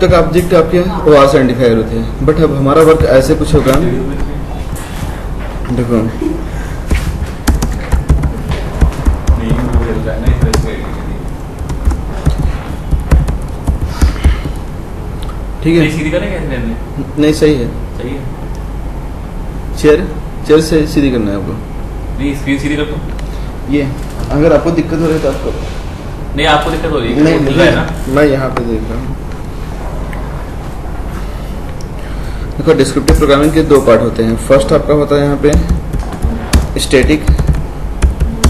तक ऑब्जेक्ट आपके OR से आइडेंटिफायर होते हैं, बट अब हमारा वर्क ऐसे कुछ होगा। देखो ठीक है, सीधी करेंगे नहीं सही है, सही है। चेयर से सीधी करना है आपको। नहीं स्क्रीन सीधी कर दो। ये अगर आपको दिक्कत हो रही है तो आपको नहीं, आपको दिक्कत हो रही है, नहीं मिल रहा है ना। मैं यहाँ पे देख रहा हूँ। देखो डिस्क्रिप्टिव प्रोग्रामिंग के दो पार्ट होते हैं। फर्स्ट आपका होता है यहाँ पे स्टैटिक,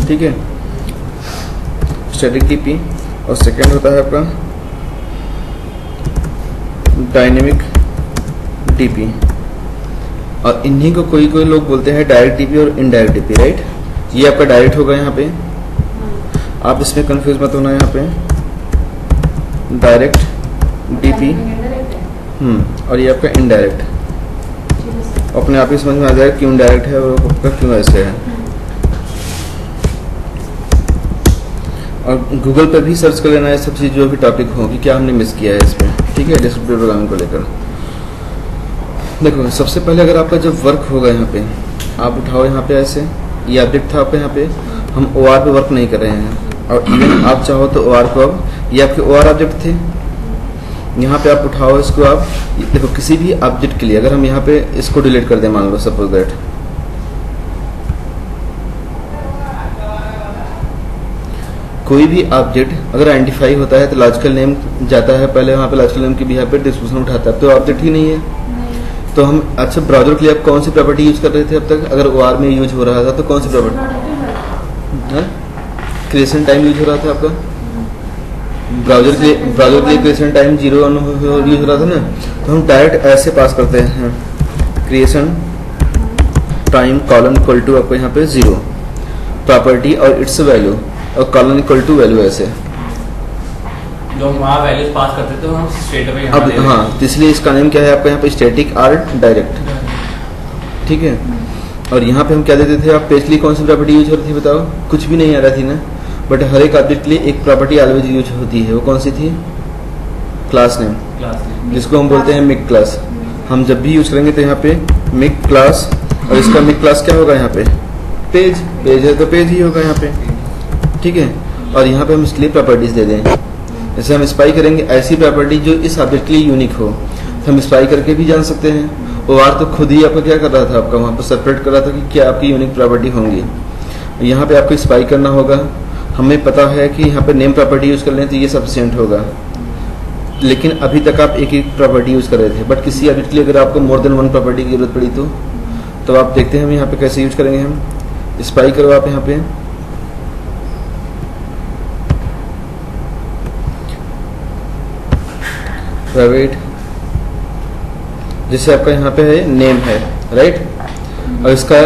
ठीक है, स्टैटिक डीपी, और सेकंड होता है आपका डायनेमिक डीपी। और इन्हीं को कोई कोई लोग बोलते हैं डायरेक्ट डीपी और इनडायरेक्ट डीपी, राइट। ये आपका डायरेक्ट होगा यहाँ पे, आप इसमें कंफ्यूज मत होना। यहाँ पे डायरेक्ट डीपी और ये आपका इनडायरेक्ट, अपने आप ही समझ में आ जाएगा क्यों डायरेक्ट है और आपका क्यों ऐसे है। और गूगल पे भी सर्च कर लेना है सब चीज़, जो भी टॉपिक हो कि क्या हमने मिस किया है इसमें, ठीक है, डिस्क्रिप्टिव प्रोग्रामिंग को लेकर। देखो सबसे पहले अगर आपका जब वर्क होगा यहाँ पे, आप उठाओ यहाँ पे ऐसे, ये ऑब्जेक्ट था आपका यहाँ पे, हम OR पे वर्क नहीं कर रहे हैं। और इवन आप चाहो तो OR को, अब ये आपके OR ऑब्जेक्ट थे, यहाँ पे आप उठाओ इसको। आप देखो किसी भी ऑब्जेक्ट के लिए अगर हम यहाँ पे इसको डिलीट कर दें, मान लो सपोज दैट, कोई भी ऑब्जेक्ट अगर आइडेंटिफाई होता है तो लॉजिकल नेम जाता है पहले, वहाँ पे लॉजिकल नेम की भी यहाँ पे डिस्क्रिप्शन उठाता है, तो ऑब्जेक्ट ही नहीं है। तो हम अच्छा ब्राउजर के लिए आप कौन सी प्रॉपर्टी यूज कर रहे थे अब तक? अगर OR में यूज हो रहा था तो कौन सी प्रॉपर्टी? क्रिएशन टाइम यूज हो रहा था आपका ब्राउजर के लिए क्रिएशन टाइम 0 यूज हो रहा था ना। तो हम डायरेक्ट ऐसे पास करते हैं, creation time colon equal to आपको यहाँ पे 0 प्रॉपर्टी और इट्स वैल्यू और कॉलन इक्वल टू वैल्यू, ऐसे जो हम वहाँ वैल्यूज पास करते थे हम स्ट्रेट अवे यहाँ अब दे देंगे। हाँ, तो इसलिए इसका नेम क्या है आपका यहाँ पे स्टैटिक और डायरेक्ट, ठीक है। और यहाँ पे हम क्या देते थे? आप पेज के लिए कौन सी प्रॉपर्टी यूज होती थी बताओ? कुछ भी नहीं आ रहा थी ना, बट हर एक ऑब्जेक्ट के लिए एक प्रॉपर्टी ऑलवेज यूज होती है। वो कौन सी थी? क्लास नेम, जिसको हम बोलते हैं मिक क्लास। हम जब भी यूज करेंगे तो यहाँ पे मिक क्लास, और इसका मिक क्लास क्या होगा यहाँ पे? पेज है तो पेज ही होगा यहाँ पे, ठीक है। और यहाँ पे हम इसके लिए प्रॉपर्टीज दे दें, जैसे हम स्पाई करेंगे ऐसी प्रॉपर्टी जो इस ऑब्जेक्ट के लिए यूनिक हो, तो हम स्पाई करके भी जान सकते हैं। OR तो खुद ही आपका क्या कर रहा था, आपका वहाँ पर सेपरेट कर रहा था कि क्या आपकी यूनिक प्रॉपर्टी होंगी। यहाँ पे आपको स्पाई करना होगा। हमें पता है कि यहाँ पे नेम प्रॉपर्टी यूज कर लें तो ये सफिशिएंट होगा, लेकिन अभी तक आप एक प्रॉपर्टी यूज कर रहे थे। बट किसी ऑब्जेक्ट के लिए अगर आपको मोर देन 1 प्रॉपर्टी की जरूरत पड़ी तो आप देखते हैं हम यहाँ पे कैसे यूज करेंगे। हम स्पाई करो आप यहाँ पे, प्राइवेट, जैसे आपका यहाँ पे है नेम है, राइट, और इसका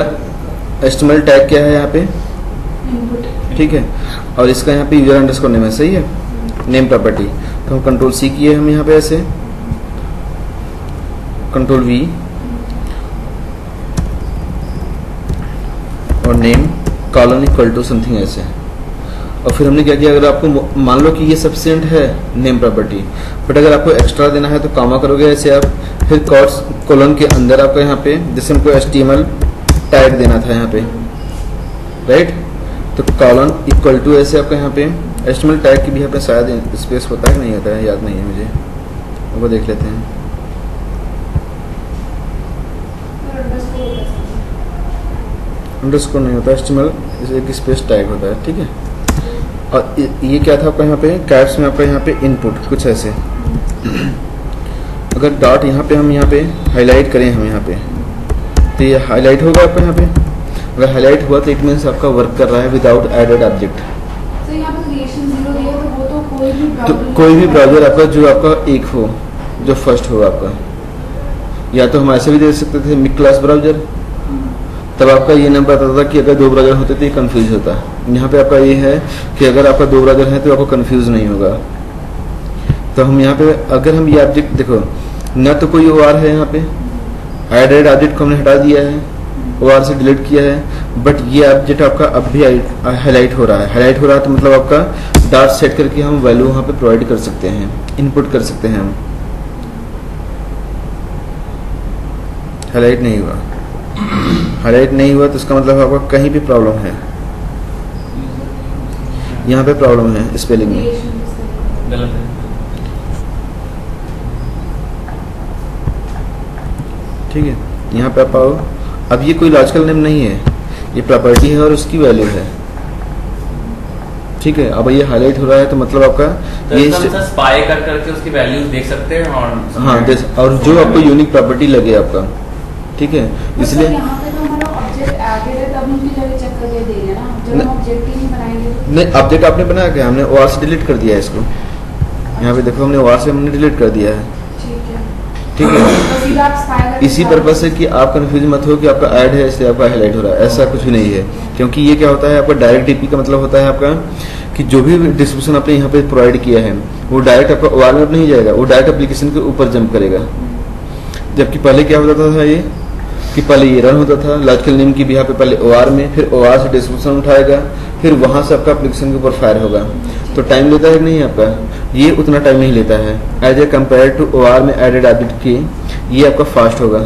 HTML टैग क्या है यहाँ पे? ठीक है। और इसका यहाँ पे यूजर अंडरस्कोर नेम है, सही है, नेम प्रॉपर्टी। तो हम कंट्रोल C किए, हम यहाँ पे ऐसे कंट्रोल V और name colon equal to something ऐसे। और फिर हमने क्या किया, अगर आपको मान लो कि ये सफिशिएंट है नेम प्रॉपर्टी, बट अगर आपको एक्स्ट्रा देना है तो कॉमा करोगे ऐसे आप, फिर कॉट्स कोलन के अंदर आपको यहाँ पे जैसे हमको HTML टैग देना था यहाँ पे, राइट, तो कॉलन इक्वल टू ऐसे आपका यहाँ पे HTML टैग की भी यहाँ पे शायद स्पेस होता है, नहीं होता है, याद नहीं है मुझे, वो देख लेते हैं। अंडरस्कोर नहीं होता, HTML एक स्पेस टैग होता है, ठीक है। और ये क्या था आपका यहाँ पे कैप्स में, आपका यहाँ पे इनपुट कुछ ऐसे। अगर डॉट यहाँ पे हम यहाँ पे हाईलाइट करें, हम यहाँ पे तो ये हाईलाइट होगा आपका यहाँ पे। अगर हाईलाइट हुआ तो इट मीन्स आपका वर्क कर रहा है विदाउट एडेड ऑब्जेक्ट। तो कोई भी ब्राउजर आपका जो आपका एक हो, जो फर्स्ट हो आपका, या तो हम ऐसे भी दे सकते थे मिक क्लास ब्राउजर, तब आपका ये नंबर आता था कि अगर 2 ब्राउजर होते तो ये कंफ्यूज होता। यहाँ पे आपका ये है कि अगर आपका 2 ब्राउजर है तो आपको कंफ्यूज नहीं होगा। तो हम यहाँ पे अगर हम ये ऑब्जेक्ट देखो, न तो कोई OR है यहाँ पे, एडेड ऑब्जेक्ट को हमने हटा दिया है, OR से डिलीट किया है, बट ये ऑब्जेक्ट आपका अब भी हाईलाइट हो रहा है। हाईलाइट हो रहा है तो मतलब आपका डॉट सेट करके हम वैल्यू वहाँ पे प्रोवाइड कर सकते हैं, इनपुट कर सकते हैं हम, हाईलाइट नहीं हुआ, हाईलाइट नहीं हुआ तो इसका मतलब आपका कहीं भी प्रॉब्लम है, यहाँ पे प्रॉब्लम है स्पेलिंग में। गलत है। ठीक है, यहाँ पे आप आओ। अब ये कोई लॉजिकल नेम नहीं है, ये प्रॉपर्टी है और उसकी वैल्यू है। ठीक है, अब ये हाईलाइट हो रहा है तो मतलब आपका तो ये स्पाई कर करके उसकी वैल्यूज देख सकते हैं और हाँ और जो आपको यूनिक प्रॉपर्टी लगे आपका। ठीक है, इसलिए यहाँ पे तो हमारा ऑब्जेक्ट एडेड है तब उनकी जगह चेक करके देंगे ना, जब हम ऑब्जेक्ट ही नहीं बनाएंगे तो। नहीं, ऑब्जेक्ट आपने बनाया क्या? हमने OR से डिलीट कर दिया है इसको। यहाँ पे देखो हमने OR से हमने डिलीट कर दिया है। ठीक है, ठीक है, तो सीधा आप स्पाई करके इसी पर्पज से कि आप कंफ्यूज मत हो कि आपका ऐड है इसलिए आपका हाईलाइट हो रहा है, ऐसा कुछ भी नहीं है। क्योंकि ये क्या होता है, आपका डायरेक्ट डीपी का मतलब होता है आपका कि जो भी डिस्क्रिप्शन आपने यहाँ पे प्रोवाइड किया है वो डायरेक्ट आपका OR में नहीं जाएगा, वो डायरेक्ट एप्लीकेशन के ऊपर जंप करेगा। जबकि पहले क्या होता था ये कि पहले ये रन होता था लॉजिकल नेम की भी यहाँ पे पहले OR में, फिर OR से डिस्क्रिप्शन उठाएगा, फिर वहां से आपका एप्लीकेशन के ऊपर फायर होगा। तो टाइम लेता है कि नहीं आपका? ये उतना टाइम नहीं लेता है as a compare to OR में एडेड ऑब्जेक्ट के, ये आपका फास्ट होगा।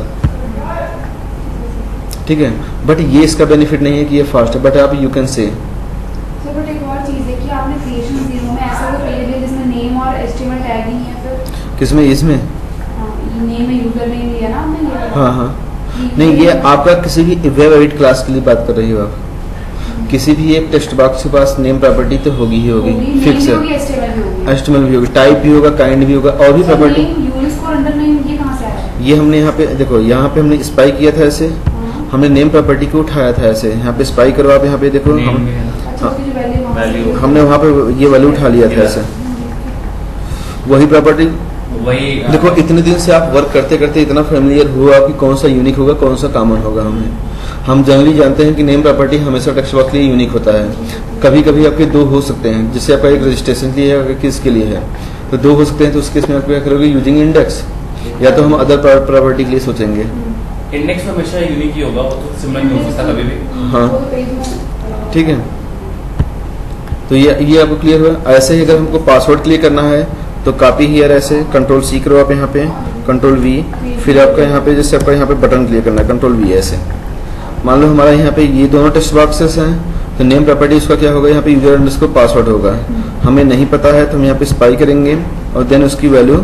ठीक है, बट ये इसका बेनिफिट नहीं है कि ये फास्ट है, बट आप you can say sir but एक और चीज़ है कि आपने क्रिएशन 0 में ऐसा कोई पेज है जिसमें नेम और HTML टैग ही नहीं है फिर? किसमें? इसमें? हाँ, ये नेम है, यूजर नेम लिया ना आपने ये? हाँ हाँ, नहीं ये आपका किसी भी वेब एडिट क्लास के लिए बात कर रही हो आप। किसी भी एक टेक्स्ट बॉक्स के पास नेम प्रॉपर्टी तो होगी ही होगी, फिक्स है। HTML भी होगी, टाइप भी होगा, काइंड भी होगा, और भी प्रॉपर्टी। ये हमने यहाँ पे देखो, यहाँ पे हमने स्पाई किया था ऐसे, हमने नेम प्रॉपर्टी को उठाया था ऐसे, यहाँ पे स्पाई करो आप, यहाँ पे देखो हमने वहाँ पे ये वैल्यू उठा लिया था ऐसे, वही प्रॉपर्टी। वही देखो इतने दिन से आप वर्क करते करते इतना फेमिलियर हुआ कि कौन सा यूनिक होगा कौन सा कॉमन होगा। हम जनरली जानते हैं कि नेम प्रॉपर्टी हमेशा टेक्स्ट बॉक्स के लिए यूनिक होता है। कभी कभी आपके दो हो सकते हैं, जिससे आपका एक रजिस्ट्रेशन के लिए है, किसके लिए है, तो दो हो सकते हैं। तो उस केस में आप क्या करोगे, यूजिंग इंडेक्स, या तो हम अदर प्रॉपर्टी के लिए सोचेंगे। इंडेक्स में हमेशा यूनिक ही होगा, वो तो सिमिलर नहीं हो सकता कभी भी। हाँ ठीक है, तो ये आपको क्लियर हुआ। ऐसे ही अगर हमको पासवर्ड क्लियर करना है तो कॉपी हियर ऐसे कंट्रोल सी करो आप, यहाँ पे कंट्रोल वी, फिर आपका यहाँ पे जैसे आपका यहाँ पे बटन क्लियर करना है कंट्रोल वी ऐसे। मान लो हमारा यहाँ पे ये दोनों टेक्स्ट बॉक्सेस हैं, तो नेम प्रॉपर्टी उसका क्या होगा, यहाँ पे यूजर अंडरस्कोर पासवर्ड होगा। हमें नहीं पता है तो हम यहाँ पे स्पाई करेंगे और देन उसकी वैल्यू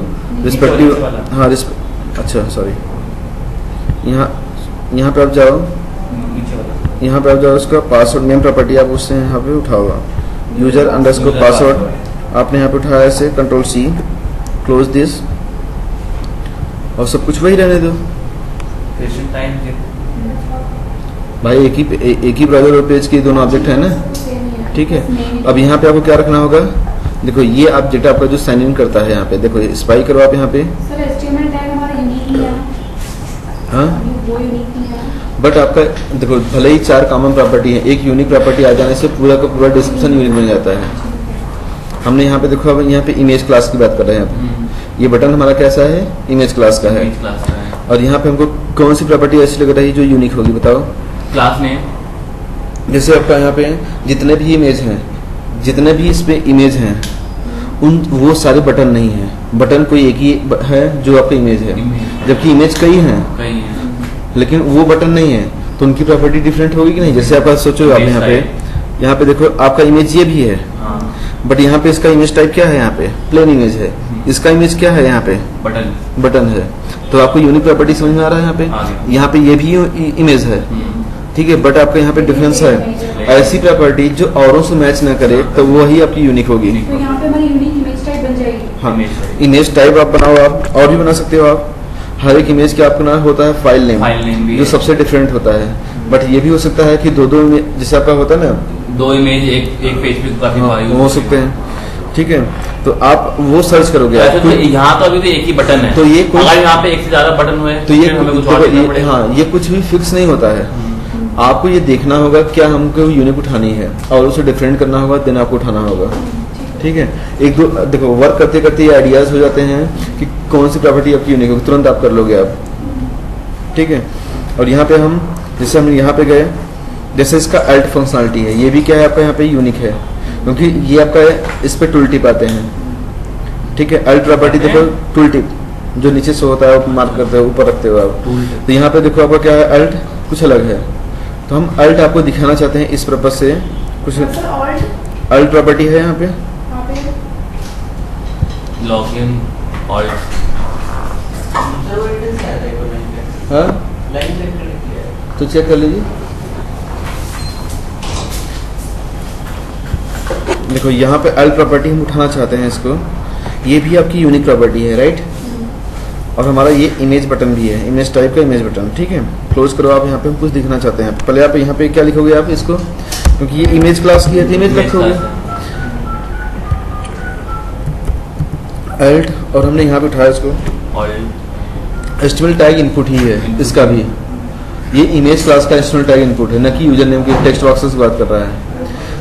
रिस्पेक्टिव, हाँ अच्छा सॉरी, यहाँ पे आप जाओ, यहाँ पे आप जाओ, उसका पासवर्ड नेम प्रॉपर्टी आप उससे यहाँ पे उठाओगा, यूजर अंडरस्कोर पासवर्ड आपने यहाँ पे उठाया ऐसे, कंट्रोल सी, क्लोज दिस, और सब कुछ वही रहने दो भाई। एक ही ब्राउज़र और पेज के दोनों ऑब्जेक्ट है ना, ठीक है। अब यहाँ पे आपको क्या रखना होगा, देखो ये ऑब्जेक्ट आपका जो साइन इन करता है, यहाँ पे देखो स्पाई करो आप यहाँ पे, हाँ बट आपका देखो भले ही 4 कॉमन प्रॉपर्टी है, एक यूनिक प्रॉपर्टी आ जाने से पूरा का पूरा डिस्क्रिप्शन यूनिक बन जाता है। हमने यहाँ पे देखो, अब यहाँ पे इमेज क्लास की बात कर रहे हैं। ये बटन हमारा कैसा है, इमेज क्लास का है। और यहाँ पे हमको कौन सी प्रॉपर्टी ऐसी लग रही है जो यूनिक होगी, बताओ? Class name. जैसे आपका यहाँ पे जितने भी इमेज हैं, जितने भी इस पे इमेज हैं, उन वो सारे बटन नहीं है। बटन कोई एक ही है जो आपका इमेज है, जबकि इमेज कई हैं, लेकिन वो बटन नहीं है, तो उनकी प्रॉपर्टी डिफरेंट होगी कि नहीं। जैसे आप सोचो, आप यहाँ पे देखो आपका इमेज ये भी है, बट यहाँ पे इसका इमेज टाइप क्या है, यहाँ पे प्लेन इमेज है, इसका इमेज क्या है, यहाँ पे बटन है। तो आपको यूनिक प्रॉपर्टी समझ में आ रहा है? यहाँ पे ये भी इमेज है, ठीक है, बट आपका यहाँ पे डिफरेंस है। ऐसी प्रॉपर्टी जो औरों से मैच ना करे तो वही आपकी यूनिक होगी। तो यहाँ पे हमारी यूनिक इमेज टाइप बन जाएगी। हाँ, इमेज टाइप आप बनाओ, आप और भी बना सकते हो। आप हर एक इमेज का आपका नाम होता है फाइल नेम, जो सबसे डिफरेंट होता है। बट ये भी हो सकता है कि दो जैसे आपका होता है ना, 2 इमेज एक पेज पे काफी हो सकते हैं, ठीक है। तो आप वो सर्च करोगे, तो यहाँ तो अभी तो एक ही बटन है, तो ये अगर यहाँ पे एक से ज्यादा बटन हुए तो ये हाँ, ये कुछ भी फिक्स नहीं होता है। आपको ये देखना होगा क्या हमको यूनिक उठानी है और उसे डिफरेंट करना होगा, देन आपको उठाना होगा, ठीक है। एक दो देखो वर्क करते करते ये आइडियाज हो जाते हैं कि कौन सी प्रॉपर्टी आपकी यूनिक होगी, तुरंत आप कर लोगे आप, ठीक है। और यहाँ पे हम जैसे हम यहाँ पे गए, जैसे इसका अल्ट फंक्शनलिटी है, ये भी क्या है आपका यहाँ पे यूनिक है, क्योंकि ये आपका इस पे टूल टिप आते हैं, ठीक है। अल्ट प्रॉपर्टी देखो, टूल टिप जो नीचे से होता है वो मार्क करते हो, ऊपर रखते हो आप। टूल तो यहाँ पे देखो आपका क्या है, अल्ट कुछ अलग है। तो हम अल्ट आपको दिखाना चाहते हैं इस पर्पज से, कुछ सर ऑल्ट अल्ट प्रॉपर्टी है यहाँ पे। वहाँ पे लॉगिन ऑल्ट हाँ तो चेक कर लीजिए। देखो यहाँ पे अल्ट प्रॉपर्टी हम उठाना चाहते हैं इसको, ये भी आपकी यूनिक प्रॉपर्टी है, राइट। और हमारा ये इमेज बटन भी है, इमेज टाइप का इमेज बटन, ठीक है। क्लोज करो आप, यहाँ पे हम कुछ दिखना चाहते हैं। पहले आप यहाँ पे क्या लिखोगे आप इसको, क्योंकि ये इमेज क्लास की है तो इमेज रखोगे अल्ट, और हमने यहाँ पे उठाया इसको ऑल्ट HTML टैग इनपुट ही है इसका भी। ये इमेज क्लास का HTML टैग इनपुट है, न कि यूजर नेम की टेक्स्ट बॉक्स से बात कर रहा है।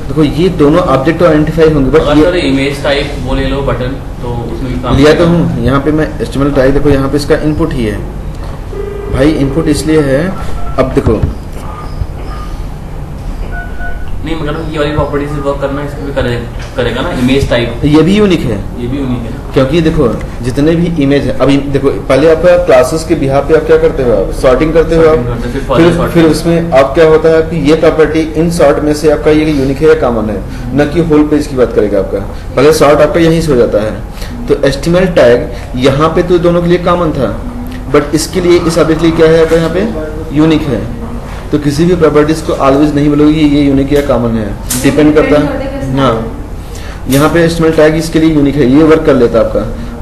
देखो ये दोनों ऑब्जेक्ट तो आइडेंटिफाई होंगे, बट अगर इमेज टाइप वो ले लो बटन, तो उसमें भी काम लिया तो हूँ। यहाँ पे मैं HTML टैग देखो यहाँ पे इसका इनपुट ही है भाई, इनपुट इसलिए है। अब देखो नहीं, मगर ये वाली प्रॉपर्टी से वर्क करना इसको भी करेगा ना, इमेज टाइप ये भी यूनिक है, ये भी यूनिक है। क्योंकि देखो जितने भी इमेज है, अभी देखो पहले आपका क्लासेस के बिहार पे आप क्या करते हो, आप सॉर्टिंग करते हो Sorting करते हैं, फिर आप, फिर उसमें आप क्या होता है कि ये प्रॉपर्टी इन सॉर्ट में से आपका ये यूनिक है या कॉमन है, न कि होल पेज की बात करेगा आपका। पहले सॉर्ट आपका यहीं से हो जाता है। तो HTML टैग यहाँ पे तो दोनों के लिए कॉमन था, बट इसके लिए इस ऑब्जेक्ट के लिए क्या है आपका यहाँ पे यूनिक है। तो किसी भी प्रॉपर्टीज को ऑलवेज नहीं बोलोगे ये यूनिक या कॉमन है, डिपेंड करता है ना। यहाँ पे HTML टैग इसके लिए यूनिक है, ये वर्क कर लेता है आपका,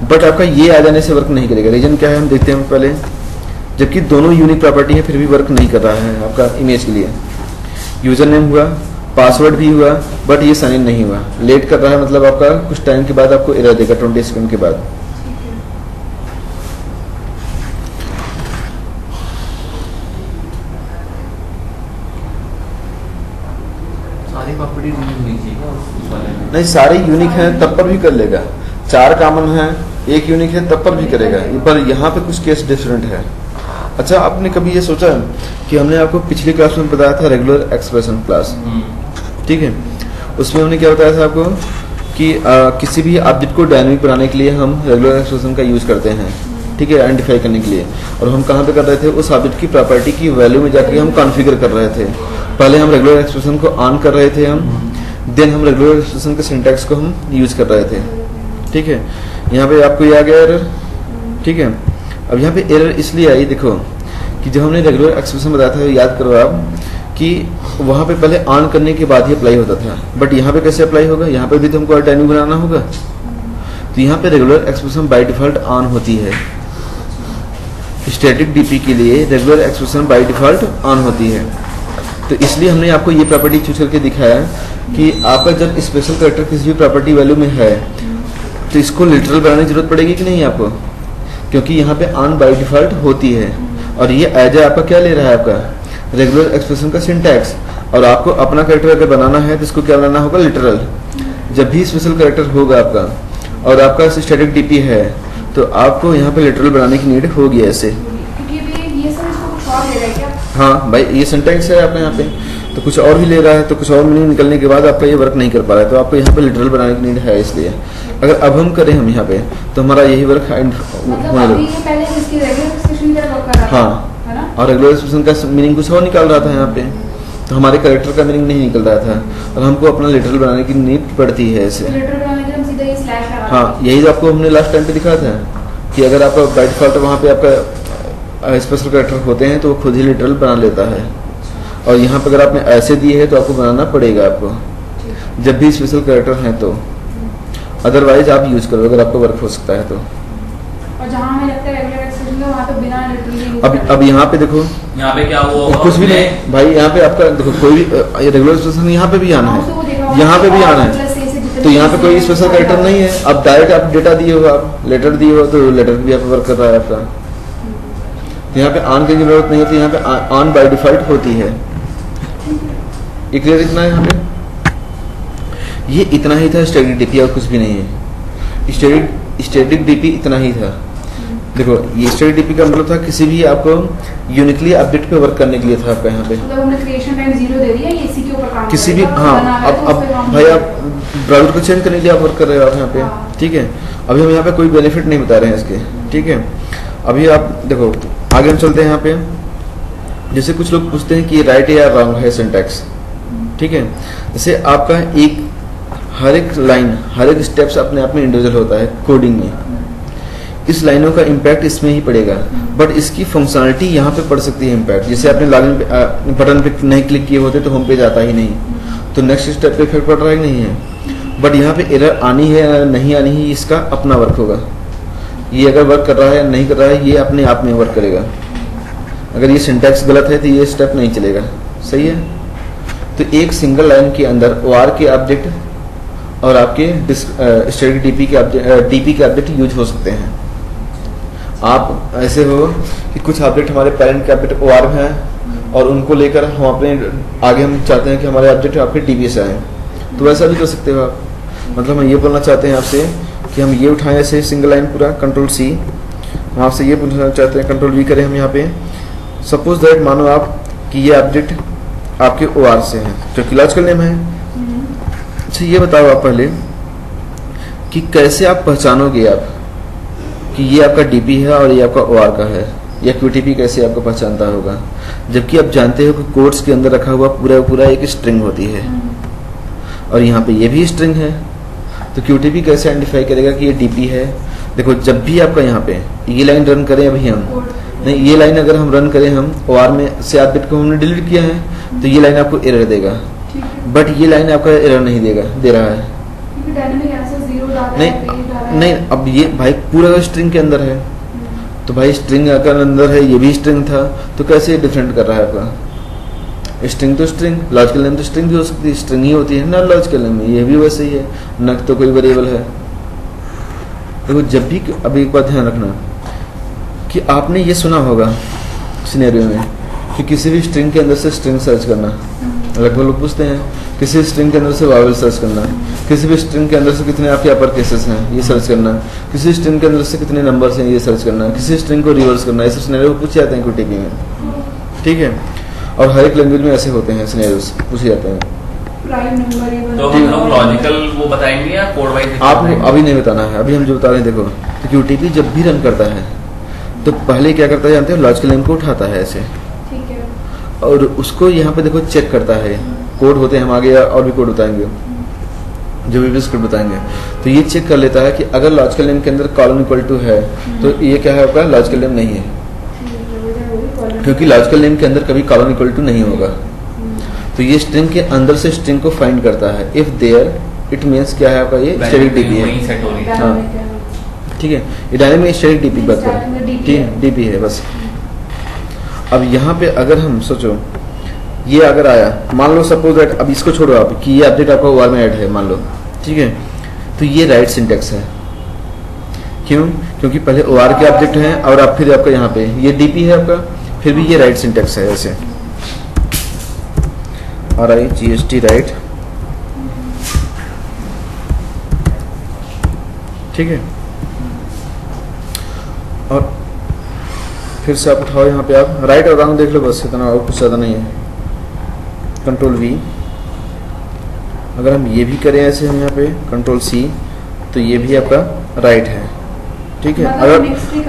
बट आपका ये आ जाने से वर्क नहीं करेगा। रीजन क्या है हम देखते हैं पहले। जबकि दोनों यूनिक प्रॉपर्टी है फिर भी वर्क नहीं कर रहा है आपका इमेज के लिए। यूजर नेम हुआ, पासवर्ड भी हुआ, बट ये साइन इन नहीं हुआ, लेट कर रहा है, मतलब आपका कुछ टाइम के बाद आपको एरर देगा 20 सेकंड के बाद। सारी प्रॉपर्टी यूनिक चाहिए उस वाले में। नहीं सारे यूनिक हैं तब पर भी कर लेगा, 4 कॉमन है, 1 यूनिक है तब पर भी करेगा, पर यहाँ पे कुछ केस डिफरेंट है। अच्छा आपने कभी ये सोचा कि हमने आपको पिछली क्लास में बताया था रेगुलर एक्सप्रेशन क्लास, ठीक है। उसमें हमने क्या बताया था आपको कि किसी भी ऑब्जेक्ट को डायनामिक बनाने के लिए हम रेगुलर एक्सप्रेशन का यूज करते हैं, ठीक है, आइडेंटिफाई करने के लिए। और हम कहाँ पे कर रहे थे, उस ऑब्जेक्ट की प्रॉपर्टी की वैल्यू में जाकर हम कॉन्फ़िगर कर रहे थे। पहले हम रेगुलर एक्सप्रेशन को ऑन कर रहे थे हम, देन हम रेगुलर एक्सप्रेशन के सिंटैक्स को हम यूज कर रहे थे, ठीक है। यहाँ पे आपको ये आ गया एरर, ठीक है। अब यहाँ पे एरर इसलिए आई, देखो कि जब हमने रेगुलर एक्सप्रेशन बताया था, याद करो आप कि वहाँ पे पहले ऑन करने के बाद ही अप्लाई होता था, बट यहाँ पे कैसे अप्लाई होगा, यहाँ पे भी तो हमको डायनामिक बनाना होगा। तो यहाँ पे regular expression by default on होती है, स्टैटिक डीपी के लिए regular expression by default on होती है। तो इसलिए हमने आपको ये प्रॉपर्टी चूज करके दिखाया कि आपका जब स्पेशल कैरेक्टर किसी भी प्रॉपर्टी वैल्यू में है तो इसको लिटरल बनाने की जरूरत पड़ेगी कि नहीं आपको, क्योंकि यहाँ पे ऑन बाय डिफॉल्ट होती है। और ये एज आपका क्या ले रहा है, आपका रेगुलर एक्सप्रेशन का सिंटैक्स। और आपको अपना कैरेक्टर अगर बनाना है तो इसको क्या बनाना होगा, लिटरल। जब भी स्पेशल कैरेक्टर होगा आपका और आपका स्टैटिक डीपी है तो आपको यहाँ पे लिटरल बनाने की नीड होगी ऐसे। क्योंकि ये सब इसको कुछ और ले रहा है क्या? हाँ भाई ये सिंटैक्स है आपका यहाँ पे, तो कुछ और भी ले रहा है, तो कुछ और मीनिंग निकलने के बाद आपका ये वर्क नहीं कर पा रहा है, तो आपको यहाँ पे लिटरल बनाने की नीड है। इसलिए अगर अब हम करें हम यहाँ पे तो हमारा यही वर्क मतलब अभी ये पहले इसकी रेगुलर एक्सप्रेशन की तरह वर्क कर रहा था, हाँ, है ना? और रेगुलर एक्सप्रेशन का मीनिंग कुछ और निकाल रहा था यहाँ पे, तो हमारे कैरेक्टर का मीनिंग नहीं निकल रहा था और हमको अपना लिटरल बनाने की नीड पड़ती है ऐसे। तो लिटरल बनाने के लिए हम सीधा ये स्लैश लगा हाँ देंगे। यही तो आपको हमने लास्ट टाइम पे दिखाया था कि अगर आपका बाय डिफॉल्ट वहाँ पे आपका स्पेशल कैरेक्टर होते हैं तो वो खुद ही लिटरल बना लेता है। और यहाँ पे अगर आपने ऐसे दिए है तो आपको बनाना पड़ेगा आपको, जब भी स्पेशल कैरेक्टर हैं तो, अदरवाइज आप यूज करो अगर आपको वर्क हो सकता है तो। और जहाँ हमें लगता है रेगुलर एक्सप्रेशन का वहाँ तो बिना लिटरली अब यहाँ पे देखो यहाँ पे क्या वो कुछ भी नहीं भाई, यहाँ पे आपका देखो कोई भी रेगुलर एक्सप्रेशन यहाँ पे भी आना है, यहाँ पे भी आना है, तो यहाँ पे कोई स्पेशल कैरेक्टर नहीं है। अब डायरेक्ट आप डेटा दिए हो, आप लेटर दिए हो तो लेटर भी यहाँ पे वर्क कर रहा है आपका। यहाँ पे ऑन की जरूरत नहीं होती, यहाँ पे ऑन बाय डिफॉल्ट होती है। ये क्लियर इतना है यहाँ पे, ये इतना ही था स्टैटिक डीपी और कुछ भी नहीं है। स्टैटिक डीपी इतना ही था। देखो ये स्टैटिक डीपी का मतलब था किसी भी आपको यूनिकली अपडेट पे वर्क करने के लिए था आपका यहाँ पे। मतलब हमने क्रिएशन टाइम 0 दे दिया, ये इसी के ऊपर काम किसी भी करेगा, हाँ बना रहा है तो अब उस पे काम भाई करेगा। आप ब्राउजर को चेंज करने के लिए आप वर्क कर रहे हो आप यहाँ पे, हाँ। ठीक है। अभी हम यहाँ पे कोई बेनिफिट नहीं बता रहे हैं इसके, ठीक है, अभी आप देखो आगे हम चलते हैं यहाँ पे। जैसे कुछ लोग पूछते हैं कि राइट या रॉन्ग है सिंटैक्स, ठीक है। जैसे आपका एक हर एक लाइन, हर एक स्टेप्स अपने आप में इंडिविजुअल होता है कोडिंग में। इस लाइनों का इम्पैक्ट इसमें ही पड़ेगा, बट इसकी फंक्शनलिटी यहाँ पे पड़ सकती है इम्पैक्ट। जैसे आपने लॉगिन बटन पे नहीं क्लिक किए होते तो होम पेज आता ही नहीं, तो नेक्स्ट स्टेप पे इफेक्ट पड़ रहा है कि नहीं है। बट यहाँ पे एरर आनी है या नहीं आनी है, इसका अपना वर्क होगा। ये अगर वर्क कर रहा है या नहीं कर रहा है, ये अपने आप में वर्क करेगा। अगर ये सिंटैक्स गलत है तो ये स्टेप नहीं चलेगा, सही है। तो एक सिंगल लाइन के अंदर OR के ऑब्जेक्ट और आपके स्टैटिक DP के ऑब्जेक्ट यूज हो सकते हैं। आप ऐसे हो कि कुछ ऑब्जेक्ट हमारे पेरेंट के ऑब्जेक्ट OR में हैं और उनको लेकर हम अपने आगे हम चाहते हैं कि हमारे ऑब्जेक्ट आपके DP से आए, तो वैसा भी कर सकते हो आप। मतलब हम ये बोलना चाहते हैं आपसे कि हम ये उठाएं ऐसे सिंगल लाइन पूरा Ctrl+C, हम आपसे ये पूछना चाहते हैं Ctrl+V करें हम यहाँ पे। सपोज दैट मानो आप कि ये ऑब्जेक्ट आपके OR से है, जो कि लॉजिकल नेम है। अच्छा ये बताओ आप पहले कि कैसे आप पहचानोगे आप कि ये आपका DP है और ये आपका OR का है, या QTP कैसे आपको पहचानता होगा, जबकि आप जानते हो कि कोड्स के अंदर रखा हुआ पूरा एक स्ट्रिंग होती है और यहाँ पे ये भी स्ट्रिंग है। तो QTP कैसे आइडेंटिफाई करेगा कि ये DP है। देखो जब भी आपका यहाँ पे ये लाइन रन करें, अभी हम नहीं, ये लाइन अगर हम रन करें, हम OR में से ऑब्जेक्ट को हमने डिलीट किया है तो ये लाइन आपको एरर देगा, बट ये लाइन आपका एरर नहीं दे रहा है। नहीं, अब ये भाई पूरा स्ट्रिंग के अंदर है, तो भाई स्ट्रिंग अगर अंदर है, ये भी स्ट्रिंग था, तो कैसे डिफरेंट कर रहा है आपका। स्ट्रिंग तो स्ट्रिंग, लॉजिकल नेम तो स्ट्रिंग भी हो सकती है, स्ट्रिंग ही होती है ना लॉजिकल नेम में, ये भी वैसे ही है, न तो कोई वेरिएबल है। देखो जब भी, अभी एक बात ध्यान रखना कि आपने ये सुना होगा सिनेरियो में कि किसी भी स्ट्रिंग के अंदर से स्ट्रिंग सर्च करना, लगभग लोग पूछते हैं किसी स्ट्रिंग के अंदर से वावल सर्च करना, किसी भी स्ट्रिंग के अंदर से कितने आपके अपर केसेस हैं ये सर्च करना, किसी स्ट्रिंग के अंदर से कितने नंबर्स हैं ये सर्च करना, किसी स्ट्रिंग को रिवर्स करना, ऐसे सिनेरियो पूछे जाते हैं QTP में, ठीक है। और हर एक लैंग्वेज में ऐसे होते हैं सिनेरियोस पूछे जाते हैं। तो हम लोग लॉजिकल वो बताएंगे या कोड वाइज? आपको अभी नहीं बताना है, अभी हम जो बता रहे हैं देखो, तो QTP जब भी रन करता है तो पहले क्या करता है जानते हो, लॉजिकल नेम को उठाता है ऐसे, और उसको यहाँ पे देखो चेक करता है। कोड होते हैं, हम आगे और भी कोड बताएंगे, जो भी स्क्रिप्ट बताएंगे, तो ये चेक कर लेता है कि अगर लॉजिकल नेम के अंदर कॉलन इक्वल टू है तो ये क्या है आपका लॉजिकल नेम नहीं है, क्योंकि लॉजिकल नेम के अंदर कभी कॉलन इक्वल टू नहीं होगा। तो ये स्ट्रिंग के अंदर से स्ट्रिंग को फाइंड करता है। इफ देयर इट मीन्स क्या है आपका, ये स्टैटिक DP है। हाँ ठीक है, ये डायनेमिक स्टैटिक DP बात करें, ठीक है, DP है बस। अब यहाँ पे अगर हम सोचो ये अगर आया, मान लो सपोज दैट, अब इसको छोड़ो आप कि ये ऑब्जेक्ट आपका OR में ऐड है मान लो, ठीक है, तो ये राइट सिंटेक्स है। क्यों? क्योंकि पहले OR के ऑब्जेक्ट हैं और अब फिर आपका यहाँ पे ये DP है आपका, फिर भी ये राइट सिंटेक्स है ऐसे, RIGHT राइट, ठीक है। और फिर से आप उठाओ यहाँ पे, आप राइट और रॉन्ग देख लो बस, इतना और कुछ ज़्यादा नहीं है। Ctrl+V, अगर हम ये भी करें ऐसे, हम यहाँ पे Ctrl+C, तो ये भी आपका राइट है, ठीक है।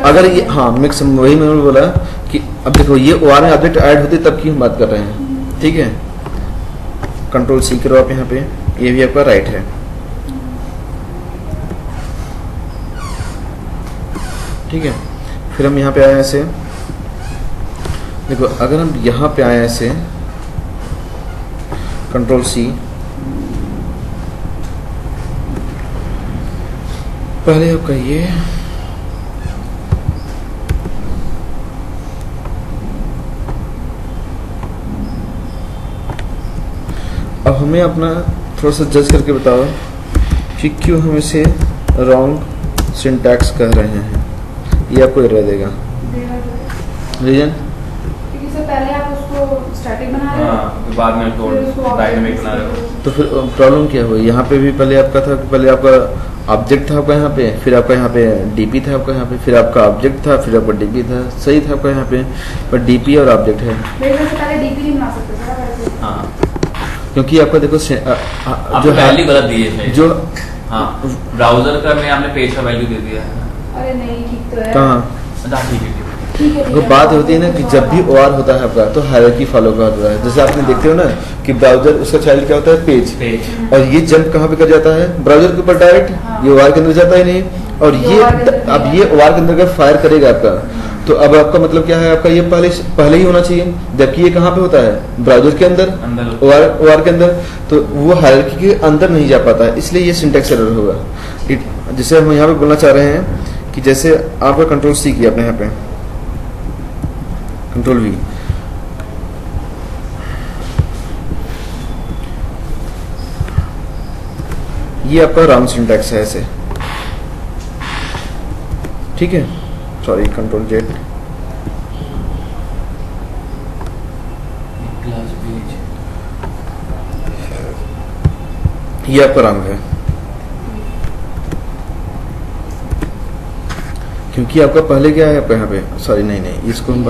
अगर ये, हाँ मिक्स, वही मैंने बोला कि अब देखो ये OR में ऑब्जेक्ट ऐड होते तब की हम बात कर रहे हैं, ठीक है। Ctrl+C करो आप यहाँ पे, ये भी आपका राइट है, ठीक है। फिर हम यहाँ पे आए ऐसे, देखो अगर हम यहाँ पे आए ऐसे Ctrl+C, पहले आपका ये, अब हमें अपना थोड़ा सा जज करके बताओ कि क्यों हम इसे रॉन्ग सिंटैक्स कह रहे हैं। ये आपको एरर देगा, रीजन क्योंकि इससे पहले आप उसको स्टैटिक बना रहे हो, बाद में उसको डायनामिक बना रहे हो, तो फिर प्रॉब्लम क्या हुई। यहाँ पे भी पहले आपका था, पहले आपका ऑब्जेक्ट था आपका यहाँ पे, फिर आपका यहाँ पे DP था आपका यहाँ पे, फिर आपका ऑब्जेक्ट था, फिर आपका DP था, सही था आपका यहाँ पे, पर DP और ऑब्जेक्ट है। लेकिन से पहले DP नहीं बना सकते सर वैसे। हाँ, क्योंकि आपका देखो जो वैल्यू गलत दी है जो, हाँ ब्राउजर का में आपने पेज का वैल्यू दे दिया है, अरे नहीं ठीक तो है। कहाँ अच्छा ठीक है ठीक है। ठीक है, ठीक वो है। बात होती है ना कि जब भी OR होता है आपका तो हायरार्की फॉलो का होता है। जैसे आपने देखते हो ना कि ब्राउजर उसका चाइल्ड क्या होता है, पेज, पेज और ये जंप कहाँ पे कर जाता है, ब्राउजर के ऊपर डायरेक्ट, हाँ। ये OR के अंदर जाता ही नहीं। और ये ये OR के अंदर अब नहीं ये है। OR के अंदर अगर फायर करेगा आपका, तो अब आपका मतलब क्या है, आपका ये पहले ही होना चाहिए, जबकि ये कहाँ पे होता है, ब्राउजर के अंदर, अंदर OR के अंदर, तो वो हायरार्की के अंदर नहीं जा पाता है, इसलिए ये सिंटैक्स एरर होगा। जैसे हम यहाँ पे बोलना चाह रहे हैं कि जैसे आपका Ctrl+C किया आपने यहाँ पे, Ctrl+V, ये आपका रॉन्ग सिंटैक्स है ऐसे, ठीक है, सॉरी Ctrl+Z, क्लास पेज ये आपका रॉन्ग है, क्योंकि आपका पहले क्या है आपका यहाँ पे, सॉरी नहीं इसको हम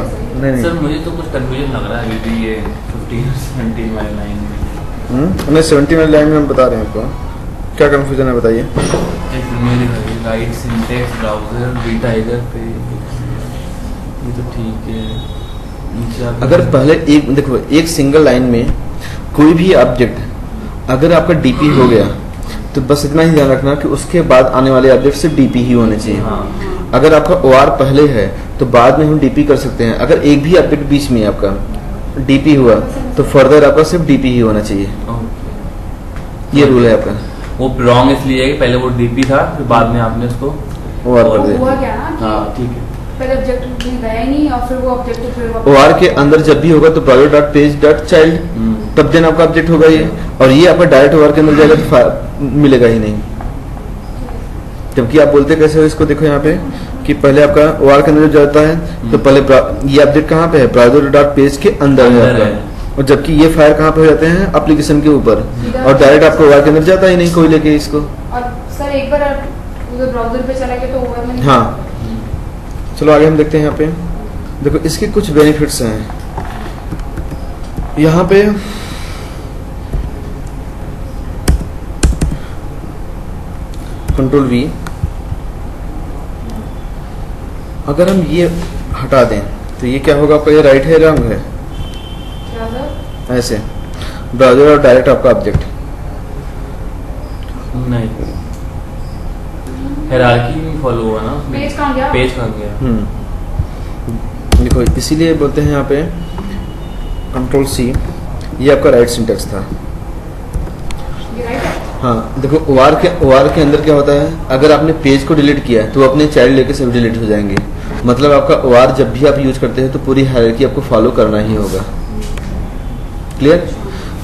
नहीं सर मुझे तो कुछ कंफ्यूजन लग रहा है अभी भी ये 15-17 वाली लाइन में। नहीं 70 वाली लाइन में हम बता रहे हैं आपको, क्या कंफ्यूजन है बताइए। Write syntax browser vTiger पे, ये तो ठीक है। नीचे आप अगर पहले एक देखो, एक सिंगल लाइन में कोई भी ऑब्जेक्ट अगर आपका डीपी हो गया तो बस इतना ही ध्यान रखना कि उसके बाद आने वाले ऑब्जेक्ट से डीपी ही होने चाहिए। हाँ अगर आपका OR पहले है तो बाद में हम डीपी कर सकते हैं। अगर एक भी ऑब्जेक्ट बीच में आपका डीपी हुआ तो फर्दर आपका सिर्फ डीपी ही होना चाहिए, ओके। ये रूल है आपका। वो रॉन्ग इसलिए है कि पहले वो डीपी था फिर बाद में आपने उसको OR कर वो दे। हुआ क्या ना कि हाँ ठीक है। पहले ऑब्जेक्ट में गया ही नहीं और फिर वो ऑब्जेक्ट फिर OR के अंदर जब भी होगा तो browser.page.child, तब देन आपका ऑब्जेक्ट होगा ये, और ये आपका डायरेक्ट OR के अंदर जाएगा तो मिलेगा ही नहीं। जबकि आप बोलते कैसे हो इसको, देखो यहाँ पे कि पहले आपका OR के अंदर जाता है तो पहले ये ऑब्जेक्ट कहाँ पे है, browser.page के अंदर है अंदर है। आपका, और जबकि ये फायर कहाँ पे हो जाते हैं, एप्लीकेशन के ऊपर, और डायरेक्ट आपको OR के अंदर जाता ही नहीं कोई लेके इसको। और सर एक बार उधर ब्राउजर पे चला गया तो ओवर में नहीं। हाँ चलो आगे हम देखते हैं। यहाँ पे देखो इसके कुछ बेनिफिट्स हैं। यहाँ पे Ctrl+V, अगर हम ये हटा दें तो ये क्या होगा आपका, ये राइट है रॉन्ग है, क्या सर? ऐसे ब्राउजर और डायरेक्ट आपका ऑब्जेक्ट, नहीं हायरार्की में फॉलो हुआ ना उसमें। पेज कहाँ गया? पेज कहाँ गया? देखो इसीलिए बोलते हैं यहाँ पे Ctrl+C, ये आपका राइट सिंटैक्स था। ये राइट है? हाँ देखो OR के अंदर क्या होता है, अगर आपने पेज को डिलीट किया तो अपने चाइल्ड लेके सब डिलीट हो जाएंगे। मतलब आपका OR जब भी आप यूज करते हैं तो पूरी हायरार्की आपको फॉलो करना ही होगा, क्लियर।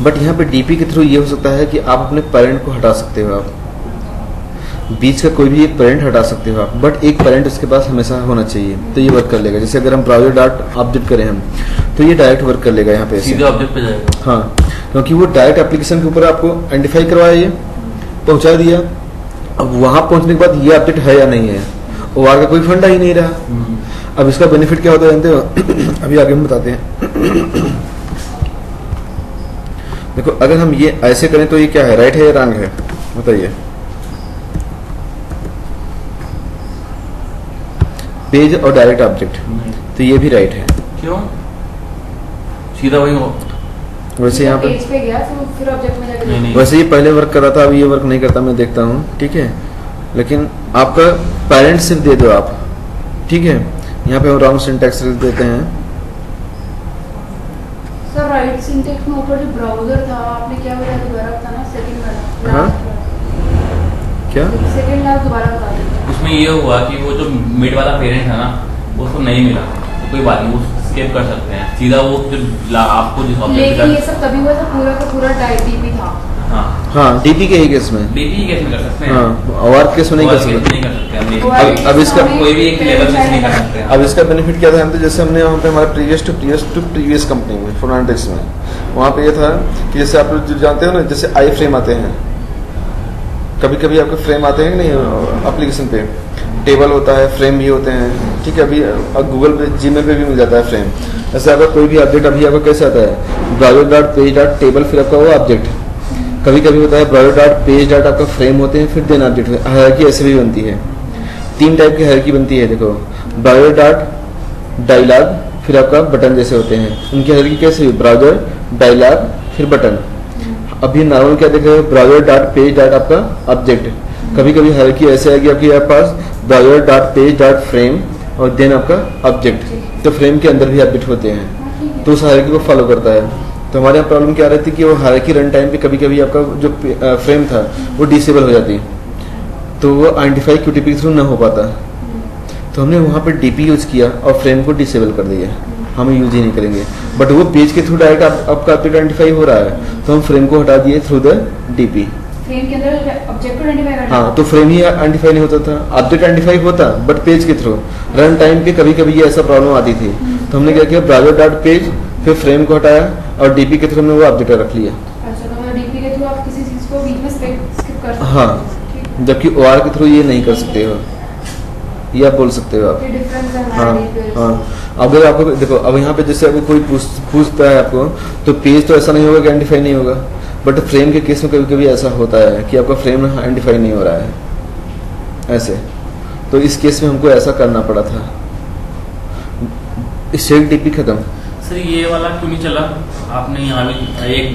बट यहाँ पे डीपी के थ्रू ये हो सकता है कि आप अपने पेरेंट को हटा सकते हो, आप बीच का कोई भी एक पेरेंट हटा सकते हो आप, बट एक पेरेंट उसके पास हमेशा होना चाहिए, तो ये वर्क कर लेगा। जैसे अगर हम ब्राउजर डॉट ऑब्जेक्ट करें हम, तो ये डायरेक्ट वर्क कर लेगा यहाँ पे ऐसे। सीधे ऑब्जेक्ट पे जाएगा। हाँ, क्योंकि वो डायरेक्ट एप्लीकेशन के ऊपर आपको आइडेंटिफाई करवाया, ये पहुंचा दिया। अब वहां पहुंचने के बाद ये ऑब्जेक्ट है या नहीं है, OR का कोई फंडा ही नहीं रहा। अब इसका बेनिफिट क्या होता है जानते हो? अभी आगे हम बताते हैं। देखो अगर हम ये ऐसे करें तो ये क्या है, राइट है या रॉन्ग है बताइए। पेज और डायरेक्ट ऑब्जेक्ट, नहीं। तो ये भी राइट है। क्यों? सीधा वही हो। वैसे यहाँ पे पेज पे गया तो फिर ऑब्जेक्ट में जाके नहीं, नहीं। वैसे ये पहले वर्क कर रहा था, अभी ये वर्क नहीं करता, मैं देखता हूँ, ठीक है। लेकिन आपका पेरेंट सिर्फ दे दो आप, ठीक है। यहाँ पे हम रॉन्ग सिंटैक्स देते हैं। सर राइट सिंटैक्स में ऊपर जो ब्राउजर था आपने क्या बताया दोबारा बताना, सेकंड वाला। हाँ? क्या सेकंड वाला दोबारा बता दीजिए। उसमें ये हुआ कि वो जो मिड वाला पेरेंट है ना, वो उसको नहीं मिला, तो कोई बात नहीं, वो स्किप कर सकते हैं, सीधा वो जो आपको जिस ऑब्जेक्ट लेकिन ये सब तभी हुआ था पूरा का पूरा डीपी था। हाँ हाँ, डीपी के ही केस में, डीपी केस में कर सकते हैं। हाँ, OR केस में नहीं कर OR केस सकते। नहीं कर सकते हम। OR अब इसका कोई भी एक लेवल में नहीं कर सकते हैं। अब इसका बेनिफिट क्या था जानते, जैसे हमने वहाँ पे हमारे प्रीवियस कंपनी में फोनांटिक्स में, वहाँ पे ये था कि जैसे आप लोग जानते हो ना, जैसे आई फ्रेम आते हैं, कभी कभी आपके फ्रेम आते हैं कि नहीं एप्लीकेशन पे, टेबल होता है, फ्रेम भी होते हैं, ठीक है। अभी गूगल पे, जीमेल पे भी मिल जाता है फ्रेम। ऐसे आपका कोई भी ऑब्जेक्ट अभी आपका कैसे आता है, browser dot page dot table, फिर आपका वो ऑब्जेक्ट। कभी कभी होता है ब्राउजर डॉट पेज डॉट आपका फ्रेम होते हैं, फिर देन ऑब्जेक्ट, हालांकि ऐसे भी बनती है। 3 टाइप की हायरार्की बनती है। देखो ब्राउज़र डॉट डायलॉग, फिर आपका बटन जैसे होते हैं, उनकी हायरार्की कैसे हुई? ब्राउज़र डायलॉग फिर बटन। अभी नॉर्मल क्या देख रहे हो? ब्राउज़र डॉट पेज डॉट आपका ऑब्जेक्ट। कभी कभी हायरार्की ऐसे आएगी आपके पास browser dot page dot frame और देन आपका ऑब्जेक्ट, तो फ्रेम के अंदर भी ऑब्जेक्ट होते हैं, तो उस हायरार्की को फॉलो करता है। तो हमारे यहाँ प्रॉब्लम क्या रहती है कि वो हायरार्की रन टाइम पे कभी कभी आपका जो फ्रेम था वो डिसेबल हो जाती, तो वो आइडेंटिफाई क्यूटीपी के थ्रू ना हो पाता। तो हमने वहाँ पे डीपी यूज़ किया और फ्रेम को डिसेबल कर दिया, हम यूज ही नहीं करेंगे। बट वो पेज के थ्रू डायरेक्ट आपका ऑब्जेक्ट आइडेंटिफाई हो रहा है, तो हम फ्रेम को हटा दिए थ्रू द डीपी। फ्रेम के अंदर ऑब्जेक्ट को आइडेंटिफाई करना। हाँ, तो फ्रेम ही आइडेंटिफाई नहीं होता था, ऑब्जेक्ट आइडेंटिफाई होता बट पेज के थ्रू। रन टाइम पे कभी कभी ये ऐसा प्रॉब्लम आती थी, तो हमने क्या किया, ब्राउज़र डॉट पेज फिर फ्रेम को हटाया और डीपी के थ्रू हमने वो ऑब्जेक्ट रख लिया। अच्छा, तो मतलब डीपी के थ्रू आप किसी चीज को बीच में स्किप कर सकते हो। हाँ, जबकि ओआर के थ्रू ये नहीं कर सकते हो, ये आप बोल सकते हो आप। ये डिफरेंस है हाँ हमारे डीपी। हाँ, अगर आपको देखो अब यहाँ पे जैसे अगर कोई पूछता है आपको, तो पेज तो ऐसा नहीं होगा कि आइडेंटिफाई नहीं होगा, बट फ्रेम के केस में कभी कभी ऐसा होता है कि आपका फ्रेम आइडेंटिफाई नहीं हो रहा है ऐसे, तो इस केस में हमको ऐसा करना पड़ा था। इससे डीपी खत्म। सर ये वाला क्यों नहीं चला? आपने यहाँ भी एक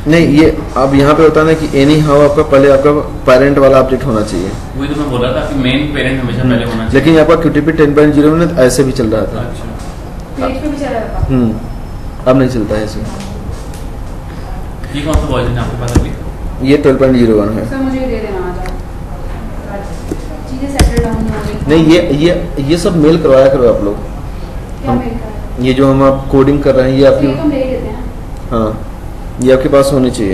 नहीं, ये अब यहाँ पे होता है ना कि एनी हाउ आपका पहले आपका पेरेंट वाला अपडेट होना चाहिए, वही तो मैं बोल रहा था कि मेन पेरेंट हमेशा पहले होना चाहिए। लेकिन आपका QTP 10.0 में ना ऐसे भी चल रहा था। अच्छा, पेज पे भी चला जाता है। अब नहीं चलता है ऐसे। ये कौन सा वर्जन है आपके पास अभी? ये 12.01 है। सर मुझे दे देना आ जाए, चीजें सेटल डाउन हो गई। नहीं, ये सब मेल करवाया करो आप लोग। क्या मेल कर? ये जो हम आप कोडिंग कर रहे हैं, ये ये आपकी, तो हम ले ही लेते हैं। हाँ, ये आपके पास होनी चाहिए।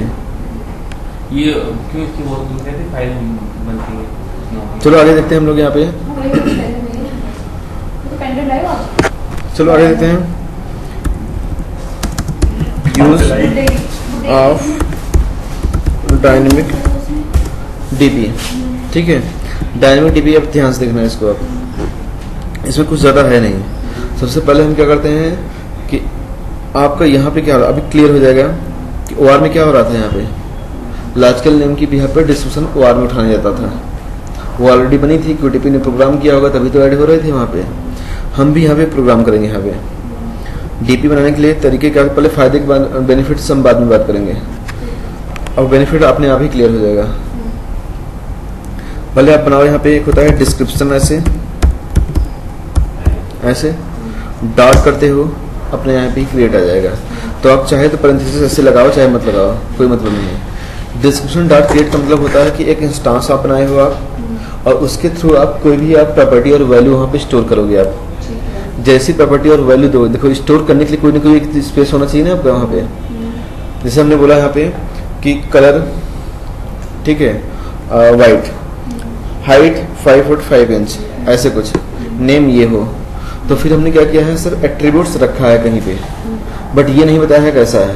ये क्यों इसकी वो दूसरे से फाइल बनती है? चलो आगे देखते हैं हम लोग यहाँ पे। हाँ, वही तो पहले मेल। तो पेन ड्राइव लाए हो आप? चलो आगे देखते हैं। यूज ऑफ डायनेमिक डीपी, ठीक है। डायनेमिक डीपी अब ध्यान से देखना है इसको, आप इसमें कुछ ज़्यादा है नहीं। सबसे पहले हम क्या करते हैं कि आपका यहाँ पे क्या हो रहा है, अभी क्लियर हो जाएगा कि OR में क्या हो रहा था। यहाँ पे लॉजिकल नेम की भी यहाँ पे डिस्क्रिप्शन OR में उठाने जाता था, वो ऑलरेडी बनी थी, QTP ने प्रोग्राम किया होगा तभी तो ऐड हो रहे थे वहाँ पे। हम भी यहाँ पे प्रोग्राम करेंगे। यहाँ पे डीपी बनाने के लिए तरीके क्या, पहले फायदे के बाद बेनिफिट्स हम बाद में बात करेंगे, और बेनिफिट अपने आप ही क्लियर हो जाएगा। पहले आप बनाओ, यहाँ पे एक होता है डिस्क्रिप्शन, ऐसे डॉट करते हो अपने यहाँ पे क्रिएट आ जाएगा। तो आप चाहे तो पैरेंथेसिस ऐसे लगाओ, चाहे मत लगाओ, कोई मतलब नहीं है। डिस्क्रिप्शन डॉट क्रिएट का मतलब होता है कि एक इंस्टांस आप बनाए हो आप, और उसके थ्रू आप कोई भी आप प्रॉपर्टी और वैल्यू वहाँ पे स्टोर करोगे। आप जैसी प्रॉपर्टी और वैल्यू दो, देखो स्टोर करने के लिए कोई ना कोई एक स्पेस होना चाहिए ना आपका वहाँ पे। जैसे हमने बोला यहाँ पे कि कलर, ठीक है, वाइट, हाइट 5 फुट 5 इंच, ऐसे कुछ नेम ये हो। तो फिर हमने क्या किया है सर, एट्रीब्यूट्स रखा है कहीं पे, बट ये नहीं बताया है कैसा है।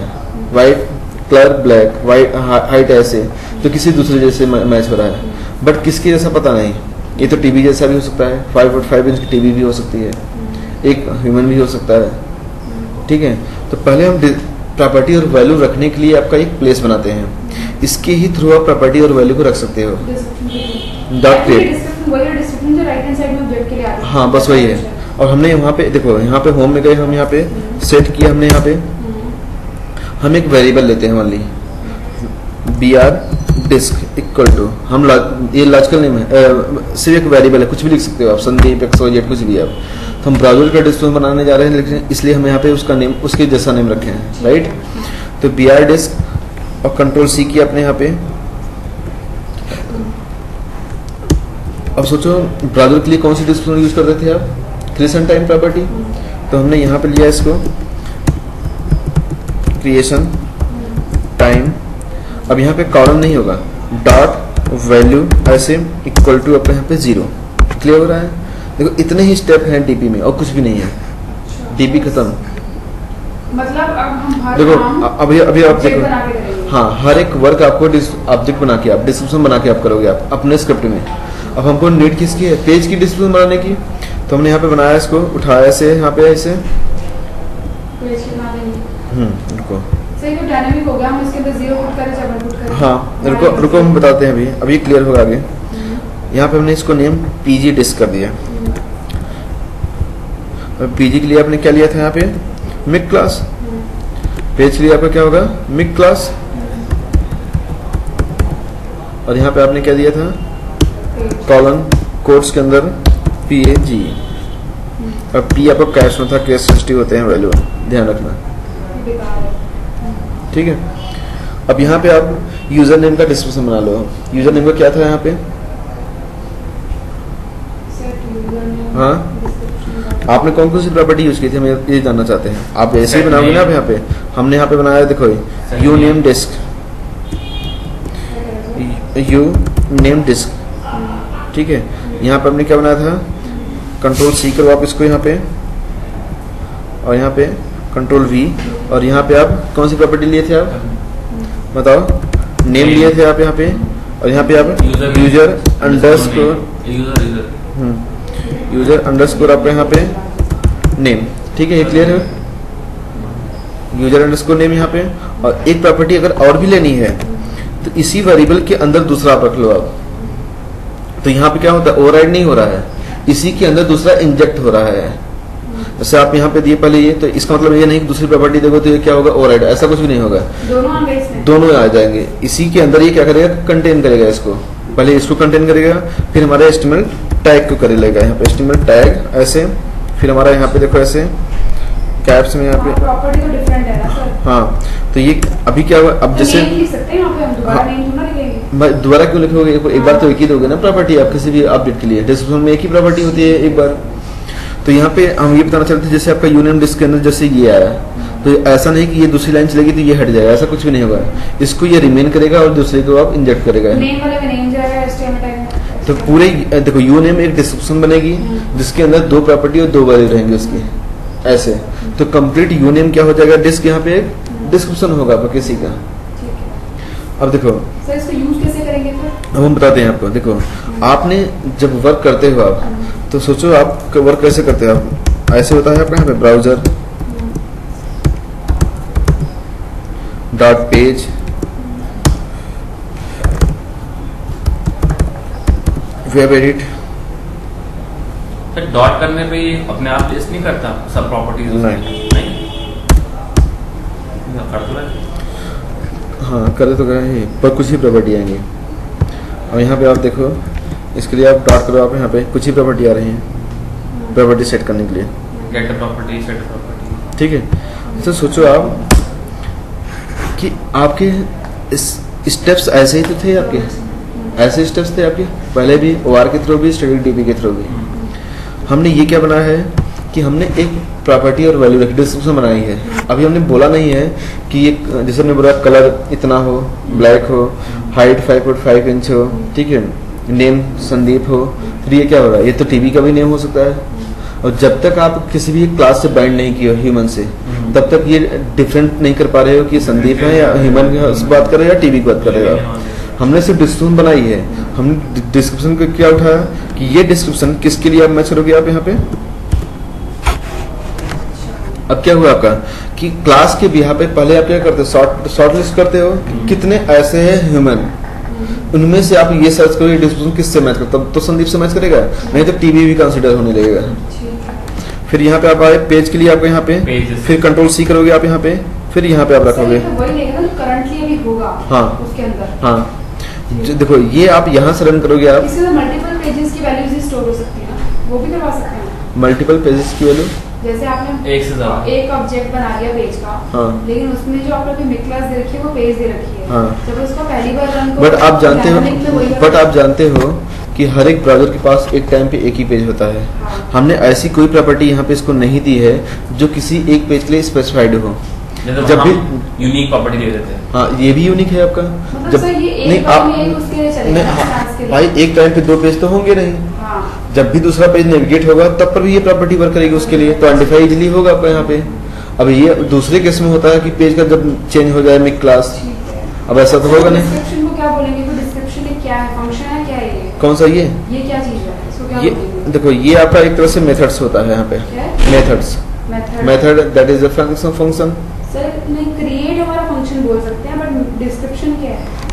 White colour black, white height ऐसे, तो किसी दूसरे जैसे मैच हो रहा है, बट किसके जैसा पता नहीं। ये तो टीवी जैसा भी हो सकता है, 5 फुट 5 इंच की टीवी भी हो सकती है, एक ह्यूमन भी हो सकता है, ठीक है। तो पहले हम प्रॉपर्टी और वैल्यू रखने के लिए आपका एक प्लेस बनाते हैं, इसके ही थ्रू आप प्रॉपर्टी और वैल्यू को रख सकते हो। डॉट क्रिएट, हाँ बस वही है। और हमने वहाँ पे देखो, यहाँ पे होम में गए, हम यहाँ पे सेट किया हमने, यहाँ पे हम एक वेरिएबल लेते हैं मान ली br डिस्क इक्वल टू, हम ये लॉजिकल नेम है, सिर्फ एक वेरिएबल है, कुछ भी लिख सकते हो आप, संदीप XYZ कुछ भी आप। तो हम ब्राउज़र का डिस्क बनाने जा रहे हैं, लेकिन इसलिए हम यहाँ पे उसका नेम उसके जैसा नेम रखे हैं, राइट। तो br डिस्क और कंट्रोल C किया अपने यहाँ पे। अब सोचो ब्राउज़र के लिए कौन सी डिस्क यूज करते थे आप, क्रिएशन टाइम प्रॉपर्टी। तो हमने यहाँ पे लिया इसको क्रिएशन टाइम। अब यहाँ पे कॉलम नहीं होगा, डॉट वैल्यू ऐसे इक्वल टू अपने यहाँ पे 0। क्लियर हो रहा है? देखो इतने ही स्टेप हैं डीपी में और कुछ भी नहीं है, डीपी खत्म। मतलब अब हम हर देखो काम अभी अभी आप object देखो, बना के करेंगे। हाँ हर एक वर्क आपको ऑब्जेक्ट बना के, आप डिस्क्रिप्शन बना के आप करोगे आप अपने स्क्रिप्ट में। अब हमको नीड किसकी है, पेज की डिस्क्रिप्शन बनाने की। तो हमने यहाँ पे बनाया, इसको उठाया से यहाँ पे ऐसे, पेज के बना देंगे। रुको, सही तो डायनामिक हो गया, हम इसके अंदर 0 पुट करें, 7 पुट करें। हाँ रुको हम बताते हैं अभी क्लियर होगा आगे। यहाँ पे हमने इसको नेम पीजी डिस्क कर दिया। और पीजी के लिए आपने क्या लिया था यहाँ पे मिड क्लास, पेज के लिए आपका क्या होगा मिड क्लास, और यहाँ पे आपने क्या दिया था कॉलन कोट्स के अंदर PAG, और P आपका कैश में था, केस सेंसिटिव होते हैं वैल्यू, ध्यान रखना, ठीक है। अब यहाँ पे आप यूजर नेम का डिस्क्रिप्शन बना लो। यूजर नेम का क्या था यहाँ पे, हाँ आपने कौन कौन सी प्रॉपर्टी यूज की थी, हम ये जानना चाहते हैं। आप ऐसे ही बनाओगे ना। अब यहाँ पे हमने यहाँ पे बनाया, देखो u name desc, u name desc, ठीक है। यहाँ पे हमने क्या बनाया था कंट्रोल C करो आप इसको यहाँ पे, और यहाँ पे कंट्रोल V, और यहाँ पे आप कौन सी प्रॉपर्टी लिए थे आप बताओ, नेम लिए थे आप यहाँ पे, और यहाँ पे आप यूजर अंडरस्कोर आपका यहाँ पे नेम, ठीक है, ये क्लियर है। यूजर अंडरस्कोर नेम यहाँ पे, और एक प्रॉपर्टी अगर और भी लेनी है तो इसी वेरिएबल के अंदर दूसरा आप रख लो आप। तो यहाँ पे क्या होता है ओवरराइड नहीं हो रहा है, इसी के अंदर दूसरा इंजेक्ट हो रहा है। जैसे आप यहाँ पे दिए पहले ये, तो इसका मतलब ये नहीं कि दूसरी प्रॉपर्टी देखो तो ये क्या होगा ओवरराइड, ऐसा कुछ भी नहीं होगा, दोनों आ जाएंगे इसी के अंदर। ये क्या करेगा कंटेन करेगा इसको, पहले इसको कंटेन करेगा, फिर हमारा एचटीएमएल टैग को कर लेगा यहाँ पे एचटीएमएल टैग ऐसे, फिर हमारा यहाँ पे देखो ऐसे कैप्स में यहाँ पे प्रॉपर्टी तो डिफरेंट है ना सर। हाँ तो ये अभी क्या हुआ, अब जैसे लिख सकते हैं यहाँ पे हम दोबारा नेम थोड़ा लिखेंगे, दोबारा क्यों लिखोगे, एक बार तो एक ही दोगे ना प्रॉपर्टी आप किसी भी अपडेट के लिए, डिस्क्रिप्शन में एक ही प्रॉपर्टी होती है एक बार। तो यहाँ पे हम ये बताना चाहते थे जैसे आपका यूनियन डिस्क के अंदर जैसे ये आया, तो ऐसा नहीं कि ये दूसरी लाइन चलेगी तो ये हट जाएगा, ऐसा कुछ भी नहीं होगा, इसको ये रिमेन करेगा और दूसरे को आप इंजेक्ट करेगा। नेम वाले में नेम जाएगा, एचटीएमएल टैग तो पूरे देखो यू नेम एक डिस्क्रिप्शन बनेगी जिसके अंदर दो प्रॉपर्टी और दो वैल्यू रहेंगे उसकी ऐसे, तो कंप्लीट यू नेम क्या हो जाएगा डिस्क, यहाँ पे एक डिस्क्रिप्शन होगा आपका किसी का। अब देखो सर इसको यूज कैसे करेंगे फिर, अब हम बताते हैं आपको। देखो आपने जब वर्क करते हो आप तो सोचो आप वर्क कैसे करते हो, आप ऐसे होता है आपका यहाँ पे browser dot page web edit, dot करने पे ये अपने आप लिस्ट नहीं करता सब प्रॉपर्टीज, नहीं कर तो रहा है। हाँ करे तो गए पर कुछ ही प्रॉपर्टी आएंगी, और यहाँ पे आप देखो इसके लिए आप डॉट करो, आप यहाँ पे कुछ ही प्रॉपर्टी आ रही हैं प्रॉपर्टी सेट करने के लिए, गेट प्रॉपर्टी सेट प्रॉपर्टी, ठीक है। तो सोचो आप कि आपके स्टेप्स ऐसे ही तो थे, आपके ऐसे स्टेप्स थे आपके पहले भी OR के थ्रू भी स्टैटिक डीबी के थ्रू भी। हमने ये क्या बनाया है कि हमने एक प्रॉपर्टी और वैल्यू रखी डिस्क्रिप्शन बनाई है। अभी हमने बोला नहीं है कि ये जैसे हमने बोला कलर इतना हो, ब्लैक हो, हाइट 5.5 इंच हो, ठीक है, नेम संदीप हो, फिर ये क्या होगा, ये तो टीवी का भी नेम हो सकता है। और जब तक आप किसी भी क्लास से बाइंड नहीं किए हो ह्यूमन से, तब तक ये डिफरेंट नहीं कर पा रहे हो कि संदीप है या ह्यूमन की बात कर रहे हो या टीवी की बात कर रहे हो। हमने सिर्फ डिस्क्रिप्शन बनाई है, हमने डिस्क्रिप्शन को क्या उठाया कि ये डिस्क्रिप्शन किसके लिए आप मैच करोगे आप यहाँ पे। अब क्या हुआ आपका कि क्लास के बिहार पे पहले आप क्या करते हो शॉर्ट लिस्ट करते हो, कितने ऐसे हैं ह्यूमन, उनमें से आप ये सर्च करो डिस्क्रिप्शन किससे मैच करता, तो संदीप से मैच करेगा, नहीं तो टीवी भी कंसिडर होने लगेगा। फिर यहाँ पे आप आए पेज के लिए, आपको यहाँ पे फिर कंट्रोल C करोगे आप यहाँ पे, फिर यहाँ पे आप रखोगे हाँ हाँ। देखो ये आप यहाँ से रन करोगे आप, मल्टीपल पेजेस की वैल्यूज स्टोर हो सकती है ना, वो भी करवा सकते हैं। मल्टीपल पेजेस की वैल्यू जैसे आपने एक से ज्यादा एक ऑब्जेक्ट बना लिया पेज का, हाँ, लेकिन उसमें जो आप लोग क्लास दे रखी है वो पेज दे रखी है, हाँ, जब उसको पहली बार रन बट आप जानते हो कि हर एक ब्राउजर के पास एक टाइम पे एक ही पेज होता है। हाँ। हमने ऐसी कोई प्रॉपर्टी यहाँ पे इसको नहीं दी है जो किसी एक पेज के लिए स्पेसिफाइड हो। जब भी यूनिक प्रॉपर्टी दे देते हैं, हाँ ये भी यूनिक है आपका, मतलब जब सर ये एक नहीं आप नहीं भाई एक टाइम पे दो पेज तो होंगे नहीं, हाँ। जब भी दूसरा पेज नेविगेट होगा तब पर भी ये प्रॉपर्टी वर्क करेगी उसके लिए, तो आइडेंटिफाई इजीली होगा आपका यहाँ पे। अब ये दूसरे केस में होता है कि पेज का जब चेंज हो जाए मिड क्लास, अब ऐसा तो होगा नहीं। डिस्क्रिप्शन को क्या बोलेंगे, तो डिस्क्रिप्शन क्या है, फंक्शन है क्या है, ये कौन सा ये क्या चीज है, इसको क्या ये बोलेंगे? देखो ये आपका एक तरह से मेथड्स होता है यहाँ पे, methods method that is function. Sir नहीं क्रिएट हमारा फंक्शन बोल सकते हैं, बट डिस्क्रिप्शन क्या है?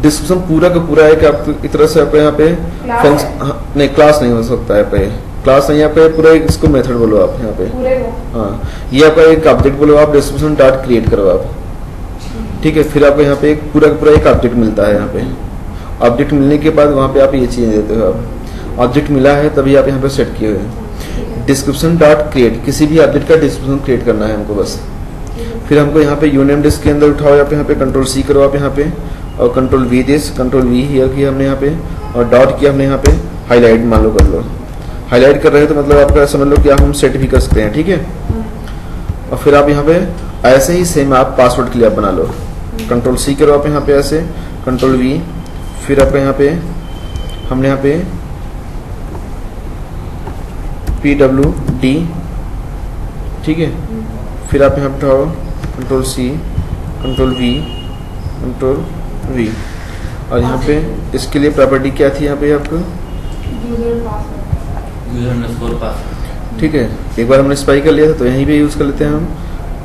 डिस्क्रिप्शन पूरा का पूरा है कि आपको एक तरह से आपको यहाँ पे Class फंक्शन, है? नहीं क्लास नहीं हो सकता है पे, क्लास नहीं आपका पूरा एक इसको मेथड बोलो आप यहाँ पे। पूरे को हाँ, ये आपका एक ऑब्जेक्ट बोलो आप, डिस्क्रिप्शन डॉट क्रिएट करो आप, ठीक है। फिर आपको यहाँ पे एक पूरा का पूरा एक ऑब्जेक्ट मिलता है। यहाँ पे ऑब्जेक्ट मिलने के बाद वहाँ पे आप ये चीज़ें देते हो आप, ऑब्जेक्ट मिला है तभी आप यहाँ पे सेट किए हुए हैं। डिस्क्रिप्शन डॉट क्रिएट, किसी भी ऑब्जेक्ट का डिस्क्रिप्शन क्रिएट करना है हमको बस। फिर हमको यहाँ पे यूनेम डिस्क के अंदर उठाओ, यहाँ पे कंट्रोल सी करो आप यहाँ पे, और control V this, control V here किया हमने यहाँ पे, और डॉट किया हमने यहाँ पे हाईलाइट मान लो कर लो। हाईलाइट कर रहे हैं तो मतलब आपका समझ लो कि आप हम सेट भी कर सकते हैं, ठीक है। और फिर आप यहाँ पे ऐसे ही सेम आप पासवर्ड के लिए आप बना लो। कंट्रोल सी करो आप यहाँ पे ऐसे, कंट्रोल वी, फिर आपका यहाँ पे हमने यहाँ पे PWD, ठीक है। फिर आप यहाँ पे उठाओ control C, control V, control V, और यहाँ पे इसके लिए प्रॉपर्टी क्या थी यहाँ पे आपको, यूजर पासवर्ड, ठीक है। एक बार हमने स्पाई कर लिया था तो यहीं पे यूज़ कर लेते हैं हम,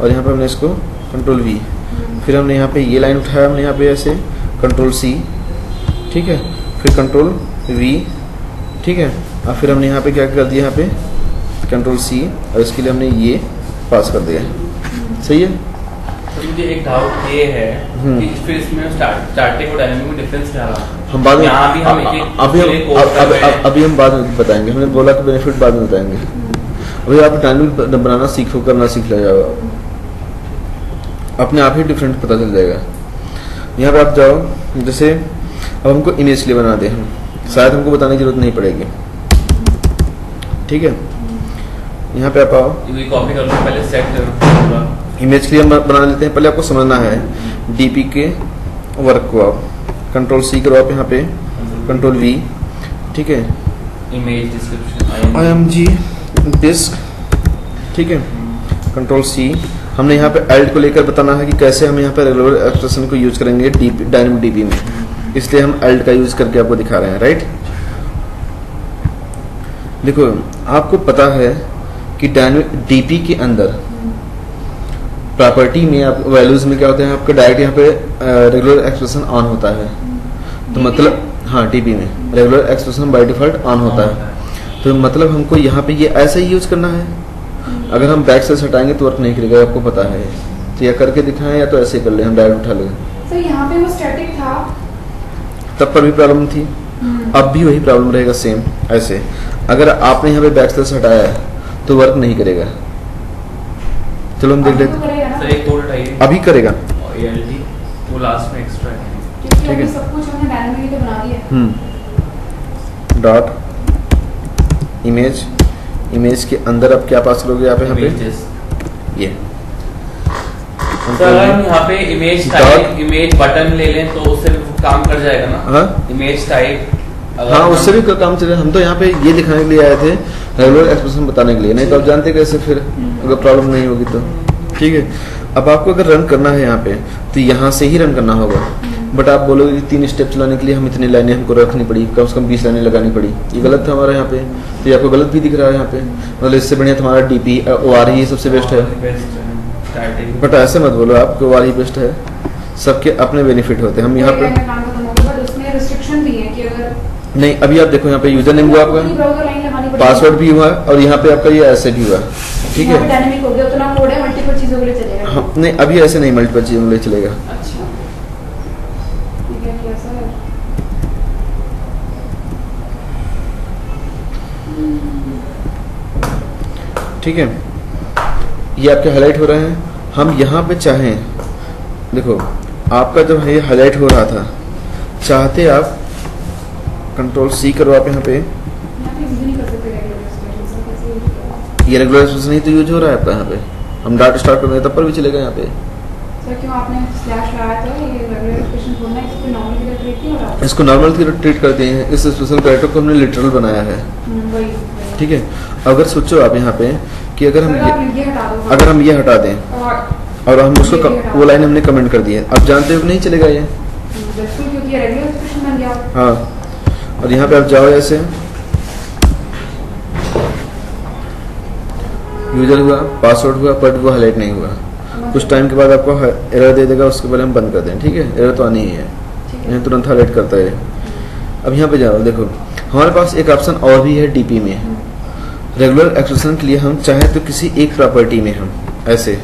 और यहाँ पे हमने इसको कंट्रोल वी, फिर हमने यहाँ पे ये लाइन उठाया हमने यहाँ पे ऐसे कंट्रोल सी, ठीक है, फिर कंट्रोल वी, ठीक है, और फिर हमने यहाँ पे क्या कर दिया, यहाँ पे कंट्रोल सी, और इसके लिए हमने ये पास कर दिया, सही है। तो मुझे एक डाउट ये है कि फिर इसमें स्टार्टिंग और डायनामिक में डिफरेंस क्या रहा? हम बाद में यहाँ भी हम एक अभी हम बाद में बताएंगे, हमने बोला कि बेनिफिट बाद में बताएंगे। अभी आप डायनामिक बनाना सीखो, करना सीख ले जाओ, अपने आप ही डिफरेंट पता चल जाएगा। यहाँ पे आप जाओ, जैसे अब हमको इमेज के लिए बना दे, हम शायद हमको बताने की जरूरत नहीं पड़ेगी, ठीक है। यहाँ पे आप आओ, कॉपी कर लो, पहले सेट करो, इमेज के लिए हम बना लेते हैं। पहले आपको समझना है डीपी के वर्क को, आप कंट्रोल सी करो आप यहाँ पे, कंट्रोल वी, ठीक है, इमेज डिस्क्रिप्शन IMG डिस्क, ठीक है, कंट्रोल सी। हमने यहाँ पे एल्ड को लेकर बताना है कि कैसे हम यहाँ पे रेगुलर एक्सप्रेशन को यूज करेंगे डायनेमिक डीपी में, इसलिए हम एल्ड का यूज करके आपको दिखा रहे हैं, राइट। देखो आपको पता है कि डायनेमिक डीपी के अंदर प्रॉपर्टी में आप वैल्यूज में क्या होते हैं, आपका डायरेक्ट यहाँ पे रेगुलर एक्सप्रेशन ऑन होता है, तो मतलब हाँ डीपी में regular expression by default on होता है, तो मतलब हमको यहाँ पे ये ऐसे ही यूज करना है। अगर हम बैक से हटाएंगे तो वर्क नहीं करेगा, आपको पता है, तो या करके दिखाएं या तो ऐसे कर ले, हम डायरेक्ट उठा लें। तो यहाँ पे वो स्टैटिक था, तब पर भी प्रॉब्लम थी, अब भी वही प्रॉब्लम रहेगा सेम ऐसे। अगर आपने यहाँ पे बैक से हटाया है तो वर्क नहीं करेगा। चलो हम देख अब लेते तो करेगा ना? सर एक और उठाइए, अभी करेगा, ALT वो लास्ट में एक्स्ट्रा है। क्योंकि ठीक है। अभी सब कुछ हमने डायनामिकली तो बना दिया है। डॉट इमेज, इमेज के अंदर आप क्या पास करोगे आप यहाँ पे, Images। ये सर अगर हम यहाँ पे इमेज टाइप इमेज बटन ले लें तो उससे भी काम कर जाएगा ना? हाँ इमेज टाइप हाँ, उससे भी काम चले। हम तो यहाँ पे ये दिखाने के लिए आए थे, रेगुलर एक्सप्रेशन बताने के लिए, नहीं तो आप जानते कैसे फिर अगर प्रॉब्लम नहीं होगी तो, ठीक है। अब आपको अगर रन करना है यहाँ पे तो यहाँ से ही रन करना होगा, बट आप बोलोगे 3 स्टेप चलाने के लिए हम इतनी लाइनें हमको रखनी पड़ी, कम से कम 20 लाइनें लगानी पड़ी, ये गलत था हमारा यहाँ पे, तो ये आपको गलत भी दिख रहा है यहाँ पे। मतलब इससे बढ़िया तुम्हारा DP OR ही सबसे बेस्ट है, स्टार्टिंग बट ऐसे मत बोलो आप OR ही बेस्ट है, सबके अपने बेनिफिट होते हैं। हम यहाँ पे काम खत्म हो गया, बट उसमें रिस्ट्रिक्शन भी है कि अगर नहीं, अभी आप देखो यहाँ पे यूजर नेम हुआ आपका, ब्राउज़र लाइन लगानी पड़ेगी, पासवर्ड भी हुआ, और यहाँ पे आपका ये ऐसे भी हुआ, ठीक है। डायनामिक हो गया, उतना कोड है, मल्टीपल चीजों के लिए चलेगा। हाँ, नहीं अभी ऐसे नहीं, मल्टीपल चीजों के लिए चलेगा। अच्छा, ठीक है, कैसा है? ठीक है, ये आपके हाईलाइट हो रहे हैं। हम यहाँ पे चाहें, देखो आपका जब ये हाईलाइट हो रहा था, चाहते आप कंट्रोल C करो आप यहाँ पे, यहाँ पे यूज नहीं कर सकते रेगुलर एक्सप्रेशन, कैसे यूज करें? ये रेगुलर एक्सप्रेशन ही तो यूज हो रहा है आपका यहाँ पे। हम डॉट स्टार्ट करेंगे तब पर भी चलेगा यहाँ पे। सर क्यों आपने स्लैश लगाया था? ये रेगुलर एक्सप्रेशन बोलना है, इसको नॉर्मल की तरह ट्रीट नहीं हो रहा? इसको नॉर्मल की तरह ट्रीट करते हैं, इस स्पेशल कैरेक्टर को हमने लिटरल बनाया है, वही। ठीक है। अगर सोचो आप यहाँ पे कि अगर हम सर आप ये हटा दो, अगर हम ये हटा दें और हम उसको वो लाइन हमने कमेंट कर दी है, अब जानते हो कि नहीं चलेगा ये, बिल्कुल, क्योंकि ये रेगुलर एक्सप्रेशन बन गया। हाँ। और यहाँ पे आप जाओ ऐसे, यूजर हुआ, पासवर्ड हुआ, बट वो हाईलाइट नहीं हुआ। कुछ टाइम के बाद आपको एरर दे देगा, उसके पहले हम बंद कर दें, ठीक है। एरर तो आनी ही है। ठीक है। यहाँ तुरंत हाईलाइट करता है। अब यहाँ पे जाओ, देखो हमारे पास एक ऑप्शन और भी है डीपी में। रेगुलर एक्सप्रेशन के लिए हम चाहे तो किसी एक प्रॉपर्टी में हम ऐसे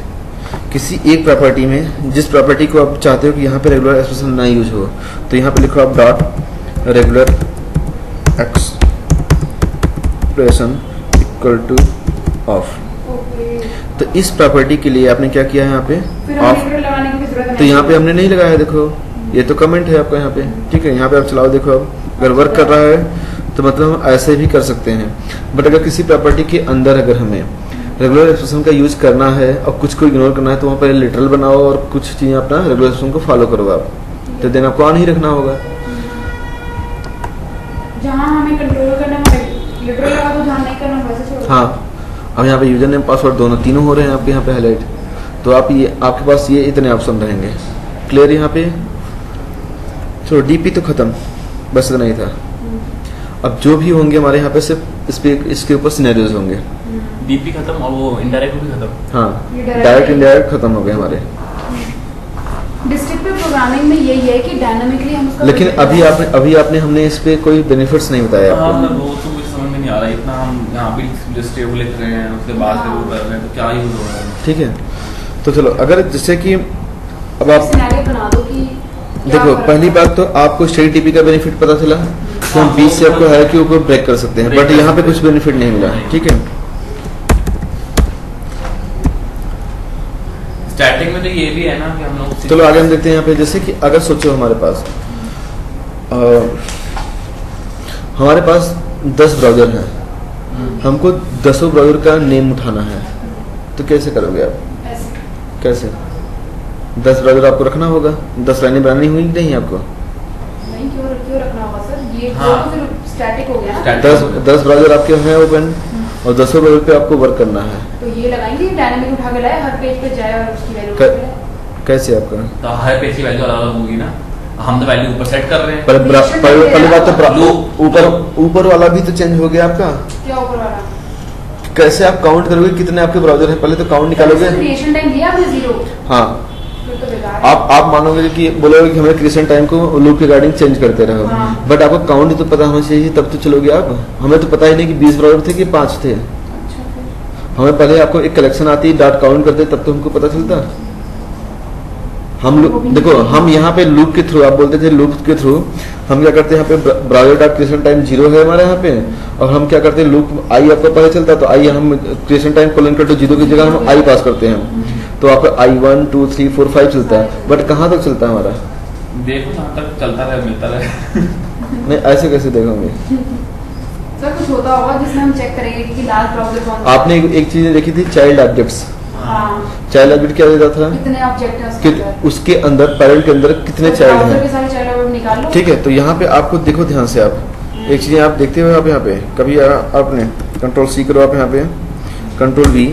किसी एक प्रॉपर्टी में जिस प्रॉपर्टी को आप चाहते हो कि यहाँ पे रेगुलर एक्सप्रेशन ना यूज हो, तो यहाँ पे लिखो आप dot regular expression equal two of. Okay. तो इस प्रॉपर्टी के लिए आपने क्या किया है यहाँ पे फिर ऑफ, हमें लगाने की भी जरूरत नहीं। तो यहाँ पे हमने नहीं लगाया। देखो ये तो कमेंट है आपका यहाँ पे, ठीक है। यहाँ पे आप चलाओ, देखो अब अगर वर्क कर रहा है तो मतलब हम ऐसे भी कर सकते हैं। बट अगर किसी प्रॉपर्टी के अंदर अगर हमें रेगुलर एक्सप्रेशन का यूज करना है और कुछ को इग्नोर करना है, तो वहाँ पर लिटरल बनाओ और कुछ चीजें अपना रेगुलर एक्सप्रेशन को फॉलो करो आप, तो देन आपको ऑन ही रखना होगा। जहाँ हमें कंट्रोल करना है लिटरल लगा दो, जहाँ नहीं करना वैसे छोड़ दो। हाँ, अब यहाँ पे यूजर नेम पासवर्ड दोनों तीनों हो रहे हैं आपके यहाँ पे हाईलाइट, तो आप ये आपके पास ये इतने ऑप्शन रहेंगे। क्लियर यहाँ पे? चलो डीपी तो खत्म, बस इतना ही था। अब जो भी होंगे हमारे यहाँ पे सिर्फ इसके ऊपर सिनेरियोज होंगे। डीपी खत्म और वो इनडायरेक्ट भी खत्म। हाँ, ये direct डायरेक्ट इनडायरेक्ट खत्म हो गए हमारे। डिस्ट्रिक्टिव प्रोग्रामिंग में यही है कि डायनामिकली हम उसका लेकिन अभी आपने हमने इस पे कोई बेनिफिट्स नहीं बताया हाँ, आपको। वो तो कुछ समझ में नहीं आ रहा। इतना हम यहाँ भी टेबल लिख रहे हैं, उसके बाद से वो कर रहे हैं, तो क्या यूज हो रहा है? ठीक है, तो चलो अगर जैसे कि अब आप सिनेरियो बना दो कि देखो, पहली बात तो आपको स्टेट टीपी का बेनिफिट पता चला कि हम बीच से आपको है कि ऊपर ब्रेक कर सकते हैं, बट यहाँ पे कुछ बेनिफिट नहीं मिला। ठीक है, स्टैटिक में तो ये भी है ना कि हम लोग चलो आगे हम देखते हैं यहाँ पे। जैसे कि अगर सोचो हमारे पास 10 ब्राउजर हैं, हमको 10 ब्राउजर का नेम उठाना है, तो कैसे करोगे आप? ऐसे कैसे? 10 ब्राउजर आपको रखना होगा, 10 लाइनें बनानी हुई नहीं आपको। नहीं, क्यों रखना होगा सर? ये हाँ। तो फिर स्टैटिक हो गया ना। 10 ब्राउजर आपके हैं ओपन और 10 ब्राउजर पे आपको वर्क करना है। तो ये लगाएंगे डायनामिक उठा के लाए, हर पेज पे जाए और उसकी वैल्यू कैसे आपका? तो हर पेज की वैल्यू अलग अलग होगी ना। हम तो वैल्यू ऊपर सेट कर रहे हैं। पहली बात तो ऊपर वाला भी तो चेंज हो गया आपका। क्या ऊपर वाला? कैसे आप काउंट करोगे कितने आपके ब्राउजर हैं? पहले तो काउंट निकालोगे। क्रिएशन टाइम दिया आपने 0, हाँ, फिर तो बेकार है। आप मानोगे कि बोलोगे कि हमें क्रिएशन टाइम को लूप के रिगार्डिंग चेंज करते रहो, हाँ। बट आपको काउंट तो पता होना चाहिए, तब तो चलोगे आप। हमें तो पता ही नहीं कि 20 ब्राउजर थे कि 5 थे। अच्छा, फिर हमें पहले आपको एक कलेक्शन आती है, डॉट काउंट करते तब तो हमको पता चलता। हम देखो, हम यहाँ पे लूप के थ्रू, आप बोलते थे लूप के थ्रू, हम क्या करते हैं यहाँ पे ब्राउजर डॉट क्रिएशन टाइम 0 है हमारे यहाँ पे, और हम क्या करते हैं लूप आई आपको पता चलता है, तो आई हम क्रिएशन टाइम कोलन करते 0 की जगह हम आई पास करते हैं, तो आपका I 1 2 3 4 5 चलता है। बट कहाँ तक चलता है हमारा? देखो जहाँ तक चलता रहे, मिलता रहे। नहीं, ऐसे कैसे देखोगे? सर कुछ होता होगा जिसमें हम चेक करेंगे कि लास्ट ब्राउजर कौन सा आपने एक चीज देखी थी, चाइल्ड ऑब्जेक्ट्स। हाँ, चाइल्ड ऑब्जेक्ट क्या देता था कितने ऑब्जेक्ट हैं कि उसके अंदर? उसके अंदर पैरेंट के अंदर कितने तो चाइल्ड browser के हैं। सारे चाइल्ड ऑब्जेक्ट निकाल लो। ठीक है, तो यहाँ पे आपको देखो ध्यान से, आप एक चीज आप देखते हो आप यहाँ पे कभी आपने कंट्रोल C करो, आप यहाँ पे कंट्रोल V,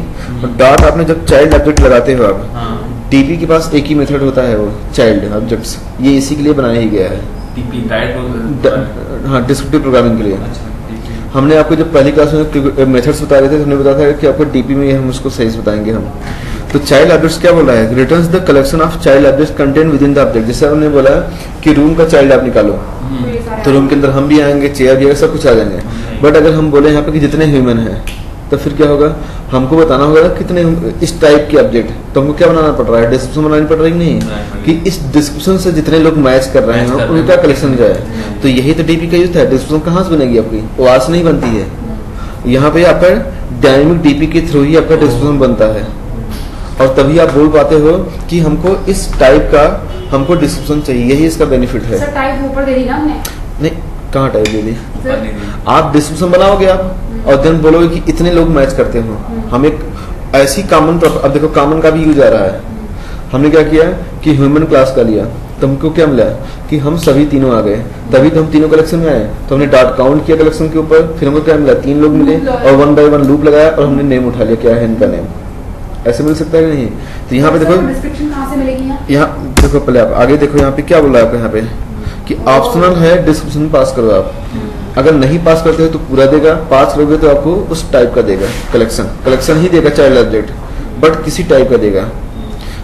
डॉट आपने जब चाइल्ड ऑब्जेक्ट लगाते हो आप, हाँ, डीपी के पास एक ही मेथड होता है, वो चाइल्ड ऑब्जेक्ट्स, ये इसी के लिए बनाया ही गया है। TP direct. हाँ, डिस्क्रिप्टिव प्रोग्रामिंग के लिए। अच्छा, टीपी। हमने आपको जब पहली क्लास में मेथड्स बता रहे थे, हमने बताया था कि आपको डीपी में हम उसको सही से बताएंगे हम। तो चाइल्ड ऑब्जेक्ट्स क्या बोला है? Returns the collection of child objects content with in the object. जैसे हमने बोला कि रूम का चाइल्ड आप निकालो, तो ये सारे तो रूम के अंदर हम भी आएंगे, चेयर भी सब कुछ आ जाएंगे। बट अगर हम बोले यहाँ पे कि जितने ह्यूमन हैं, तो फिर क्या होगा? हमको बताना होगा कितने इस टाइप के ऑब्जेक्ट, तो हमको क्या बनाना पड़ रहा है? डिस्क्रिप्शन बनानी पड़ रही नहीं कि इस डिस्क्रिप्शन से जितने लोग मैच कर रहे हैं उनका कलेक्शन जाए। तो यही तो डीपी का यूज है। डिस्क्रिप्शन कहाँ से बनेगी आपकी? वो आज नहीं बनती है, यहाँ पे आपका डायनेमिक डीपी के थ्रू ही आपका डिस्क्रिप्शन बनता है, और तभी आप बोल पाते हो कि हमको इस टाइप का हमको डिस्क्रिप्शन चाहिए। यही इसका बेनिफिट है। सर टाइप ऊपर दे दी ना हमने। नहीं, कहाँ टाइप दे दी? फिर आप डिस्क्रिप्शन बनाओगे आप, और देन बोलोगे कि इतने लोग मैच करते हो। हम एक ऐसी कॉमन, अब देखो कॉमन का भी यूज आ रहा है। हमने क्या किया कि ह्यूमन क्लास का लिया, तो हमको क्या मिला कि हम सभी तीनों आ गए, तभी तो हम तीनों कलेक्शन में आए। तो हमने डॉट काउंट किया कलेक्शन के ऊपर, फिर हमको क्या मिला? 3 लोग मिले, और 1 बाय 1 लूप लगाया और हमने नेम उठा लिया, क्या है इनका नेम। ऐसे मिल सकता है कि नहीं? तो यहाँ पे देखो, डिस्क्रिप्शन कहाँ से मिलेगी? यहाँ देखो, पहले आप आगे देखो, यहाँ पे क्या बोला है आपको यहाँ पे कि ऑप्शनल है डिस्क्रिप्शन पास करो आप। अगर नहीं पास करते हो तो पूरा देगा, पास करोगे तो आपको उस टाइप का देगा कलेक्शन ही देगा, चाइल्ड ऑब्जेक्ट, बट किसी टाइप का देगा।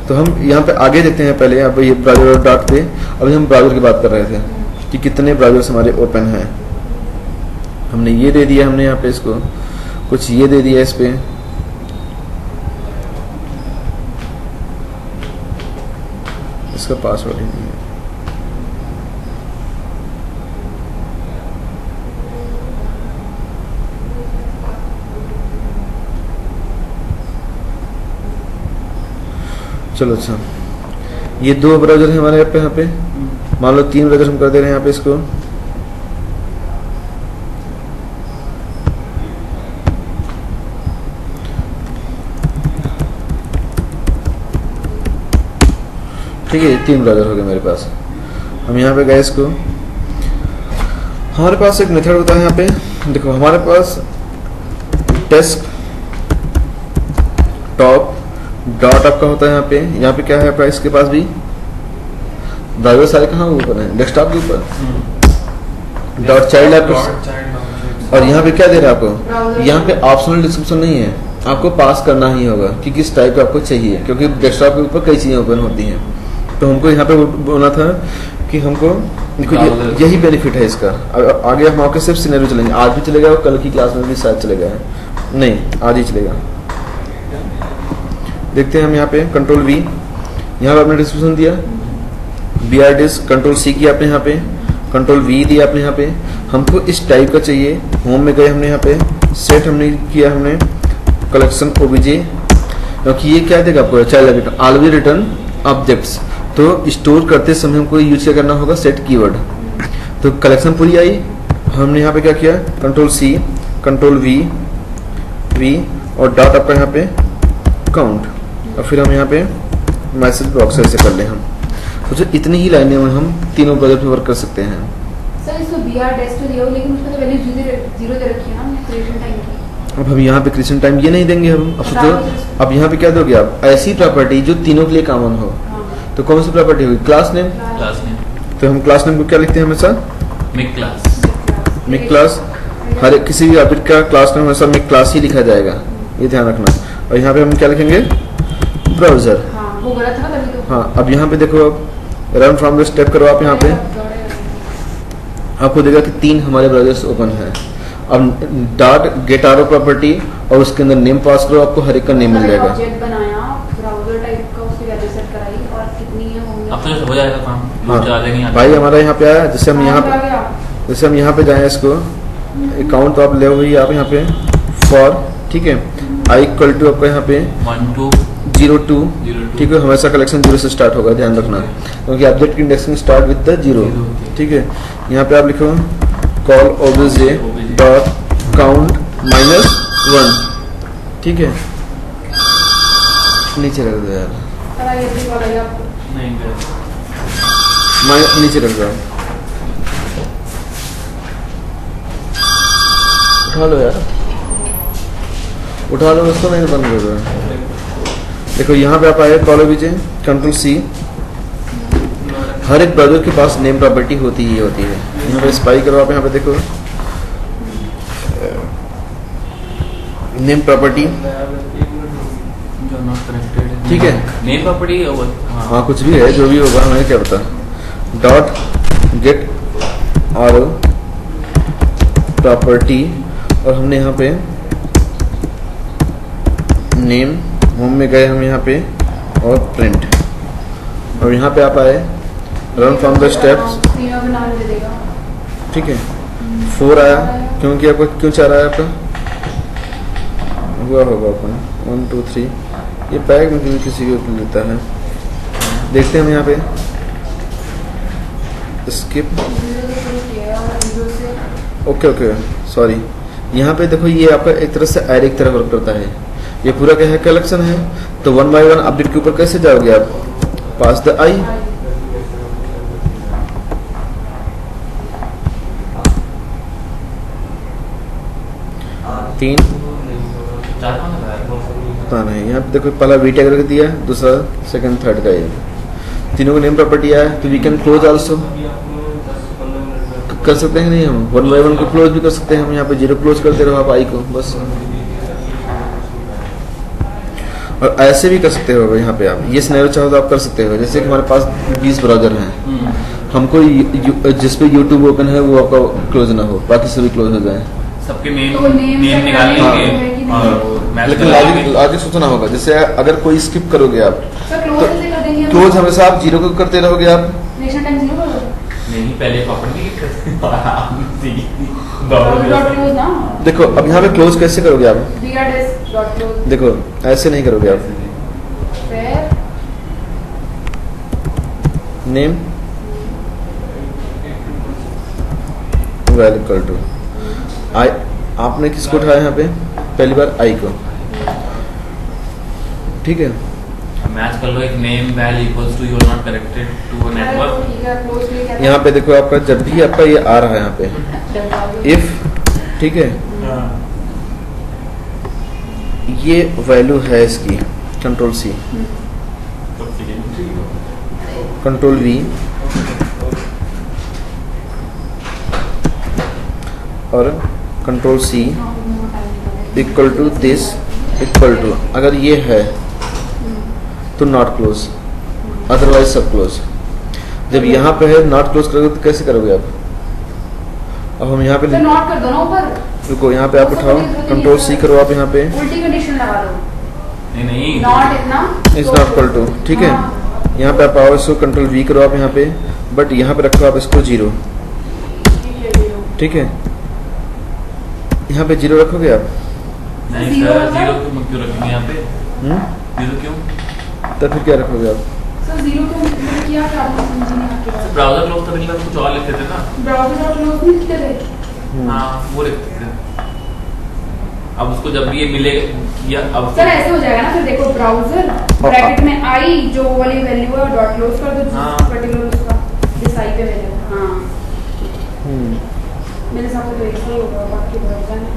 तो हम यहाँ पे आगे देखते हैं, पहले यहाँ पे ये ब्राउज़र और डॉट थे, अभी हम ब्राउज़र की बात कर रहे थे कि कितने ब्राउज़र्स हमारे ओपन हैं। हमने ये दे दिया, हमने यहाँ पे इसको कुछ ये दे दिया इस पे, इसका पासवर्ड ही नहीं है। चलो अच्छा, ये 2 ब्राउज़र है हमारे यहाँ पे मान लो 3 ब्राउज़र हम कर दे रहे हैं यहाँ पे इसको। ठीक है, 3 ब्राउज़र हो गए मेरे पास। हम यहाँ पे गए इसको, हमारे पास एक मेथड होता है यहाँ पे, देखो हमारे पास डेस्क टॉप डॉट आपका होता है यहाँ पे क्या है आपका, इसके पास भी ब्राउज़र सारे कहाँ ऊपर हैं, डेस्कटॉप के ऊपर डॉट चाइल्ड आपको। और यहाँ पे क्या दे रहा है आपको, यहाँ पे ऑप्शनल डिस्क्रिप्शन नहीं है, आपको पास करना ही होगा कि किस टाइप का आपको चाहिए, क्योंकि डेस्कटॉप के ऊपर कई चीज़ें ओपन होती हैं। तो हमको यहाँ पे बोलना था कि हमको यही बेनिफिट है इसका। आगे हम आपके सिर्फ सिनेरियो चलेंगे, आज भी चलेगा और कल की क्लास में भी शायद चलेगा, नहीं आज ही चलेगा। देखते हैं हम यहाँ पे कंट्रोल V, यहाँ पे आपने डिस्क्रिप्शन दिया, BR डिस्क, कंट्रोल C किया आपने यहाँ पे, कंट्रोल V दिया आपने यहाँ पे। हमको इस टाइप का चाहिए, होम में गए हमने यहाँ पे, सेट हमने किया, हमने कलेक्शन OBJ, क्योंकि ये क्या देगा आपको, चाइल्ड ऑलवेज रिटर्न ऑब्जेक्ट्स। तो स्टोर करते समय हमको यूज क्या करना होगा, सेट कीवर्ड। तो कलेक्शन पूरी आई, हमने यहाँ पे क्या किया, कंट्रोल C, कंट्रोल V और डॉट आपका यहाँ पे काउंट, और फिर हम यहाँ पे मैसेज बॉक्स ऐसे कर ले हम। तो जो इतनी ही लाइनें में हम तीनों ब्राउज़र पे वर्क कर सकते हैं। सर इसको BR डेस्क तो दिया हो, लेकिन उसका तो वैल्यू 0 दे रखी है ना क्रिएशन टाइम की। अब हम यहाँ पे क्रिएशन टाइम ये नहीं देंगे हम, अब सोचो अब यहाँ पे क्या दोगे आप, ऐसी प्रॉपर्टी जो तीनों के लिए कॉमन हो। तो कौन सी प्रॉपर्टी होगी, क्लास नेम। तो हम क्लास नेम को क्या लिखते हैं हमेशा, मिक क्लास। हर एक किसी भी ऑब्जेक्ट का क्लास नेम हमेशा मिक क्लास ही लिखा जाएगा, ये ध्यान रखना। और यहाँ पे हम क्या लिखेंगे, ब्राउज़र। वो गलत था तभी तो। हाँ, अब यहाँ पे देखो, अब रन फ्रॉम द स्टेप करो आप, यहाँ पे आपको देगा कि 3 हमारे ब्राउज़र्स ओपन है। अब डॉट गेट आरो प्रॉपर्टी और उसके अंदर नेम पास करो, आपको हर एक का नेम मिल जाएगा। ऑब्जेक्ट बनाया ब्राउज़र टाइप का, उसकी वैल्यू सेट कराई और कितनी है होंगे, अब तो हो जाएगा काम। हाँ भाई, हमारा यहाँ पे आया, जैसे हम यहाँ पे जाएं, इसको अकाउंट तो आप ले हुई आप यहाँ पे फॉर, ठीक है, I इक्वल टू आपका यहाँ पे 1202, ठीक है, हमेशा कलेक्शन 0 से स्टार्ट होगा, ध्यान रखना, क्योंकि ऑब्जेक्ट की इंडेक्सिंग स्टार्ट विद द 0, ठीक है। यहाँ पे आप लिखो कॉल OBJ डॉट काउंट -1, ठीक है, नीचे रख दो यार, नीचे रख दो, उठा लो यार, उठा लो उसको, नहीं बंद कर दो। देखो यहाँ पे आप आए, कॉल OBJ, कंट्रोल C। हर एक ब्राउज़र के पास नेम प्रॉपर्टी होती ही होती है। यहाँ पे स्पाई करो आप, यहाँ पे देखो नेम प्रॉपर्टी, ठीक है, नेम प्रॉपर्टी। हाँ कुछ भी है, जो भी होगा हमें क्या पता। डॉट गेट आरो प्रॉपर्टी, और हमने यहाँ पे नेम, होम में गए हम यहाँ पे, और प्रिंट, और यहाँ पे आप आए रन फ्रॉम द स्टेप्स, ठीक है। 4 आया, क्योंकि आपको क्यों चाह रहा है, आपका हुआ होगा अपना 1 2 3, ये पैक में किसी को लेता है। देखते हैं हम यहाँ पे स्किप, ओके सॉरी, यहाँ पे देखो ये आपका एक तरह से एरे की तरह वर्क करता है। ये पूरा क्या है, कलेक्शन है, तो 1 बाय 1 अपडेट के ऊपर कैसे जाओगे आप, पास द आई, तीन पता नहीं, यहाँ पे देखो पहला वी टैग रख दिया, दूसरा सेकंड थर्ड का, ये तीनों को नेम प्रॉपर्टी आया। तो वी कैन क्लोज आल्सो, कर सकते हैं नहीं, हम 1 बाय 1 को क्लोज भी कर सकते हैं। हम यहाँ पे 0 क्लोज करते रहो आप आई को बस। और ऐसे भी कर सकते हो यहाँ पे आप, ये सिनेरियो चाहो तो आप कर सकते हो। जैसे कि हमारे पास 20 ब्राउजर हैं, हमको जिस पे यूट्यूब ओपन है वो आपका क्लोज ना हो, बाकी सभी क्लोज हो जाए। सबके नेम तो नेम नेम निकाल हाँ। लेंगे और वो मैच लेकिन करा लॉजिक लेंगे। लॉजिक सोचना होगा। जैसे अगर कोई स्किप करोगे आप, सर क्लोज कैसे कर देंगे? क्लोज हमेशा आप 0 को करते रहोगे आप। नेशन टाइम 0 कर दो। नहीं, पहले प्रॉपर्टी डॉट क्लोज ना। देखो अब यहाँ पे क्लोज कैसे करोगे आप, VRDS डॉट क्लोज। देखो ऐसे नहीं करोगे आप। फिर नेम वैल इक्वल टू आई, आपने किसको उठाया यहाँ पे पहली बार, आई को, ठीक है। मैच कर लो, एक name val equals to you are not connected to a network. ठीक है, क्लोज के लिए क्या? यहाँ पे देखो आपका जब भी आपका ये आ रहा है यहाँ पे इफ, ठीक है, ये वैल्यू है इसकी, कंट्रोल सी, कंट्रोल वी और control C equal to this equal to, अगर ये है तो नॉट क्लोज, अदरवाइज सब क्लोज। जब यहाँ पे है नॉट क्लोज करोगे तो कैसे करोगे आप? अब हम यहाँ पे तो नॉट कर दो ना ऊपर। रुको, यहाँ पे आप उठाओ, कंट्रोल सी करो आप यहाँ पे, उल्टी कंडीशन लगा दो। नहीं नॉट इतना इज नॉट इक्वल टू, ठीक है। यहाँ पे आप आओ, इसको कंट्रोल वी करो आप यहाँ पे, बट यहाँ पे रखो आप इसको 0, ठीक है। यहाँ पे 0 रखोगे आप, नहीं सर, जीरो क्यों रखेंगे यहाँ पे? जीरो क्यों? तो फिर क्या रखोगे आप? सर 0 को मैंने किया क्या, आपको समझ नहीं आपकी बात। ब्राउजर क्लोज करने के बाद कुछ और लिखते थे ना। ब्राउज़र डॉट क्लोज नहीं लिखते थे। हाँ, वो लिखते थे। अब उसको जब भी ये मिलेगा या अब सर ऐसे हो जाएगा ना, फिर देखो ब्राउजर ब्रैकेट में आई जो वाली वैल्यू है डॉट क्लोज कर दो, हाँ। पर्टिकुलर उसका जिस आई पे वैल्यू। हाँ मेरे साथ तो ऐसे ही होगा, बाकी ब्राउजर है।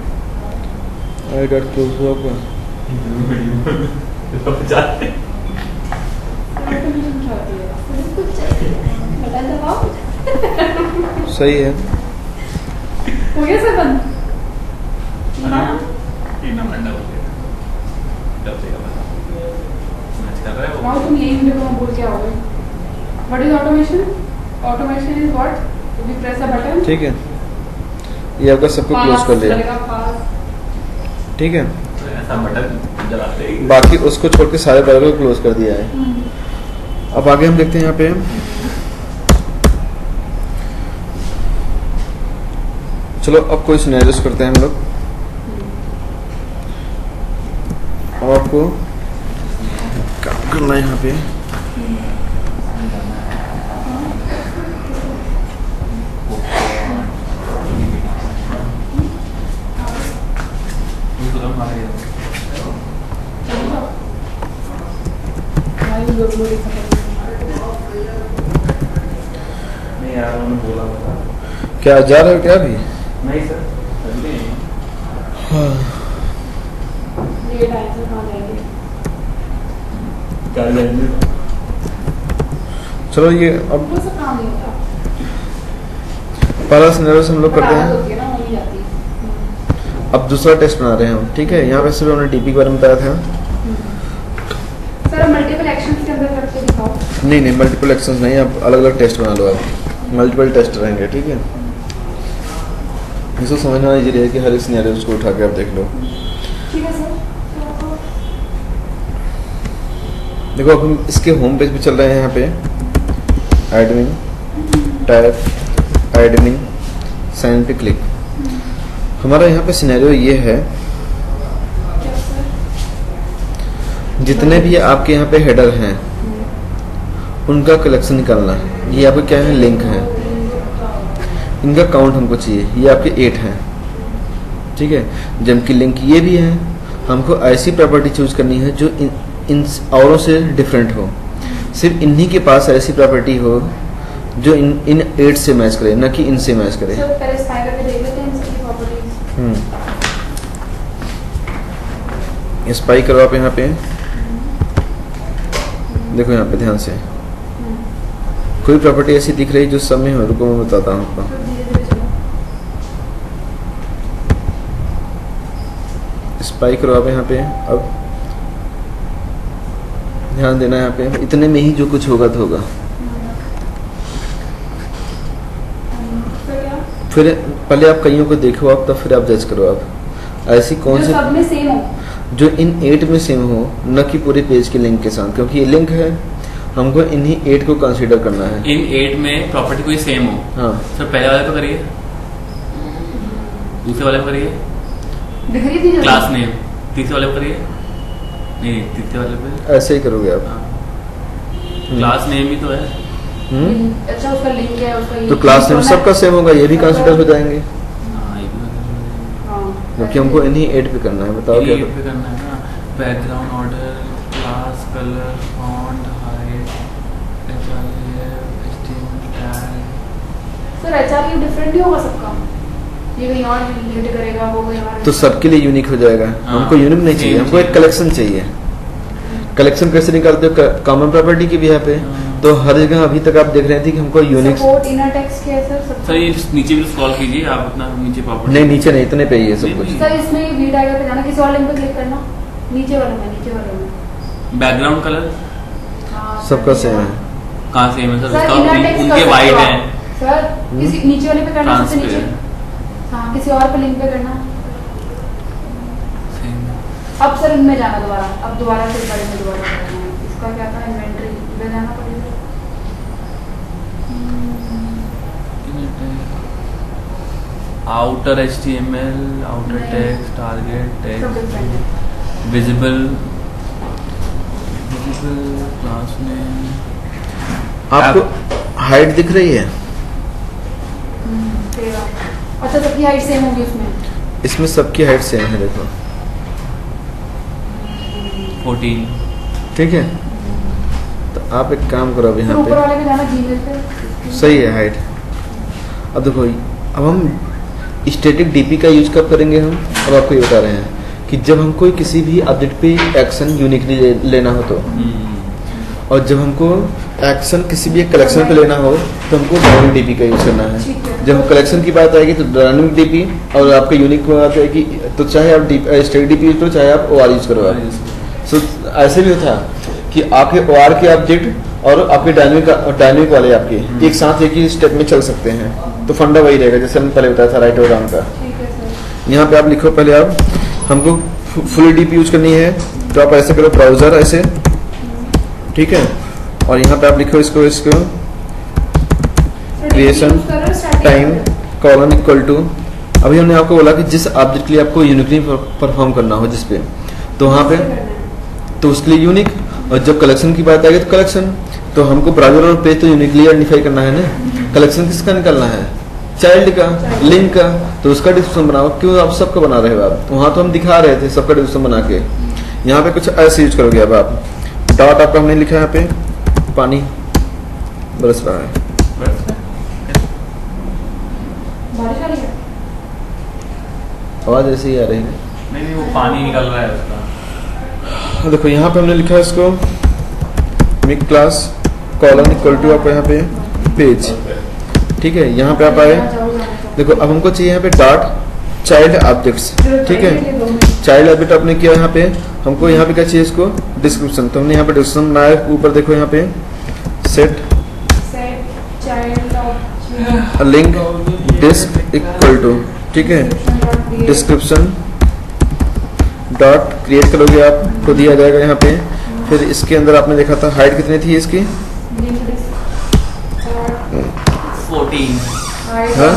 आई डॉट क्लोज हुआ आपका, सही है। हो गया सर बंद? हाँ। Now तुम यही देखो हम बोल क्या हो गए। What is automation? Automation is what? If you press a button. ठीक है, ये आपका सबको क्लोज कर लिया, लगेगा pass। ठीक है। ऐसा बटन जलाते ही बाकी उसको छोड़ के सारे ब्राउज़र को क्लोज कर दिया है। अब आगे हम देखते हैं यहाँ पे, चलो अब कोई सिनेरियोस करते हैं हम लोग। अब आपको काम करना है यहाँ पे, नहीं यार, उन्होंने बोला था। क्या जा रहे हो क्या अभी? नहीं सर, अभी नहीं। ये टाइम से कहाँ जाएंगे? कल जाएंगे। चलो ये अब वो सब काम नहीं होता। पहला सिनेरियोस हम लोग करते आदत हैं। होती है ना, वही जाती है। अब दूसरा टेस्ट बना रहे हैं हम, ठीक है। यहाँ पे सिर्फ हमने डीपी के बारे में बताया था। सर मल्टीपल एक्शंस के अंदर करके दिखाओ। नहीं मल्टीपल एक्शंस नहीं, अब अलग अलग टेस्ट बना लो आप, मल्टीपल टेस्ट रहेंगे, ठीक है। इसको समझना इजी है कि हर एक सिनेरियोस को उठा के आप देख लो। ठीक है सर। देखो अब हम इसके होम पेज पे चल रहे हैं। यहाँ पे एडमिन टैब, एडमिन साइन पे क्लिक। हमारा यहाँ पे सिनेरियो ये है, क्या सर? जितने भी आपके यहाँ पे हेडर हैं उनका कलेक्शन निकालना है। ये आपका क्या है, लिंक है, इनका काउंट हमको चाहिए। ये आपके 8 हैं, ठीक है। जबकि लिंक ये भी है, हमको ऐसी प्रॉपर्टी चूज करनी है जो इन औरों से डिफरेंट हो। सिर्फ इन्हीं के पास ऐसी प्रॉपर्टी हो जो इन 8 से मैच करे, न कि इनसे मैच करे। सर पहले स्पाई करके देख लेते हैं इन सबकी प्रॉपर्टीज। स्पाई करो आप यहाँ पे, देखो यहाँ पे ध्यान से, कोई प्रॉपर्टी ऐसी दिख रही जो सब में हो, रुको मैं बताता हूँ आपको। धीरे धीरे चलो। स्पाई करो आप यहाँ पे। अब ध्यान देना है यहाँ पे, इतने में ही जो कुछ होगा तो होगा। फिर पहले आप कईयों को देखो आप, तब फिर आप जज करो आप ऐसी कौन जो सी सब में सेम हो, जो इन 8 में सेम हो, न कि पूरे पेज के लिंक के साथ, क्योंकि ये लिंक है, हमको इन्हीं 8 को कंसीडर करना है। इन 8 में प्रॉपर्टी कोई सेम हो। हाँ सर पहले वाले पे करिए, दूसरे वाले पे करिए, दिख रही थी क्लास नेम, तीसरे वाले पे करिए, नहीं तीसरे वाले पे ऐसे ही करोगे आप। क्लास नेम ही तो है। अच्छा उसका लिंक है, उसका ये तो क्लास नेम सबका सेम होगा, ये भी कंसीडर हो जाएंगे, हाँ, ये भी क्योंकि हमको इन्हीं 8 पे करना है। बताओ क्या ये पे करना है ना, background order, class colour, font, height, sir HR different ही होगा सबका, ये कहीं और रिलेट करेगा, वो कहीं और। तो सबके लिए यूनिक हो जाएगा। हाँ, हमको यूनिक नहीं चाहिए, हमको एक कलेक्शन चाहिए। कलेक्शन कैसे निकालते हो? कॉमन प्रॉपर्टी की भी यहाँ पे, तो हर जगह अभी तक आप देख रहे थे कि हमको यूनिक। सपोर्ट इनर टेक्स्ट के है सर। सर ये नीचे भी स्क्रॉल कीजिए आप, अपना नीचे प्रॉपर्टी। नहीं नीचे नहीं, इतने पे ही है सब कुछ। सर इसमें वी टाइगर पे जाना, किसी और लिंक पे क्लिक करना, नीचे वाले में, नीचे वाले में। बैकग्राउंड कलर हाँ, सबका सेम है। कहाँ सेम है सर? सर उसका इनर टेक्स्ट उनके वाइट हैं। सर किसी नीचे वाले पे करना, सबसे नीचे। ट्रांसपेरेंट। हाँ किसी और पे लिंक पे करना। सेम है। अब सर इनमें जाना दोबारा, अब दोबारा फिर बड़े में दोबारा करना है। इसका क्या था, इन्वेंटरी पे जाना पड़ेगा। Outer HTML, outer text, target सब टेक्स्ट, डिफरेंट है। विजिबल क्लास में आपको हाइट दिख रही है? तेरा। अच्छा सबकी हाइट सेम होगी उसमें? इसमें सबकी हाइट सेम है, देखो 14। ठीक है। तो आप एक काम करो, अब फिर यहाँ ऊपर पे वाले पे जाना, जीमेल पे। सही है हाइट। अब देखो, अब हम स्टैटिक डीपी का यूज कब करेंगे हम? अब आपको ये बता रहे हैं कि जब हमको किसी भी ऑब्जेक्ट पे एक्शन यूनिकली लेना हो तो, और जब हमको एक्शन किसी भी एक कलेक्शन पे लेना हो तो हमको डायनामिक डीपी का यूज करना है। ठीक है। जब कलेक्शन की बात आएगी तो डायनामिक डीपी, और आपका यूनिक की बात आएगी तो चाहे आप स्टैटिक डीपी यूज करो, चाहे आप OR यूज करो। सो ऐसे भी होता है कि आपके OR के ऑब्जेक्ट और आपके डायनामिक वाले आपके एक साथ एक ही स्टेप में चल सकते हैं। तो फंडा वही रहेगा जैसे हमने पहले बताया था, राइट और डाउन का। ठीक है सर। यहाँ पे आप लिखो, पहले आप हमको फुल डीपी यूज करनी है तो आप ऐसे करो, ब्राउजर ऐसे, ठीक है। और यहाँ पे आप लिखो इसको creation time colon equal to, अभी हमने आपको बोला कि जिस ऑब्जेक्ट के लिए आपको यूनिकली परफॉर्म करना हो जिस पे, तो वहाँ पे तो उसके लिए यूनिक। और जब कलेक्शन की बात आएगी तो कलेक्शन, तो हमको ब्राउजर और पेज तो यूनिकली आइडेंटिफाई करना है ना। कलेक्शन किसका निकालना है? चाइल्ड का, लिंक का, तो उसका डिस्क्रिप्शन बनाओ। क्यों आप सबका बना रहे हो आप? वहाँ तो हम दिखा रहे थे सबका डिस्क्रिप्शन बना के। यहाँ पे कुछ ऐसे यूज करोगे अब आप। डॉट आपका हमने लिखा है यहाँ पे, पानी बरस रहा है। बारिश आ रही है? आवाज ऐसे ही आ रही है। नहीं वो पानी निकल रहा है उसका। देखो यहाँ पे हमने लिखा है इसको mic class colon equal to आपको यहाँ पे पेज, ठीक है। यहाँ पे आप आए, देखो अब हमको चाहिए यहाँ पे डॉट चाइल्ड ऑब्जेक्ट्स, ठीक है। चाइल्ड ऑब्जेक्ट आपने किया यहाँ पे, हमको यहाँ पे क्या चाहिए इसको? डिस्क्रिप्शन। तो हमने यहाँ पे डिस्क्रिप्शन बनाया, ऊपर देखो यहाँ पे set child link desc equal to, ठीक है, डिस्क्रिप्शन डॉट क्रिएट करोगे आप तो दिया जाएगा यहाँ पे। फिर इसके अंदर आपने देखा था हाइट कितनी थी इसकी? 14। हाँ?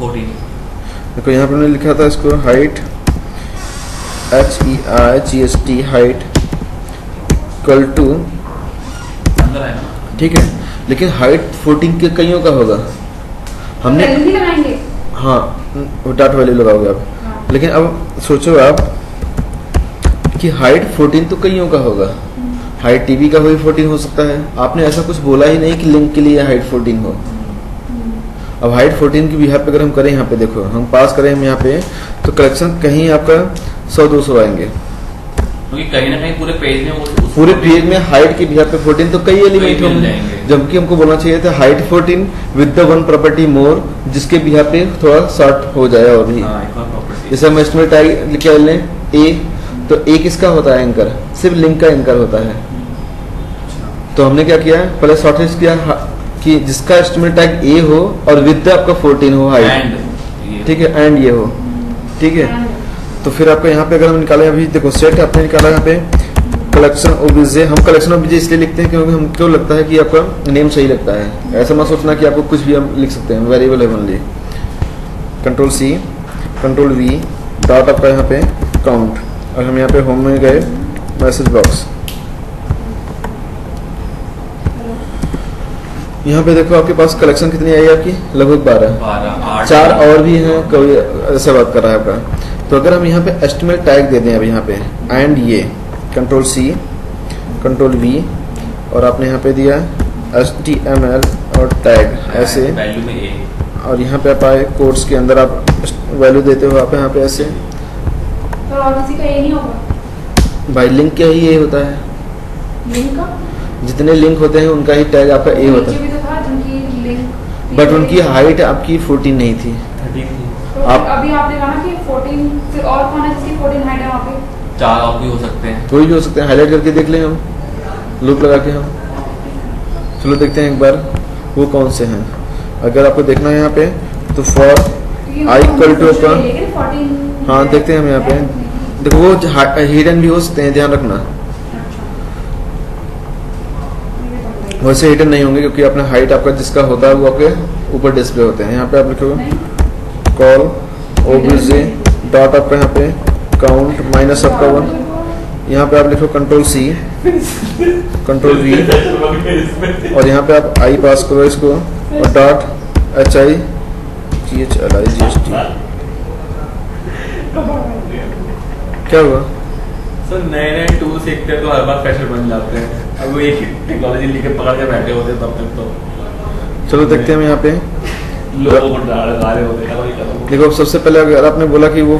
14। देखो यहाँ पे हमने लिखा था इसको height HEIGHT height equal to, अंदर है ना, ठीक है। लेकिन हाइट 14 के कईयों का होगा, हमने लगाएंगे। हाँ डॉट वैल्यू लगाओगे आप। हाँ। लेकिन अब सोचो आप कि हाइट 14 तो कईयों का होगा, हाइट टीवी का भी 14 हो सकता है। आपने ऐसा कुछ बोला ही नहीं कि लिंक के लिए हाइट 14 हो। अब हाइट 14 की बिहार पे अगर हम करें, यहाँ पे देखो हम पास करें हम यहाँ पे, तो कलेक्शन कहीं आपका 100-200 आएंगे, क्योंकि कहीं ना कहीं पूरे पेज में पूरे पेज में हाइट की बिहार पे 14 तो कई एलिमेंट मिल होंगे। जाएंगे। जबकि हमको बोलना चाहिए था height 14 with the one property more, जिसके बिहार पे थोड़ा शॉर्ट हो जाए और भी। हाँ, एक और प्रॉपर्टी। जैसे हम एस्टिमेट लिख लें ए, तो ए किसका होता है? एंकर, सिर्फ लिंक का एंकर होता है। तो हमने क्या किया, पहले शॉर्टेज किया कि जिसका एस्टिमेट टैग ए हो और विद आपका 14 हो हाइट, ठीक है, एंड ये हो, ठीक है। तो फिर आपका यहाँ पे अगर हम निकाले, अभी देखो सेट आपने निकाला यहाँ पे कलेक्शन ओब्जे, हम कलेक्शन ओब्जे इसलिए लिखते हैं क्योंकि हमको लगता है कि आपका नेम सही लगता है। ऐसा मत सोचना कि आपको कुछ भी हम लिख सकते हैं, वेरिएबल है only. Control C, control V, dot आपका यहाँ पे काउंट, और हम यहाँ पे होम में गए मैसेज बॉक्स। यहाँ पे देखो आपके पास कलेक्शन कितनी आई आपकी, लगभग 12, 4 और भी हैं, कोई ऐसे बात कर रहा है आपका। तो अगर हम यहाँ पे एस्टिमेट टैग दे दें, अब यहाँ पे एंड ये कंट्रोल सी, कंट्रोल वी, और आपने यहाँ पे दिया HTML और टैग ऐसे वैल्यू में ए, और यहाँ पे आप आए कोर्स के अंदर आप वैल्यू देते हो आप यहाँ पे ऐसे। तो और किसी का ये नहीं होगा, भाई लिंक क्या ही ये होता है, लिंक का जितने लिंक होते हैं उनका ही टैग आपका ए होता नीचे है, भी तो था जिनकी लिंक, बट उनकी हाइट आपकी 14 नहीं थी। 13 थी। तो आप- अभी आपने कहा ना कि 14, फिर और कौन है जिसकी 14 हाइट है वहाँ पे? 4 और भी हो सकते हैं। कोई भी हो सकते हैं, हाईलाइट करके देख लें हम, लूप लगा के हम, चलो देखते हैं एक बार वो कौन से हैं। अगर आपको देखना है यहाँ पे तो फॉर ये I equal to आपका आपका- लेकिन 14 हाँ देखते हैं हम यहाँ पे, देखो वो हिडन भी हो सकते हैं, ध्यान रखना। वैसे हिडन नहीं होंगे क्योंकि अपना हाइट आपका जिसका होता है वो आपके ऊपर डिस्प्ले होते हैं। यहाँ पे आप लिखोगे कॉल ओब्जे डॉट आपका यहाँ पे काउंट माइनस आपका 1, यहाँ पे आप लिखो कंट्रोल सी, कंट्रोल वी, और यहाँ पे आप आई पास करो इसको, और डॉट HIGHLIGHT। क्या हुआ? सर नए टूल सीखते हैं तो हर बार फ्रेशर बन जाते हैं। अब वो एक टेक्नोलॉजी लेके पकड़ के बैठे होते हैं तब तक तो चलो देखते हैं हम यहाँ पे। लोगों को गा रहे होते हैं, करो। देखो सबसे पहले अगर आपने बोला कि वो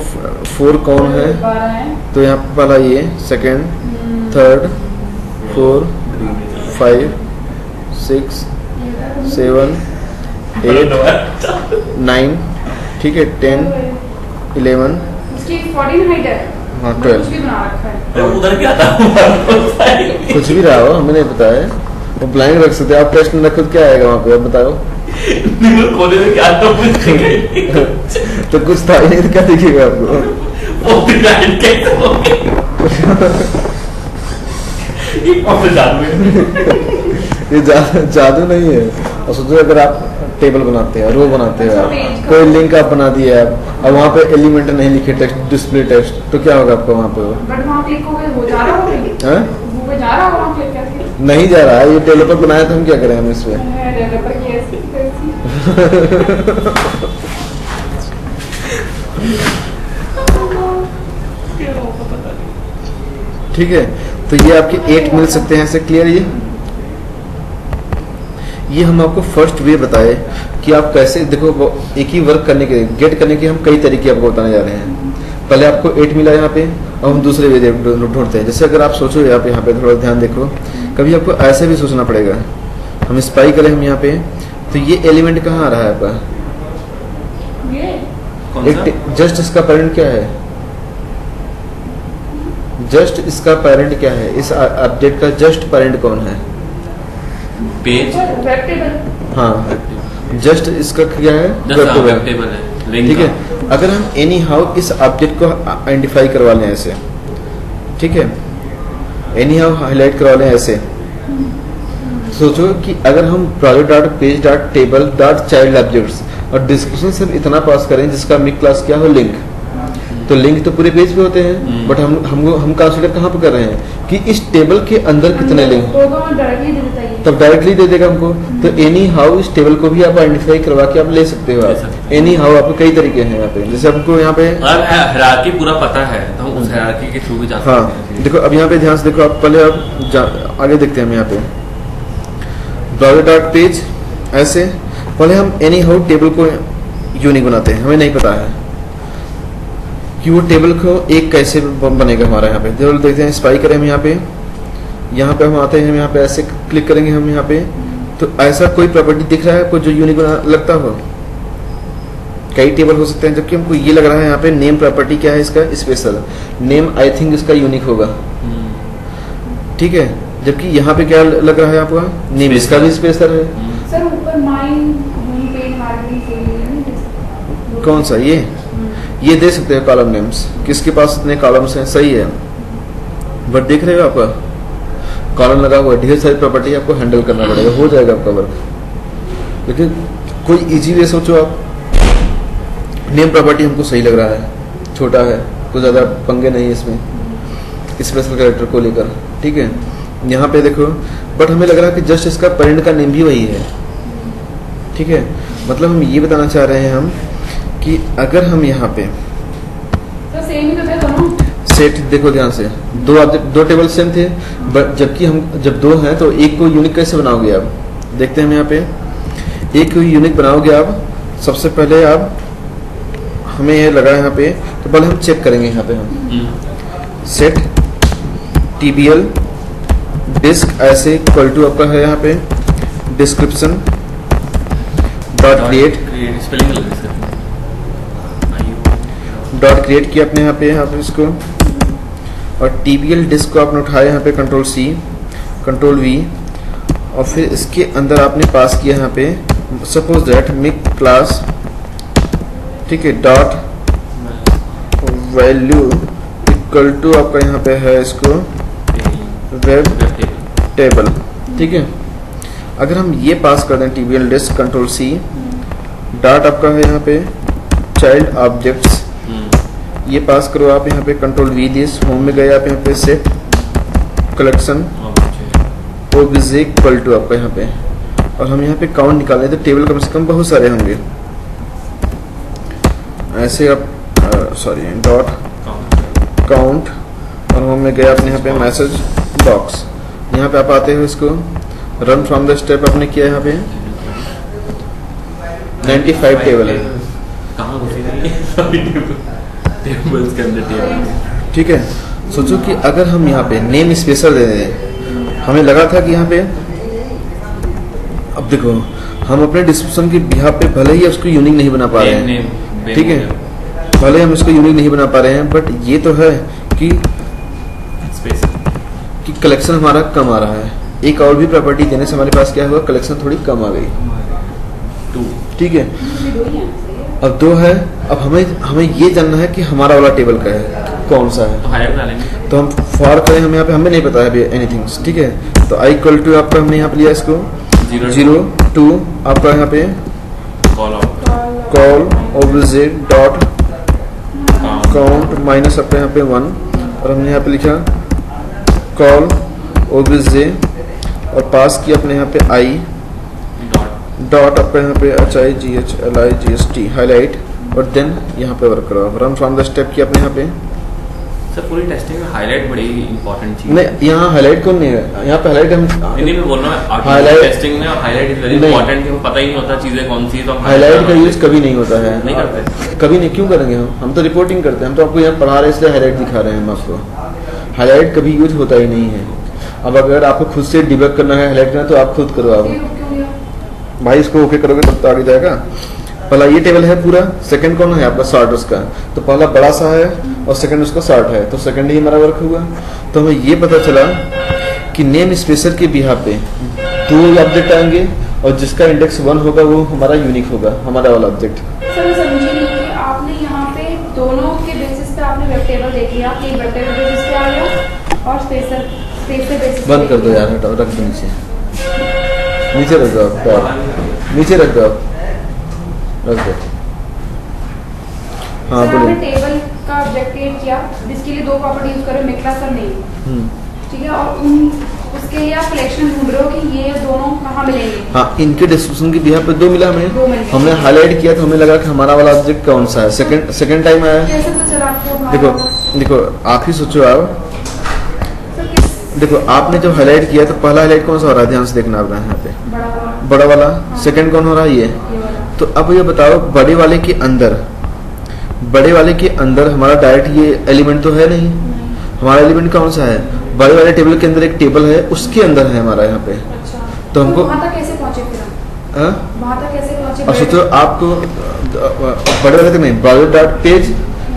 4 कौन है, 12 है, तो यहाँ पे पहला ये, सेकंड, थर्ड, 4, 5, 6, 7, 8, 9, ठीक है, 10, 11, उसकी 14 हाइट है, हाँ कुछ 12, भी बना रखा है। अरे उधर क्या था? कुछ भी रहा हो हमें नहीं पता है, वो ब्लाइंड रख सकते हैं आप, टेस्ट में खुद क्या आएगा वहाँ पे, आप बताओ। खोले में क्या था? तो कुछ था ही नहीं तो क्या दिखेगा आपको? वो ब्रांड कैसे हो गई? ये कौन सा जादू है? ये जादू नहीं है। और सोचो अगर आप टेबल बनाते हैं, रो बनाते हैं, आप कोई लिंक आप बना दिए आप, और वहाँ पे एलिमेंट नहीं लिखे, टेक्स्ट डिस्प्ले टेक्स्ट, तो क्या होगा आपको वहाँ पे? बट वहाँ क्लिक हो गए, हो जा रहा होगा, हैं? वो पे जा रहा होगा वहाँ क्लिक करके। नहीं जा रहा है, ये डेवलपर बनाया तो हम क्या करें हम इस पे? डेवलपर की ऐसी ठीक है, तो ये आपके 8 मिल सकते हैं ऐसे, क्लियर? ये हम आपको फर्स्ट वे बताए कि आप कैसे, देखो वो एक ही वर्क करने के, गेट करने के हम कई तरीके आपको बताने जा रहे हैं। पहले आपको 8 मिला यहाँ पे, और हम दूसरे वे ढूंढते हैं। जैसे अगर आप सोचो आप यहाँ पे थोड़ा ध्यान देखो, कभी आपको ऐसे भी सोचना पड़ेगा। हम स्पाई करें हम यहाँ पे, तो ये एलिमेंट कहाँ आ रहा है आपका? ये कौन सा? एक जस्ट इसका पेरेंट क्या है? जस्ट इसका पेरेंट क्या है? इस ऑब्जेक्ट का जस्ट पेरेंट कौन है? Page web table. हाँ, जस्ट इसका क्या है? जस्ट वेब टेबल है, लिंक ठीक है, का। अगर हम एनी हाउ इस ऑब्जेक्ट को आइडेंटिफाई करवा लें ऐसे, ठीक है, एनी हाउ हाईलाइट करवा लें ऐसे, सोचो कि अगर हम project dot page dot table dot child objects और डिस्क्रिप्शन सिर्फ इतना पास करें जिसका मिड क्लास क्या हो, लिंक, तो लिंक तो पूरे पेज पे होते हैं, बट हम कंसीडर कहाँ पे कर रहे हैं कि इस टेबल के अंदर कितने लिंक, तो डायरेक्टली दे देता है। तब डायरेक्टली दे देगा हमको। तो एनी हाउ इस टेबल को भी आप आइडेंटिफाई करवा के आप ले सकते हो। आप एनी हाउ आपको कई तरीके हैं यहाँ पे, जैसे आपको यहाँ पे हायरार्की पूरा पता है तो हम उस हायरार्की के थ्रू भी जा सकते हाँ, हैं। देखो अब यहाँ पे ध्यान से देखो, आप पहले आप आगे देखते हैं हम यहाँ पे ब्राउजर डॉट पेज ऐसे, पहले हम एनी हाउ टेबल को यूनिक बनाते हैं, हमें नहीं पता है कि वो टेबल को एक कैसे बनेगा हमारा। यहाँ पे टेबल देखते हैं, स्पाई करें हम यहाँ पे हम आते हैं, हम यहाँ पे ऐसे क्लिक करेंगे हम यहाँ पे, तो ऐसा कोई प्रॉपर्टी दिख रहा है आपको जो यूनिक लगता हो? कई टेबल हो सकते हैं, जबकि हमको ये लग रहा है यहाँ पे नेम प्रॉपर्टी क्या है इसका, स्पेशल नेम, आई थिंक इसका यूनिक होगा, ठीक है। जबकि यहाँ पे क्या लग रहा है आपका नेम, इसका भी स्पेसर है। सर ऊपर mind home page marketing sale कौन सा ये दे सकते हैं कॉलम नेम्स, किसके पास इतने कॉलम्स हैं, सही है। बट देख रहे हो आपका कॉलम लगा हुआ है, ढेर सारी प्रॉपर्टी आपको हैंडल करना पड़ेगा, हो जाएगा आपका वर्क। लेकिन कोई इजी वे सोचो आप। नेम प्रॉपर्टी हमको सही लग रहा है, छोटा है, कुछ ज़्यादा पंगे नहीं है इसमें स्पेशल कैरेक्टर को लेकर, ठीक है। यहाँ पे देखो, बट हमें लग रहा है कि जस्ट इसका पेरेंट का नेम भी वही है, ठीक है। मतलब हम ये बताना चाह रहे हैं हम कि अगर हम यहाँ पे तो सेम ही तो थे दोनों। सेट देखो ध्यान से, दो टेबल सेम थे, बट जबकि हम जब दो हैं तो एक को यूनिक कैसे बनाओगे आप, देखते हैं हम यहाँ पे। एक को यूनिक बनाओगे आप, सबसे पहले आप हमें ये लगा यहाँ पे, तो पहले हम चेक करेंगे यहाँ पे हम सेट TBL डिस्क ऐसे इक्वल टू आपका है यहाँ पे description dot create dot create किया अपने यहाँ पे इसको, और TBL डिस्क को आपने उठाया यहाँ पे Ctrl+C Ctrl+V, और फिर इसके अंदर आपने पास किया यहाँ पे सपोज दैट मिक क्लास, ठीक है, डॉट वैल्यू इक्वल टू आपका यहाँ पे है इसको वेब टेबल, ठीक है। अगर हम ये पास कर दें TBL डिस्क Ctrl+C डॉट आपका है यहाँ पे चाइल्ड ऑब्जेक्ट्स, ये पास करो आप यहाँ पे Ctrl+V दिस, होम में गए आप यहाँ पे set collection OBJ equal to आपका यहाँ पे, और हम यहाँ पे काउंट निकालें तो टेबल कम से कम बहुत सारे होंगे ऐसे। आप सॉरी डॉट काउंट, और होम में गए आपने यहाँ पे मैसेज बॉक्स, यहाँ पे आप आते हो इसको रन फ्रॉम द स्टेप आपने किया यहाँ पे 95 टेबल है, ठीक है। सोचो कि अगर हम यहाँ पे नेम स्पेशल दे दें, हमें लगा था कि यहाँ पे, अब देखो हम अपने डिस्क्रिप्शन के बिहाफ पे भले ही उसको यूनिक नहीं बना पा रहे हैं, ठीक है, भले हम इसको यूनिक नहीं बना पा रहे हैं, बट ये तो है कि कलेक्शन हमारा कम आ रहा है। एक और भी प्रॉपर्टी देने से हमारे पास क्या हुआ, कलेक्शन थोड़ी कम आ गई, ठीक है। अब दो है, अब हमें ये जानना है कि हमारा वाला टेबल का है कौन सा है, तो हम फॉर करें, हम यहाँ पे हमें नहीं पता है अभी एनीथिंग, ठीक है। तो I इक्वल टू आपका हमने यहाँ पे लिया इसको 0 2 आपका यहाँ पे call OBJ dot count minus आपका यहाँ पे 1, और हमने यहाँ पे लिखा कॉल OBJ और पास किया अपने यहाँ पे I डॉट आपका यहाँ पे HIGHLIGST हाईलाइट, और देन यहाँ पे वर्क करो, रन फ्रॉम द स्टेप किया अपने यहाँ पे। सर पूरी टेस्टिंग में हाईलाइट बड़ी इंपॉर्टेंट चीज नहीं, यहाँ हाईलाइट कौन नहीं है, यहाँ पे हाईलाइट हम नहीं मैं बोल रहा हूँ हाईलाइट टेस्टिंग में हाईलाइट इज वेरी इंपॉर्टेंट, कि पता ही नहीं होता चीजें कौन सी है, तो हाईलाइट का यूज कभी नहीं होता है, नहीं करते, कभी नहीं, क्यों करेंगे हम तो रिपोर्टिंग करते हैं, हम तो आपको यहाँ पढ़ा रहे हैं इसलिए हाईलाइट दिखा रहे हैं हम आपको। हाईलाइट कभी यूज होता ही नहीं है। अब अगर आपको खुद से डिबग करना है हाईलाइट करना, तो आप खुद करो, आप भाई इसको ओके करोगे तब तो आगे जाएगा। पहला ये टेबल है पूरा, सेकंड कौन है आपका सॉर्ट उसका, तो पहला बड़ा सा है और सेकंड उसका सॉर्ट है, तो सेकंड ही हमारा वर्क हुआ। तो हमें ये पता चला कि नेम स्पेशल के बिहाफ पे 2 ऑब्जेक्ट आएंगे, और जिसका इंडेक्स 1 होगा वो हमारा यूनिक होगा, हमारा वाला ऑब्जेक्ट। सर मैं समझी नहीं कि आपने यहाँ पे दोनों के बेसिस पे आपने वेब टेबल देख लिया, एक वेब टेबल बेसिस पे आ गया और स्पेशल बेसिस। बंद कर दो यार, हटाओ, रख दो नीचे रख दो आप, नीचे रख दो आप, रख दो। हाँ बोलिए। टेबल का ऑब्जेक्ट क्रिएट किया जिसके लिए 2 प्रॉपर्टी यूज करो, मिक क्लास और नेम, ठीक है, और उसके लिए आप कलेक्शन ढूंढ रहे हो कि ये दोनों कहाँ मिलेंगे। हाँ, इनके डिस्क्रिप्शन की बिहाफ पे 2 मिला हमें, 2 मिल गए। हमने हाईलाइट किया तो हमें लगा कि हमारा वाला ऑब्जेक्ट कौन सा है, सेकंड टाइम आया। कैसे पता चला आपको? देखो आप ही सोचो, आप देखो आपने जब हाईलाइट किया तो पहला हाईलाइट कौन सा हो रहा है, ध्यान से देखना आप यहाँ पे, बड़ा वाला। सेकंड कौन हो रहा है, ये। तो अब ये बताओ, बड़े वाले के अंदर हमारा डायरेक्ट ये एलिमेंट तो है नहीं, हमारा एलिमेंट कौन सा है, बड़े वाले टेबल के अंदर एक टेबल है, उसके अंदर है हमारा यहाँ पे। अच्छा, तो हमको वहाँ तक कैसे पहुँचे फिर? वहाँ तक कैसे पहुँचे? और सोचो आपको बड़े वाले तक नहीं, बड़े डॉट पेज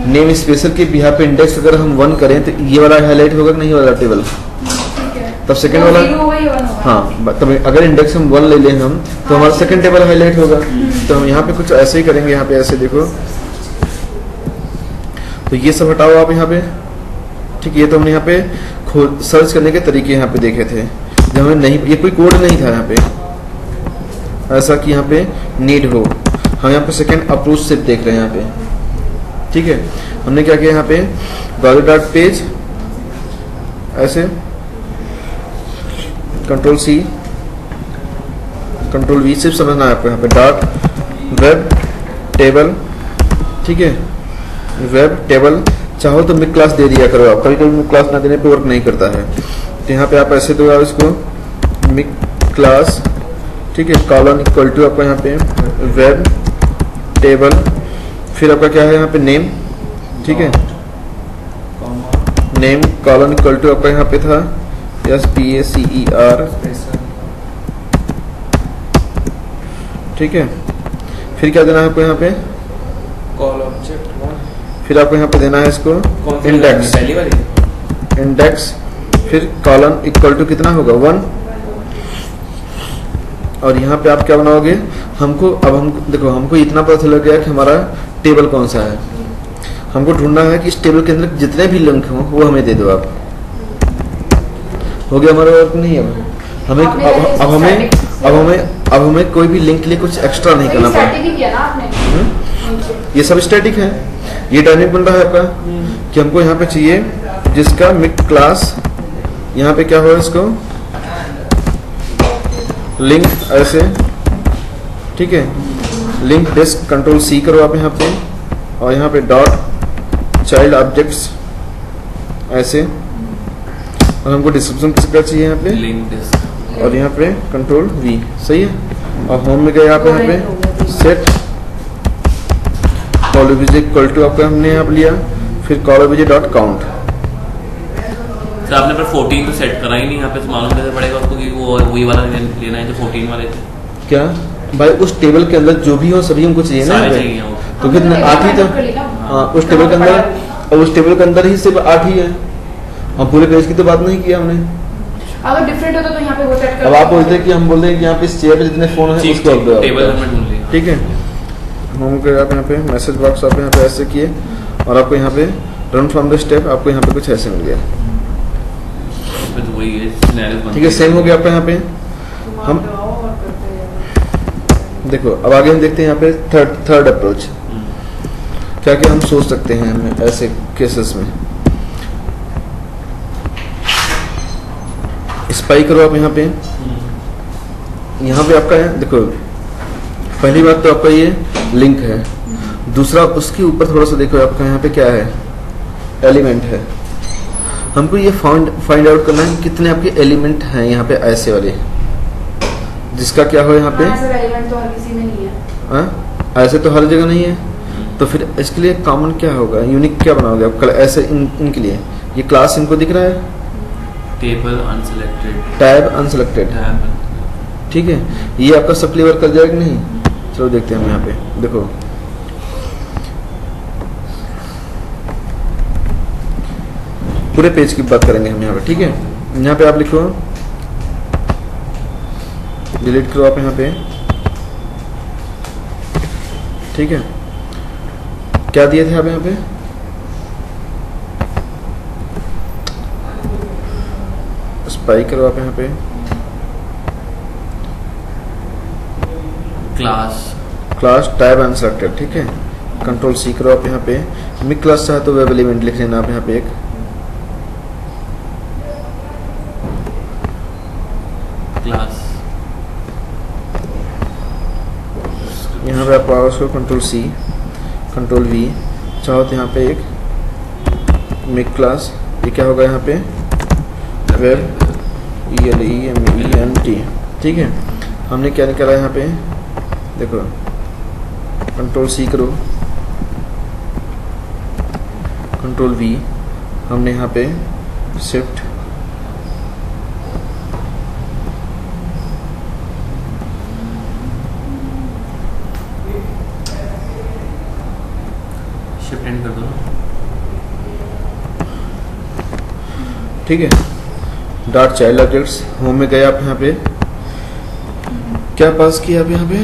नेम स्पेशल के बिहाफ पे इंडेक्स अगर हम 1 करें तो ये वाला हाईलाइट होगा कि नहीं वाला टेबल, तब सेकंड वाला, जीरो होगा ये वन होगा। हाँ तब अगर इंडेक्स हम 1 ले लें हम तो हमारा सेकंड टेबल हाईलाइट होगा। तो हम यहाँ पे कुछ ऐसे ही करेंगे, यहाँ पे ऐसे देखो, तो ये सब हटाओ आप यहाँ पे, ठीक है। ये तो हमने यहाँ पे खोज सर्च करने के तरीके यहाँ पे देखे थे, जब हमें नहीं, ये कोई कोड नहीं था यहाँ पे ऐसा कि यहाँ पे नीड हो। हम यहाँ पे सेकंड अप्रोच से देख रहे हैं यहाँ पे, ठीक है। हमने क्या किया यहाँ पे ब्राउज़र डॉट पेज ऐसे कंट्रोल सी कंट्रोल वी, सिर्फ समझना है आपको यहाँ पे डॉट वेब टेबल, ठीक है। वेब टेबल चाहो तो मिड क्लास दे दिया करो आप, कभी कभी मिड क्लास ना देने पे वर्क नहीं करता है। तो यहाँ पे आप ऐसे दो आप इसको मिड क्लास, ठीक है, कॉलन इक्वल टू आपका यहाँ पे वेब टेबल, फिर आपका क्या है यहाँ पे नेम, ठीक है, नेम कॉलन इक्वल टू आपका यहाँ पे था SPACER, ठीक है। फिर क्या देना है आपको यहाँ पे कॉल ऑब्जेक्ट, फिर आपको यहाँ पे देना है इसको इंडेक्स, पहली वाली इंडेक्स, फिर कॉलन इक्वल टू कितना होगा 1। और यहाँ पे आप क्या बनाओगे, हमको अब हम देखो, हमको इतना पता चल गया कि हमारा टेबल कौन सा है। हमको ढूंढना है कि इस टेबल के अंदर जितने भी लिंक हों वो हमें दे दो आप। हो गया हमारा वर्क नहीं। अब हमें कोई भी लिंक के लिए कुछ एक्स्ट्रा नहीं करना पड़ा। ये सब स्टैटिक है। ये डायनेमिक बन रहा है आपका कि हमको यहाँ पे चाहिए जिसका मिड क्लास, यहाँ पे क्या हो इसको लिंक ऐसे, ठीक है, लिंक डिस्क कंट्रोल सी करो आप यहाँ पे, और यहाँ पे डॉट चाइल्ड ऑब्जेक्ट्स ऐसे, और हमको डिस्क्रिप्शन किसका चाहिए यहाँ पे लिंक डिस्क, और यहाँ पे कंट्रोल वी, सही है। और होम में गए आप यहाँ पे सेट कॉलम इक्वल टू आपका हमने यहाँ पे लिया, फिर कॉलम डॉट काउंट। सर आपने पर 14 तो सेट करा ही नहीं यहाँ पे, तो मालूम कैसे पड़ेगा आपको कि वो वही वाला लेना है जो 14 वाले थे? क्या भाई, उस टेबल के अंदर जो भी हो सभी हमको चाहिए ना, सारे चाहिए वो। तो कितना 8 ही था। हाँ उस टेबल के अंदर, और उस टेबल के अंदर ही सिर्फ 8 ही है। हम पूरे पेज की तो बात नहीं किया हमने। अगर डिफरेंट होता तो यहाँ पे वो सेट कर। अब आप बोलते हैं कि हम बोलते हैं कि यहाँ पे इस चेयर पे जितने फोन है उसको आप दो, टेबल नंबर ढूंढ लिया, ठीक है। हम आप यहाँ पे मैसेज बॉक्स आप यहाँ पे ऐसे किए, और आपको यहाँ पे रन फ्रॉम द स्टेप आपको यहाँ पे कुछ ऐसे मिल गया, तो वही है, ठीक है। सेम हो गया आपका यहाँ पे। हम देखो अब आगे हम देखते हैं यहाँ पे थर्ड अप्रोच, क्या क्या हम सोच सकते हैं हमें ऐसे केसेस में। स्पाई करो आप यहाँ पे, यहाँ पे आपका है देखो, पहली बात तो आपका ये लिंक है, दूसरा उसके ऊपर थोड़ा सा देखो आपका यहाँ पे क्या है, एलिमेंट है। हमको ये फाइंड आउट करना है कि कितने आपके एलिमेंट हैं यहाँ पे ऐसे वाले, जिसका क्या हो यहाँ पे एलिमेंट तो हर किसी में नहीं है, ऐसे तो हर जगह नहीं है। तो फिर इसके लिए कॉमन क्या होगा, यूनिक क्या बनाओगे आप ऐसे इनके लिए। ये क्लास इनको दिख रहा है, टेबल अनसेलेक्टेड, टैब अनसेलेक्टेड, ठीक है। ये आपका सब क्लियर कर जाएगा नहीं। चलो देखते हैं हम यहाँ पे, देखो पूरे पेज की बात करेंगे हम यहाँ पे, ठीक है। यहाँ पे आप लिखो, डिलीट करो आप यहाँ पे, ठीक है। क्या दिए थे आप यहाँ पे, स्पाई करो आप यहाँ पे, क्लास टैब अनसेलेक्टेड, ठीक है। कंट्रोल सी करो आप यहाँ पे, मिड क्लास चाहे तो वेब एलिमेंट लिख लेना आप यहाँ पे एक, क्लास, यहाँ पे आप आओ उसको कंट्रोल सी कंट्रोल वी, चाहो तो यहाँ पे एक मिड क्लास, ये क्या होगा यहाँ पे वेब ELEMENT, ठीक है। हमने क्या निकाला यहाँ पे देखो, कंट्रोल सी करो, कंट्रोल वी, हमने यहाँ पे शिफ्ट शिफ्ट एंड कर दो, ठीक है। डॉट चाइल्ड ऑब्जेक्ट्स, होम में गए आप, यहाँ पे क्या पास किया आप, यहाँ पे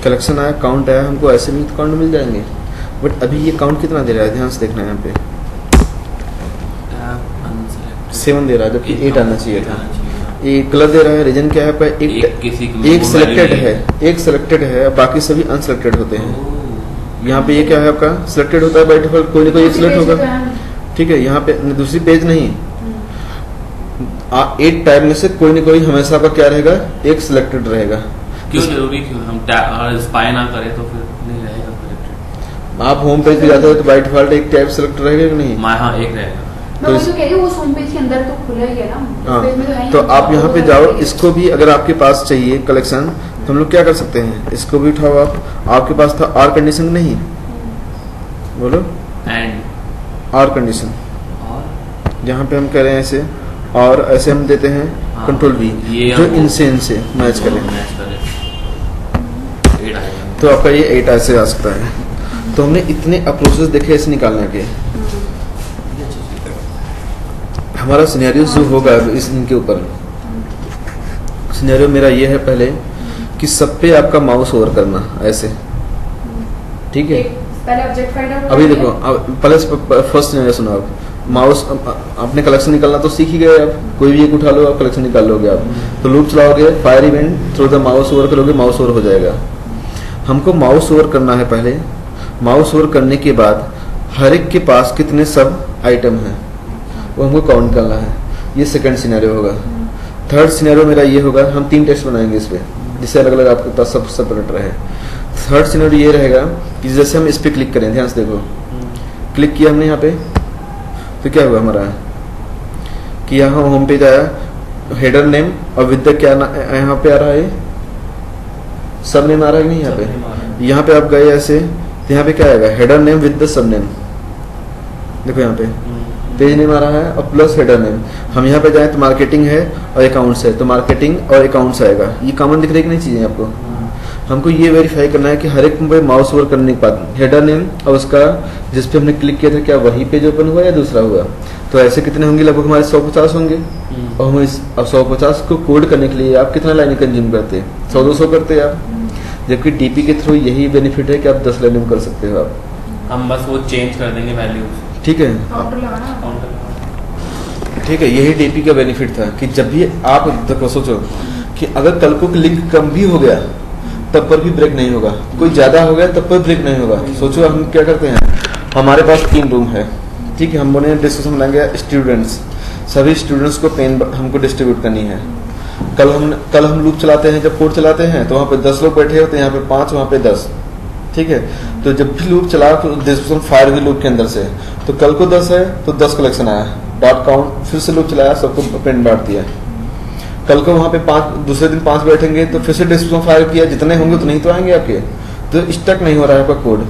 कलेक्शन आया, काउंट आया, हमको ऐसे भी काउंट मिल जाएंगे, बट अभी ये काउंट कितना दे रहा है, ध्यान से देखना है यहाँ पे 7 दे रहा है, जबकि 8 आना चाहिए था। ये गलत दे रहा है, रीजन क्या है आपका, एक सिलेक्टेड है, एक सिलेक्टेड है, बाकी सभी अनसिलेक्टेड होते हैं। यहाँ पे ये क्या है आपका, सिलेक्टेड होता है बाय डिफॉल्ट, कोई ना कोई एक सिलेक्ट होगा, ठीक है। यहाँ पे दूसरी पेज नहीं, 8 टाइप में से कोई ना कोई हमेशा आपका क्या रहेगा, एक सिलेक्टेड रहेगा। क्यों जरूरी, क्यों हम स्पाई ना करें तो फिर नहीं रहेगा सिलेक्टेड। आप होम पेज पे जाते हो तो बाय डिफॉल्ट एक टाइप सिलेक्ट रहेगा कि नहीं, हाँ एक रहेगा। मैं वही तो कह रही हूँ, वो होम पेज के अंदर तो खुला ही है ना, हाँ, पेज में तो है ही तो नहीं। आप यहाँ पे जाओ, इसको भी अगर आपके पास चाहिए कलेक्शन तो हम लोग क्या कर सकते हैं, इसको भी उठाओ आप, आपके पास था आर कंडीशन नहीं, बोलो एंड आर कंडीशन, और जहाँ पे हम कह रहे हैं ऐसे, और ऐसे हम देते हैं हाँ, कंट्रोल वी, ये जो हम- इनसे इनसे मैच करें, मैच करें 8 आएगा। तो आपका ये 8 ऐसे आ सकता है। तो हमने इतने अप्रोचेस देखे इसे निकालने के, हमारा सिनेरियो जो होगा इस इनके ऊपर, सिनेरियो मेरा ये है पहले कि सब पे आपका माउस ओवर करना ऐसे, ठीक है। पहले ऑब्जेक्ट फाइंड आउट, अभी देखो, पहले फर्स्ट सिनेरियो सुनो आप, माउस अपने कलेक्शन निकालना तो सीख ही गए आप, कोई भी एक उठा लो आप कलेक्शन निकाल लोगे आप, तो लूप चलाओगे, fire event through the mouse over करोगे, माउस ओवर हो जाएगा। हमको माउस ओवर करना है पहले, माउस ओवर करने के बाद हर एक के पास कितने सब आइटम हैं वो हमको काउंट करना है, ये सेकंड सिनेरियो होगा। थर्ड सिनेरियो मेरा ये होगा, हम 3 टेस्ट बनाएंगे इस पे, जिससे अलग अलग आपके पास सब सेपरेट रहे। थर्ड सिनेरियो ये रहेगा कि जैसे हम इस पे क्लिक करें, ध्यान से देखो, क्लिक किया हमने यहाँ पे, तो क्या हुआ हमारा कि यहाँ होम पेज आया, हेडर नेम और विद द क्या यहाँ पे आ रहा है, सब नेम आ रहा है कि नहीं, यहाँ पे आप गए ऐसे, तो यहाँ पे क्या आएगा, header name with the sub name, देखो यहाँ पे पेज नेम आ रहा है और प्लस हेडर नेम। हम यहाँ पे जाए तो मार्केटिंग है और अकाउंट्स है, तो मार्केटिंग और अकाउंट्स आएगा, ये कॉमन दिख रही कि नहीं चीजें आपको। हमको ये वेरीफाई करना है कि हर एक पे माउस ओवर करने के बाद हेडर नेम और उसका जिस पे हमने क्लिक किया था क्या वही पेज ओपन हुआ या दूसरा हुआ, तो ऐसे कितने होंगे, लगभग हमारे 150 होंगे। और हम इस 150 को कोड करने के लिए आप कितना लाइन कंज्यूम करते हैं, 100-200 करते हैं आप, जबकि डीपी के थ्रू यही बेनिफिट है कि आप 10 लाइन कर सकते हो आप। हम बस वो चेंज कर देंगे वैल्यूज, ठीक है, काउंटर लगाना। ठीक है, यही डीपी का बेनिफिट था कि जब भी आप देखो सोचो कि अगर कल को लिंक कम भी हो गया तब पर भी ब्रेक नहीं होगा, कोई ज्यादा हो गया तब पर ब्रेक नहीं होगा। सोचो हम क्या करते हैं, हमारे पास 3 रूम है, ठीक है, हम बोले डिस्कशन बनाएंगे स्टूडेंट्स, सभी स्टूडेंट्स को पेन हमको डिस्ट्रीब्यूट करनी है। कल हम लूप चलाते हैं, जब कोड चलाते हैं तो वहाँ पे 10 लोग बैठे होते हैं, यहाँ पे 5, वहाँ पे 10, ठीक है। तो जब भी लूप चला तो डिस्कशन फायर हुई लूप के अंदर से, तो कल को 10 है तो 10 कलेक्शन आया, डॉट काउंट, फिर से लूप चलाया, सबको पेन बांट दिया। कल को वहाँ पे 5, दूसरे दिन 5 बैठेंगे तो फिर से डिस्कशन फायर किया, जितने होंगे उतने ही तो आएंगे आपके, तो स्टक नहीं हो रहा है आपका कोड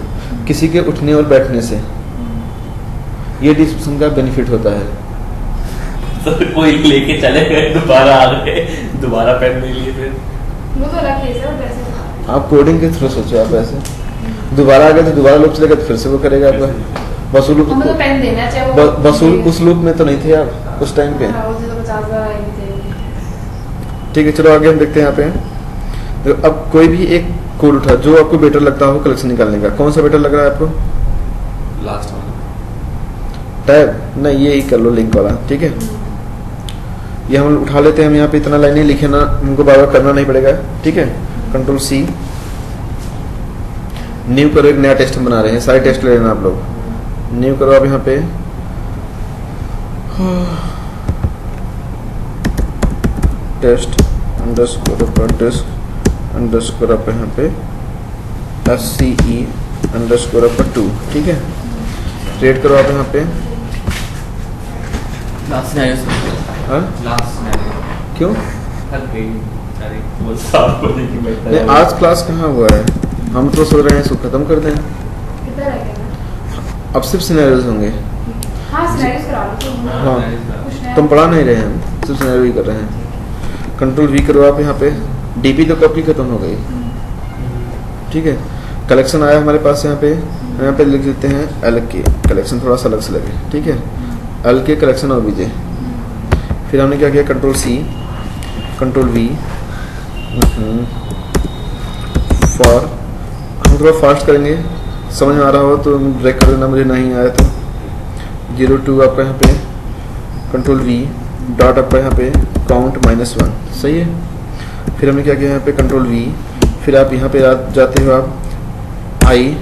किसी के उठने और बैठने से। ये डिस्कशन का बेनिफिट होता है। तो कोई लेके चले गए, दोबारा आ गए, दोबारा पेन नहीं लिए, फिर वो तो अलग केस है, और वैसे आप कोडिंग के थ्रू सोचो, आप ऐसे दोबारा आ गए तो दोबारा लूप चलेगा तो फिर से वो करेगा आपका वसूल। हमें तो पेन देना है, चाहे वो वसूल उस लूप में तो नहीं थे आप उस टाइम पे, हाँ, वो तो 50,000 आए थे। ठीक है। चलो आगे हम देखते हैं यहाँ पे। तो अब कोई भी एक कोड उठा जो आपको बेटर लगता हो कलेक्शन निकालने का, कौन सा बेटर लग रहा है आपको? लास्ट वाला टैब नहीं, ये ही कर लो लिंक वाला, ठीक है। ये हम उठा लेते हैं, हम यहाँ पे इतना लाइनें लिखे ना, हमको बार बार करना नहीं पड़ेगा, ठीक है। कंट्रोल सी, न्यू करो, एक नया टेस्ट हम बना रहे हैं, सारे टेस्ट ले लेना आप लोग। न्यू करो आप यहाँ पे टेस्ट अंडरस्कोर आप यहाँ पे SCE अंडरस्कोर आप 2, ठीक है। क्रिएट करो आप यहाँ पे। लास्ट सिनेरियो, हाँ लास्ट सिनेरियो क्यों थक गई सारी, वो साफ होने की बेहतर नहीं, आज क्लास कहाँ हुआ है, हम तो सोच रहे हैं इसको खत्म कर दें। कितना रह गया? अब सिर्फ सिनेरियोज होंगे। हाँ, सिनेरियोस करा लो तो। हाँ, कुछ नया। तुम पढ़ा नहीं रहे, हम सिर्फ सिनेरियो ही कर रहे हैं। कंट्रोल V करो आप यहाँ पे, डीपी तो कॉपी खत्म हो गई, ठीक है। कलेक्शन आया हमारे पास, यहाँ पे लिख देते हैं अलग की, कलेक्शन थोड़ा सा अलग से लगे, ठीक है। एल के कलेक्शन ऑब्जेक्ट है। फिर हमने क्या किया, control C, control V, for, हम थोड़ा फास्ट करेंगे, समझ में आ रहा हो तो ब्रेक कर देना, मुझे नहीं आया तो 02 आपका यहाँ पे, कंट्रोल वी, डॉट आपका यहाँ पे काउंट -1, सही है। फिर हमने क्या किया यहाँ पे, कंट्रोल वी, फिर आप यहाँ पे जाते हो आप आई,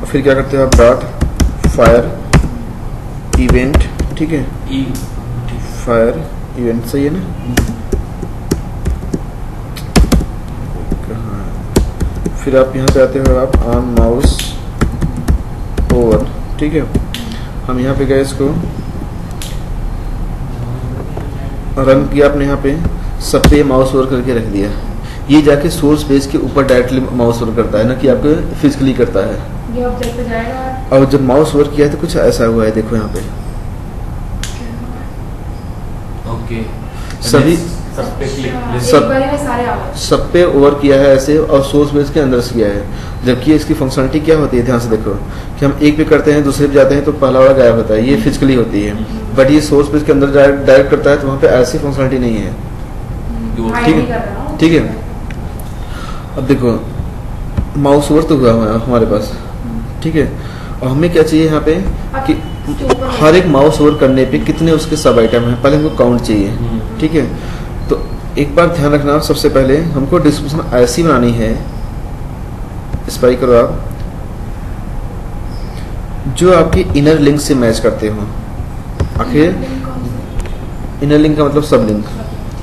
फिर क्या करते हो आप, डॉट फायर इवेंट, ठीक है, फायर इवेंट, सही है ना। कहाँ है? फिर आप यहाँ पे आते हो आप ऑन माउस ओवर, ठीक है। हम यहाँ पे गए, इसको रन किया आपने, यहाँ पे सब पे माउस ओवर करके रख दिया। ये जाके सोर्स पेज के ऊपर डायरेक्टली माउस ओवर करता है ना, कि आपको फिजिकली करता है। ये ऑब्जेक्ट पे जाएगा और जब माउस ओवर किया है तो कुछ ऐसा हुआ है, देखो यहाँ पे ओके, सभी सब पे क्लिक, एक बारी में सारे आ गए। सब पे ओवर किया है ऐसे, और सोर्स बेस के अंदर से किया है। जबकि इसकी फंक्शनलिटी क्या होती है, ध्यान से देखो, कि हम एक पे करते हैं दूसरे पे जाते हैं तो पहला वाला गायब होता है, ये फिजिकली होती है। बट ये सोर्स बेस के अंदर डायरेक्ट करता है, तो वहाँ पे ऐसी फंक्शनलिटी नहीं है, ठीक है, ठीक है। अब देखो माउस ओवर तो हुआ है हमारे पास, ठीक है। और हमें क्या चाहिए यहाँ पे कि हर एक माउस ओवर करने पे कितने उसके सब आइटम हैं, पहले हमको काउंट चाहिए, ठीक है। तो एक बार ध्यान रखना, सबसे पहले हमको डिस्क्रिप्शन ऐसी बनानी है, स्पाई करो आप, जो आपके इनर लिंक से मैच करते हो। आखिर इनर लिंक का मतलब सब लिंक,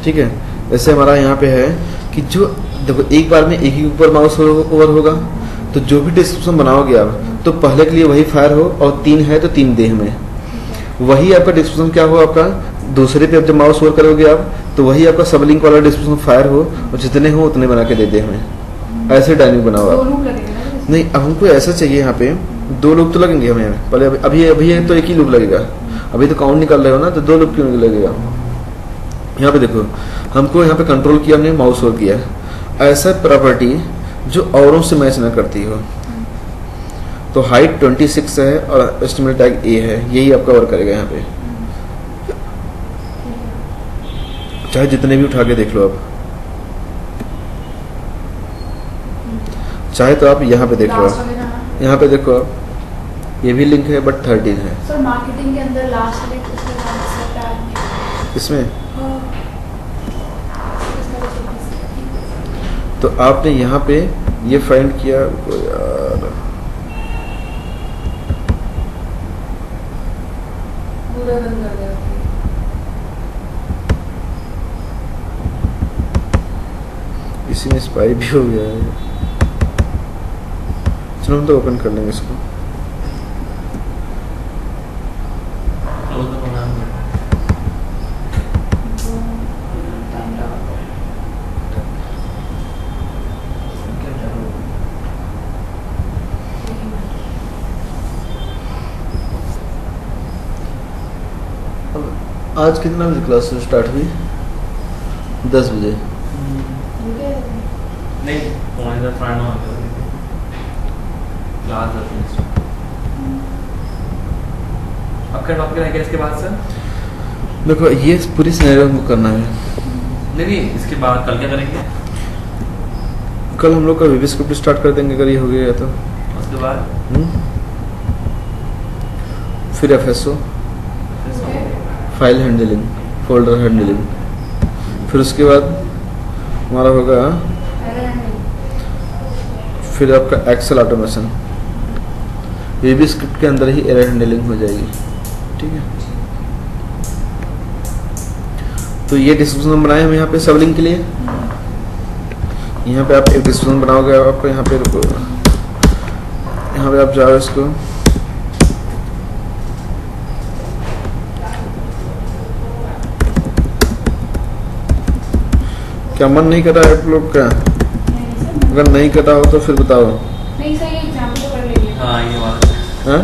ठीक है। जैसे हमारा यहाँ पे है कि जो देखो एक बार में एक ही ऊपर माउस ओवर होगा, तो जो भी डिस्क्रिप्शन बनाओगे आप, तो पहले के लिए वही फायर हो, और 3 है तो 3 देह में वही आपका डिस्क्रिप्शन क्या हो, आपका दूसरे पे अब जब माउस ओवर करोगे आप, तो वही आपका सब लिंक वाला डिस्क्रिप्शन फायर हो, और जितने हो उतने बना के दे दे हमें। ऐसे डायनिंग बनाओ आप। नहीं, अब हमको ऐसा चाहिए, यहाँ पे 2 लूप तो लगेंगे हमें, पहले अभी तो एक ही लूप लगेगा, अभी तो काउंट निकाल रहे हो ना, तो 2 लूप क्यों नहीं लगेगा। यहाँ पे देखो, हमको यहाँ पे कंट्रोल किया हमने, माउस ओवर किया, ऐसा प्रॉपर्टी जो औरों से मैच ना करती हो। तो हाइट 26 है और एस्टिमेट टैग ए है, यही आपका वर्क करेगा यहाँ पे, चाहे जितने भी उठा के देख लो आप, चाहे तो आप यहाँ पे देख लो, यहाँ पे देखो आप, ये भी लिंक है बट 13 है। सर मार्केटिंग के अंदर लास्ट लिंक इसमें तो आपने यहाँ पे ये फाइंड किया, यार इसी में स्पाई भी हो गया है। चलो हम तो ओपन कर लेंगे इसको। आज कितना बजे क्लास स्टार्ट हुई? 10 बजे। नहीं, क्लास आपका टॉपिक रहेगा इसके बाद सर? देखो ये पूरी सिनेरियो हमको करना है। नहीं, इसके बाद कल क्या करेंगे? कल हम लोग का वीवी स्क्रिप्ट स्टार्ट कर देंगे, अगर ये हो गया तो। उसके बाद फिर FSO, file handling, folder handling, फिर उसके बाद हमारा होगा फिर आपका एक्सेल ऑटोमेशन, वीवी स्क्रिप्ट के अंदर ही एरर हैंडलिंग हो जाएगी, ठीक है। तो ये डिस्क्रिप्शन बनाए हम यहाँ पे सब लिंक के लिए। यहाँ पे आप एक डिस्क्रिप्शन बनाओगे, आपको यहाँ पे रुको, यहाँ पे आप जाओ, इसको क्या मन नहीं कर रहा है आप लोग का? अगर नहीं कटा हो तो फिर बताओ। नहीं सर, ये एग्जाम्पल तो कर लेंगे। हाँ, ये बात हाँ?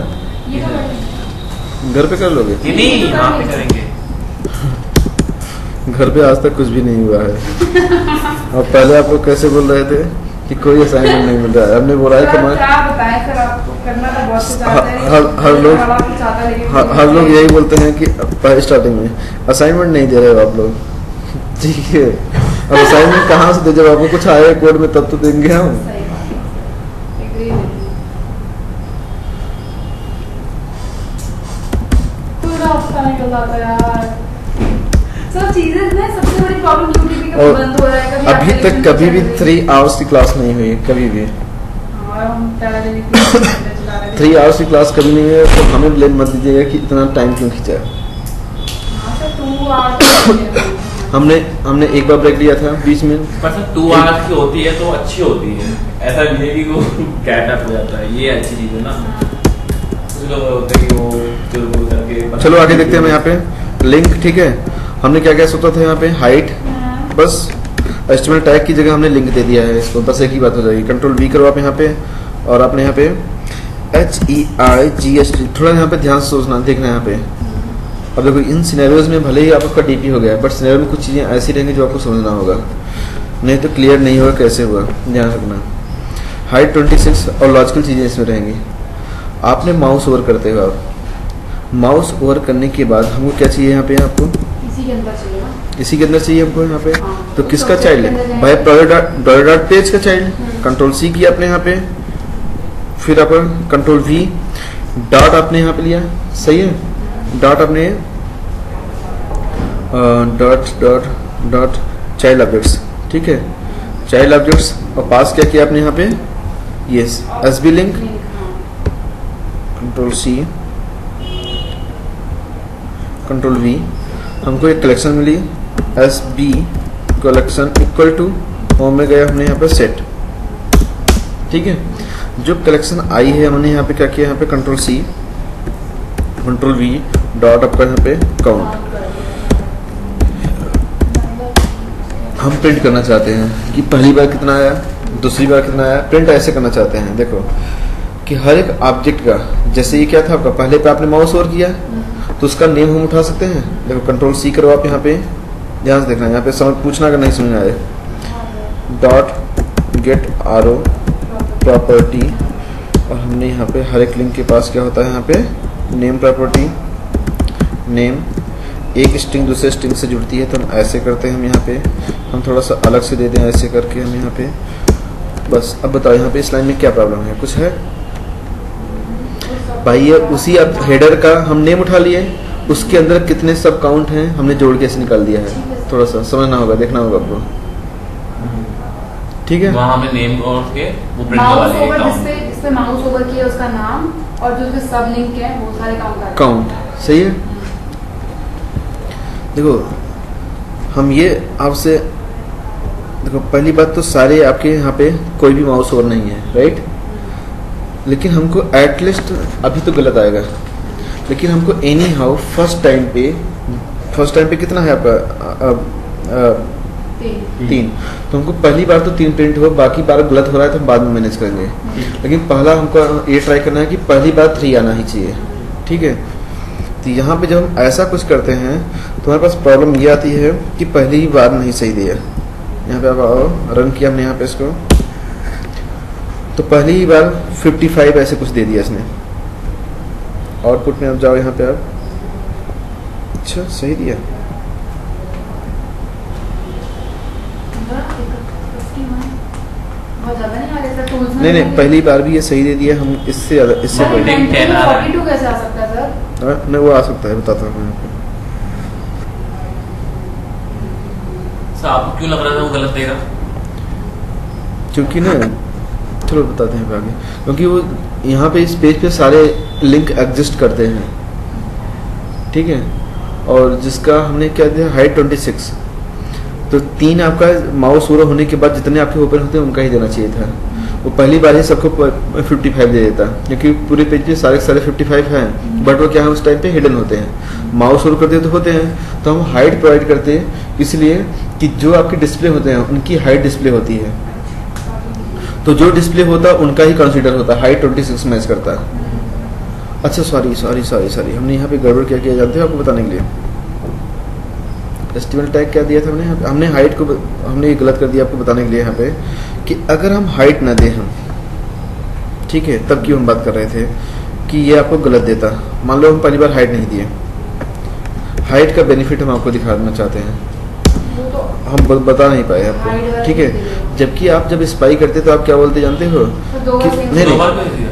ये तो कर लेंगे। घर पे कर लोगे? नहीं, यहाँ पे करेंगे। घर पे आज तक कुछ भी नहीं हुआ है। और पहले आप लोग कैसे बोल रहे थे कि कोई असाइनमेंट नहीं मिल रहा है। हमने बोला है सर, क्या बताएं सर, आपको करना तो बहुत कुछ आता है, हर लोग यही बोलते हैं कि स्टार्टिंग में असाइनमेंट नहीं दे रहे हो आप लोग। ठीक है, अब असाइनमेंट कहाँ से दे, जब आपको कुछ आए कोड में तब तो देंगे हम। सही बात है, agree with you। पूरा हफ्ता निकल जाता है यार। सब चीजें ना, सबसे बड़ी प्रॉब्लम यूटीपी का और बंद हो रहा है, कभी अभी तक कभी भी 3 आवर्स की क्लास नहीं हुई, कभी भी और हम पहले दिन चला रहे थे। 3 आवर्स की क्लास कभी नहीं है। तो हमें ब्लेम मत दीजिएगा कि इतना टाइम क्यों खींचा। हाँ सर, 2 आवर्स हमने एक बार ब्रेक लिया था 20 मिनट। पर सर 2 आवर्स की होती है तो अच्छी होती है, ऐसा नहीं है कि वो कैट अप हो जाता है, ये अच्छी चीज है ना। कुछ लोग होते हैं कि वो चुल करके। चलो आगे देखते हैं। हम यहाँ पे लिंक, ठीक है, हमने क्या क्या सोचा था यहाँ पे, हाइट, बस एस्टिमेट टैग की जगह हमने लिंक दे दिया है इसको, बस एक ही बात हो जाएगी। कंट्रोल वी करो आप यहाँ पे, और आपने यहाँ पे HEIGST थोड़ा यहाँ पे ध्यान से सोचना, देखना यहाँ पे। अब देखो इन सिनेरियोज में भले ही आपका डीपी हो गया, बट सिनेरियो में कुछ चीज़ें ऐसी रहेंगी जो आपको समझना होगा, नहीं तो क्लियर नहीं होगा कैसे हुआ, ध्यान रखना। हाइट 26 और लॉजिकल चीज़ें इसमें रहेंगी। आपने माउस ओवर करते हो, आप माउस ओवर करने के बाद हमको क्या चाहिए यहाँ पे, आपको इसी के अंदर चाहिए ना? इसी के अंदर चाहिए हमको यहाँ पे। हाँ, तो किसका सबसे चाइल्ड अंदर है जाएगा। भाई, डॉट डॉट पेज का चाइल्ड। कंट्रोल सी किया आपने यहाँ पे, फिर आप कंट्रोल वी, डॉट आपने यहाँ पे लिया, सही है। डॉट आपने dot dot dot child objects, ठीक है, चाइल्ड ऑब्जेक्ट्स, और पास क्या किया आपने यहाँ पे, yes SB link. Control C, control V, हमको एक कलेक्शन मिली S B collection equal to, home में गया हमने यहाँ पे सेट, ठीक है। जो कलेक्शन आई है हमने यहाँ पे क्या किया, यहाँ पे control C, control V, dot आपका यहाँ पे काउंट। हम प्रिंट करना चाहते हैं कि पहली बार कितना आया, दूसरी बार कितना आया, प्रिंट ऐसे करना चाहते हैं। देखो कि हर एक ऑब्जेक्ट का, जैसे ये क्या था आपका, पहले पे आपने माउस ओवर किया तो उसका नेम हम उठा सकते हैं। देखो कंट्रोल सी करो आप यहाँ पे, ध्यान से देखना, यहाँ पे समझ पूछना अगर नहीं समझ में आए, dot get R O property, और हमने यहाँ पे हर एक लिंक के पास क्या होता है, यहाँ पे नेम प्रॉपर्टी, नेम, एक स्ट्रिंग दूसरे स्ट्रिंग से जुड़ती है तो हम ऐसे करते हैं। हम यहाँ पे हम थोड़ा सा अलग से दे दें, ऐसे करके हम यहाँ पे, बस। अब बताओ यहाँ पे इस लाइन में क्या प्रॉब्लम है, कुछ है भाई? ये उसी अब हेडर का हम नेम उठा लिए, उसके अंदर कितने सब काउंट हैं हमने जोड़ के ऐसे निकाल दिया है। थोड़ा सा समझना होगा, देखना होगा आपको, ठीक है। वहाँ पे नेम और उसके वो प्रिंट माउस वाले ओवर, काउंट, जिसपे माउस ओवर किया उसका नाम, और जो उसके सब लिंक है वो सारे काउंट, सही है। देखो हम ये आपसे, देखो पहली बात तो सारे आपके यहाँ पे कोई भी माउस ओवर नहीं है, राइट, लेकिन हमको एटलीस्ट अभी तो गलत आएगा, लेकिन हमको एनी हाउ फर्स्ट टाइम पे कितना है आपका, 3, तो हमको पहली बार तो 3 प्रिंट हो, बाकी बार गलत हो रहा है तो हम बाद में मैनेज करेंगे, लेकिन पहला हमको ये ट्राई करना है कि पहली बार 3 आना ही चाहिए, ठीक है। तो यहाँ पे जब हम ऐसा कुछ करते हैं तो हमारे पास प्रॉब्लम ये आती है कि पहली ही बार नहीं सही दिया। यहाँ पे आप आओ, रन किया हमने यहाँ पे इसको, तो पहली ही बार 55 ऐसे कुछ दे दिया इसने। आउटपुट में आप जाओ, यहाँ पे आप, अच्छा सही दिया, नहीं पहली बार भी ये सही दे दिया। हम इससे पहले 42 कैसे आ सकता है सर? नहीं वो आ सकता है, बताता हूँ आपको। सर आपको क्यों लग रहा था वो गलत देगा? क्योंकि ना, चलो बताते हैं आगे, क्योंकि वो यहाँ पे इस पेज पे सारे लिंक एग्जिस्ट करते हैं, ठीक है। और जिसका हमने क्या दिया, हाइट 26, तो 3 आपका माउस ओवर होने के बाद जितने आपके ओपन होते हैं उनका ही देना चाहिए था। वो पहली बार ही सबको 55 दे देता, क्योंकि पूरे पेज पे सारे 55 हैं, बट वो क्या है उस टाइम पे हिडन होते हैं। माउस ओवर करते तो होते हैं, तो हम हाइट प्रोवाइड करते हैं इसलिए कि जो आपके डिस्प्ले होते हैं उनकी हाइट डिस्प्ले होती है, तो जो डिस्प्ले होता है उनका ही कंसीडर होता है, हाइट 26 मैच करता है। अच्छा सॉरी हमने यहाँ पे गड़बड़ क्या किया जानते हो आपको बताने के लिए। एस्टिमेट टैग क्या दिया था हमने यहाँ पे? हमने हाइट को हमने ये गलत कर दिया आपको बताने के लिए यहाँ पे कि अगर हम हाइट ना दें हम, ठीक है, तब की हम बात कर रहे थे कि ये आपको गलत देता। मान लो हम पहली बार हाइट नहीं दिए, हाइट का बेनिफिट हम आपको दिखाना चाहते हैं, वो तो हम बता नहीं पाए height आपको, वाला ठीक है। नहीं दिया। जबकि आप जब स्पाई करते तो आप क्या बोलते जानते हो तो दो कि बार same नहीं दो नहीं, बार क्यों दिया?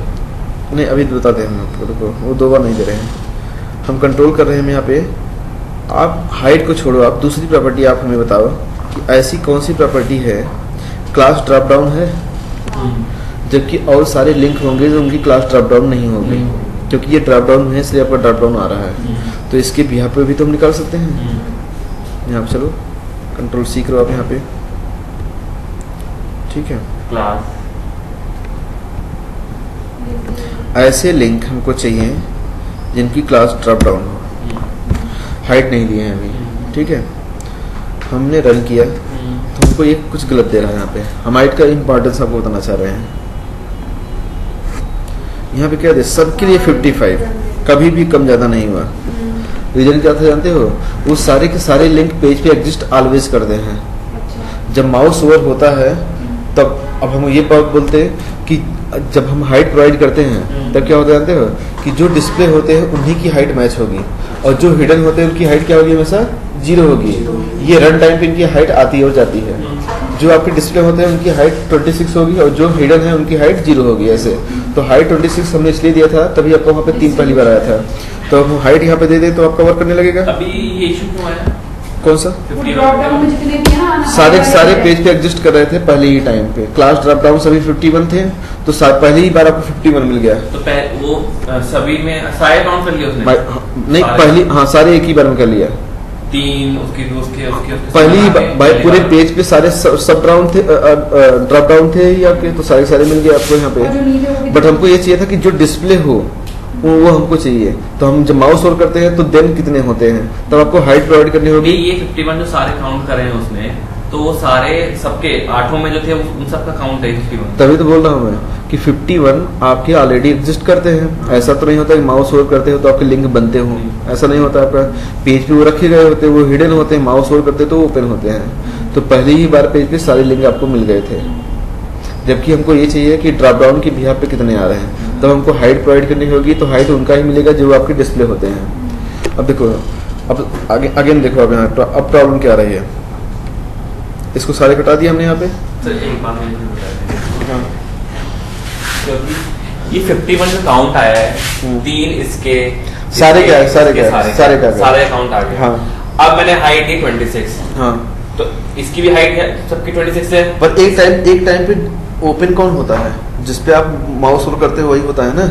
नहीं अभी बताते हैं हम आपको, रुको, वो 2 बार नहीं दे रहे हैं, हम कंट्रोल कर रहे हैं यहाँ पे। आप हाइट को छोड़ो, आप दूसरी प्रॉपर्टी आप हमें बताओ कि ऐसी कौन सी प्रॉपर्टी है, क्लास ड्रॉप डाउन है, जबकि और सारे लिंक होंगे जो उनकी क्लास ड्रॉप डाउन नहीं होगी, क्योंकि ये ड्रॉप डाउन है इसलिए आपका ड्रॉप डाउन आ रहा है। तो इसके बिहार पे भी तो हम निकाल सकते हैं। यहाँ पे चलो कंट्रोल सी करो आप यहाँ पे, ठीक है। क्लास ऐसे लिंक हमको चाहिए जिनकी क्लास ड्रॉप डाउन हो, हाइट नहीं दिए हैं अभी, ठीक है। हमने रन किया तो हमको ये कुछ गलत दे रहा है यहाँ पे, हम हाइट का इम्पोर्टेंस आपको बताना चाह रहे हैं। यहाँ पे क्या दे, सबके लिए 55, कभी भी कम ज़्यादा नहीं हुआ। रीजन क्या था जानते हो, वो सारे के सारे लिंक पेज पे एग्जिस्ट ऑलवेज करते हैं। अच्छा। जब माउस ओवर होता है तब अब हम ये बात बोलते हैं कि जब हम हाइट प्रोवाइड करते हैं तब क्या होता है जानते हो कि जो डिस्प्ले होते हैं उन्हीं की हाइट मैच होगी, और जो हिडन होते हैं उनकी हाइट क्या होगी, हमेशा 0 होगी। ये रन टाइम पे इनकी हाइट आती है और जाती है। जो आपके डिस्प्ले होते हैं उनकी हाइट 26 होगी और जो हिडन है उनकी हाइट 0 होगी। ऐसे तो हाइट 26 हमने इसलिए दिया था, तभी आपको वहाँ पे 3 पहली बार आया था। तो हम हाइट यहाँ पे दे दें तो आपका वर्क करने लगेगा। अभी ये इशू क्यों आया? कौन सा? वो ड्रॉप डाउन में जितने भी है ना, सारे पेज पे एग्जिस्ट कर रहे थे पहले ही टाइम पे। क्लास ड्रॉप डाउन सभी 51 थे, तो पहले ही बार आपको 51 मिल गया। तो वो सभी में सारे काउंट कर लिया उसने? नहीं, पहली, हाँ, सारे एक ही बार में कर लिया। 3 उसके पहली भाई पूरे पेज पे सारे सब डाउन थे, ड्रॉप डाउन थे ही आपके, तो सारे मिल गए आपको यहाँ और जो पे। नीचे वो भी बट हमको ये चाहिए था कि जो डिस्प्ले हो वो हमको चाहिए। तो हम जब माउस ओवर करते हैं तो देन कितने होते हैं, तब आपको हाइट प्रोवाइड करनी होगी। ये 51 जो सारे काउंट कर रहे हैं उसने, तो वो सारे सबके 8 में जो थे उन सबका काउंट है 51। तभी तो बोल रहा हूँ मैं कि 51 आपके ऑलरेडी एग्जिस्ट करते हैं। ऐसा तो नहीं होता कि माउस ओवर करते हो तो आपके लिंक बनते हो, ऐसा नहीं होता। आपका पेज पे वो रखे गए होते हैं, वो हिडन होते हैं, माउस ओवर करते तो ओपन होते हैं। तो पहली ही बार पेज पे सारे लिंक आपको मिल गए थे। जबकि हमको ये चाहिए कि ड्रॉप डाउन के बिहाफ पे कितने आ रहे हैं, तब हमको हाइट प्रोवाइड करनी होगी। तो हाइट उनका ही मिलेगा जो आपके डिस्प्ले होते हैं। अब देखो, अब अगेन देखो, अब यहाँ अब प्रॉब्लम क्या आ रही है। इसको सारे कटा दिया हमने यहाँ पे। सर एक बात मुझे बता दें, हाँ, क्योंकि ये 51 जो काउंट आया है, 3 इसके सारे क्या है, सारे क्या है, सारे क्या है, सारे काउंट आ गए। हाँ। अब मैंने हाइट दी 26, हाँ, तो इसकी भी हाइट है, सबकी 26 है। पर एक टाइम पे ओपन कौन होता है, जिसपे आप माउस ओवर करते हो वही होता है ना।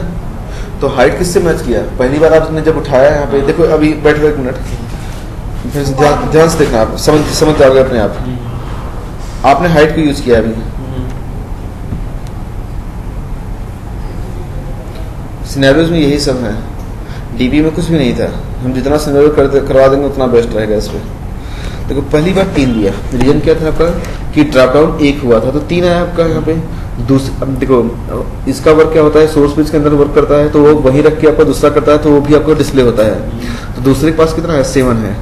तो हाइट किससे मैच किया? पहली बार आपने जब उठाया यहाँ पे, देखो अभी बैठो 1 मिनट, फिर से ध्यान से देखना, आप समझ जाओगे अपने आप। आपने हाइट को यूज किया अभी, सिनेरियोज में यही सब है। डीबी में कुछ भी नहीं था, हम जितना सिनेरियो करवा देंगे उतना बेस्ट रहेगा इस पे। देखो पहली बार 3 दिया, रीजन क्या था आपका कि ड्रॉप डाउन 1 हुआ था तो 3 आया आपका यहाँ पे। अब देखो इसका वर्क क्या होता है, सोर्स पेज के अंदर वर्क करता है तो वो वहीं रख के आपका दूसरा करता है, तो वो भी आपको डिस्प्ले होता है। तो दूसरे के पास कितना है, 7 है।